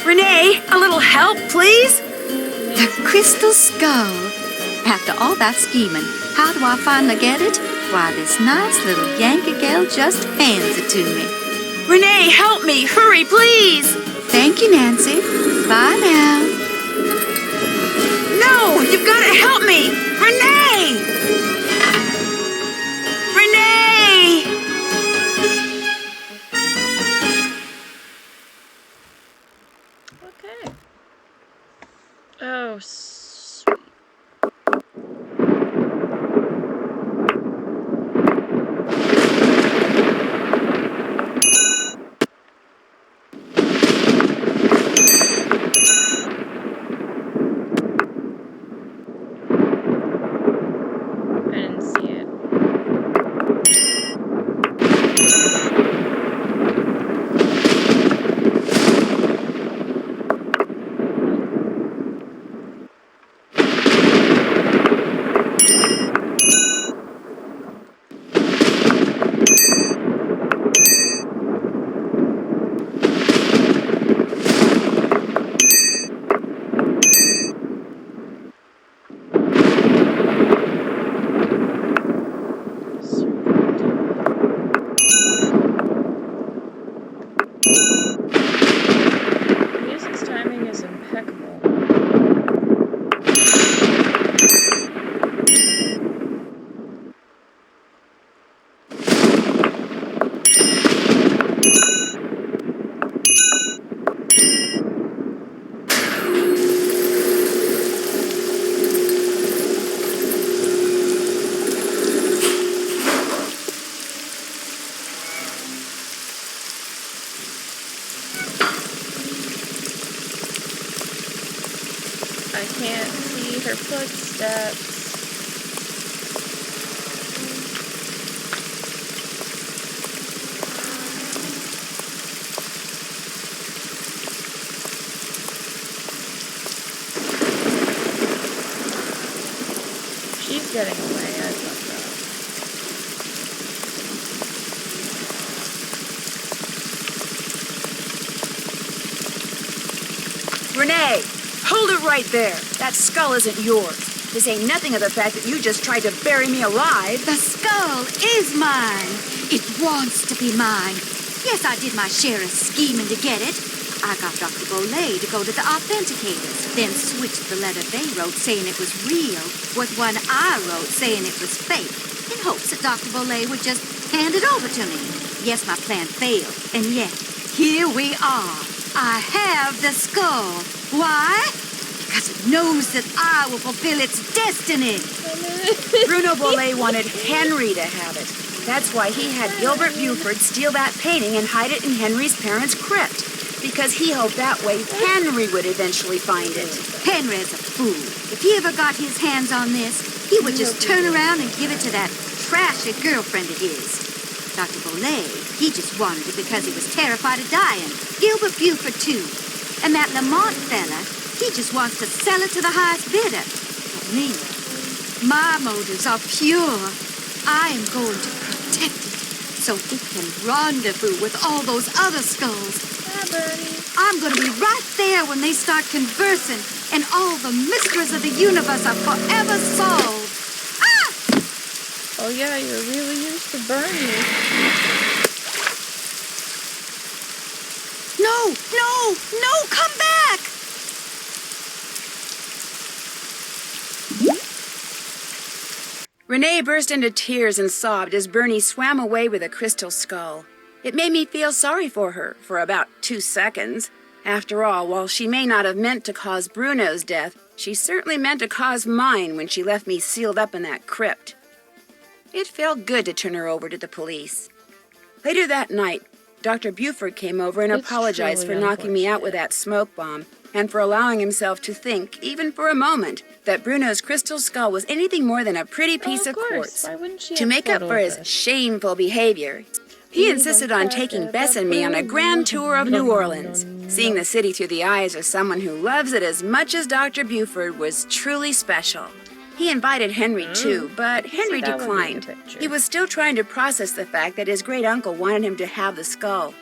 S1: Renee, a little help, please?
S2: The crystal skull. After all that scheming, how do I finally get it? Why, this nice little Yankee gal just hands it to me.
S1: Renee, help me. Hurry, please.
S2: Thank you, Nancy. Bye now.
S1: No, you've got to help me. Renee! Renee!
S5: Okay. Oh, sweet. I didn't see it. Music's timing is impeccable. I can't see her footsteps. She's getting away, I love that.
S1: Renee, hold it right there. That skull isn't yours. This ain't nothing of the fact that you just tried to bury me alive.
S2: The skull is mine. It wants to be mine. Yes, I did my share of scheming to get it. I got Dr. Bolay to go to the authenticators, then switched the letter they wrote saying it was real with one I wrote saying it was fake, in hopes that Dr. Bolay would just hand it over to me. Yes, my plan failed, and yet, here we are. I have the skull. Why? Because it knows that I will fulfill its destiny.
S1: Bruno Bolay wanted Henry to have it. That's why he had Gilbert Buford steal that painting and hide it in Henry's parents' crypt. Because he hoped that way Henry would eventually find it.
S2: Henry's a fool. If he ever got his hands on this, he would just turn around and give it to that trashy girlfriend of his. Dr. Bolet, he just wanted it because he was terrified of dying. Gilbert Buford, too. And that Lamont fella, he just wants to sell it to the highest bidder. But me, my motives are pure. I am going to protect it so it can rendezvous with all those other skulls.
S5: Hi, Bernie.
S2: I'm going to be right there when they start conversing, and all the mysteries of the universe are forever solved. Ah!
S5: Oh yeah, you're really used to Bernie.
S2: No, come back!
S1: Renee burst into tears and sobbed as Bernie swam away with a crystal skull. It made me feel sorry for her for about 2 seconds. After all, while she may not have meant to cause Bruno's death, she certainly meant to cause mine when she left me sealed up in that crypt. It felt good to turn her over to the police. Later that night, Dr. Buford came over and
S5: It's
S1: apologized for
S5: truly
S1: knocking me out with that smoke bomb and for allowing himself to think, even for a moment, that Bruno's crystal skull was anything more than a pretty piece of quartz.
S5: Why wouldn't she
S1: To
S5: have
S1: make up
S5: thought
S1: for
S5: of
S1: his
S5: this?
S1: shameful behavior, he insisted on taking Bess and me on a grand tour of New Orleans. Seeing the city through the eyes of someone who loves it as much as Dr. Buford was truly special. He invited Henry too, but Henry
S5: that would be a
S1: declined.
S5: picture.
S1: He was still trying to process the fact that his great-uncle wanted him to have the skull.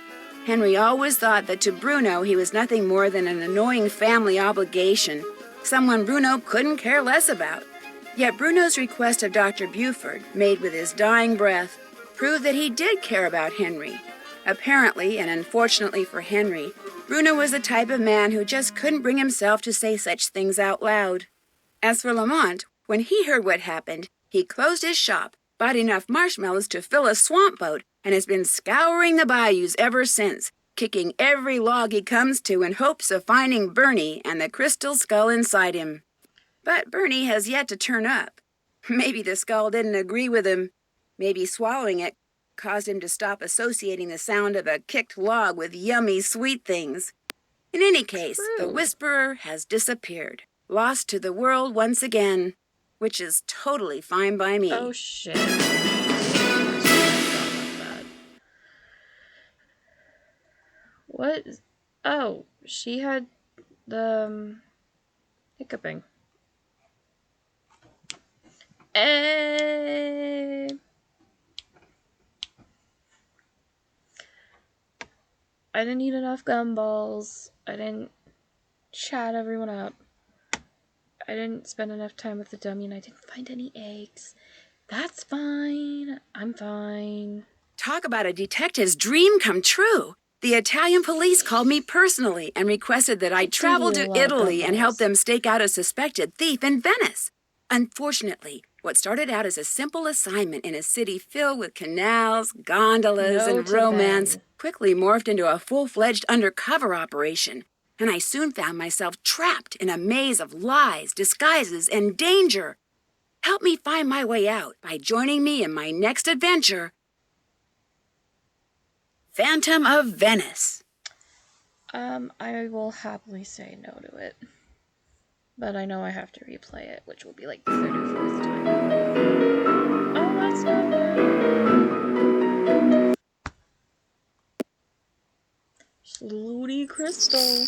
S1: Henry always thought that to Bruno he was nothing more than an annoying family obligation, someone Bruno couldn't care less about. Yet Bruno's request of Dr. Buford, made with his dying breath, proved that he did care about Henry. Apparently, and unfortunately for Henry, Bruno was the type of man who just couldn't bring himself to say such things out loud. As for Lamont, when he heard what happened, he closed his shop, bought enough marshmallows to fill a swamp boat, and has been scouring the bayous ever since, kicking every log he comes to in hopes of finding Bernie and the crystal skull inside him. But Bernie has yet to turn up. Maybe the skull didn't agree with him. Maybe swallowing it caused him to stop associating the sound of a kicked log with yummy sweet things. In any case, the Whisperer has disappeared, lost to the world once again, which is totally fine by me.
S5: Oh shit. What? Oh, she had the hiccuping. Eh. I didn't eat enough gumballs. I didn't chat everyone up. I didn't spend enough time with the dummy, and I didn't find any eggs. That's fine. I'm fine.
S1: Talk about a detective's dream come true. The Italian police called me personally and requested that I travel to Italy and help them stake out a suspected thief in Venice. Unfortunately, what started out as a simple assignment in a city filled with canals, gondolas, and romance quickly morphed into a full-fledged undercover operation, and I soon found myself trapped in a maze of lies, disguises, and danger. Help me find my way out by joining me in my next adventure, Phantom of Venice.
S5: I will happily say no to it. But I know I have to replay it, which will be like the 3rd or 4th time. Oh, that's not bad. Slowly Crystal.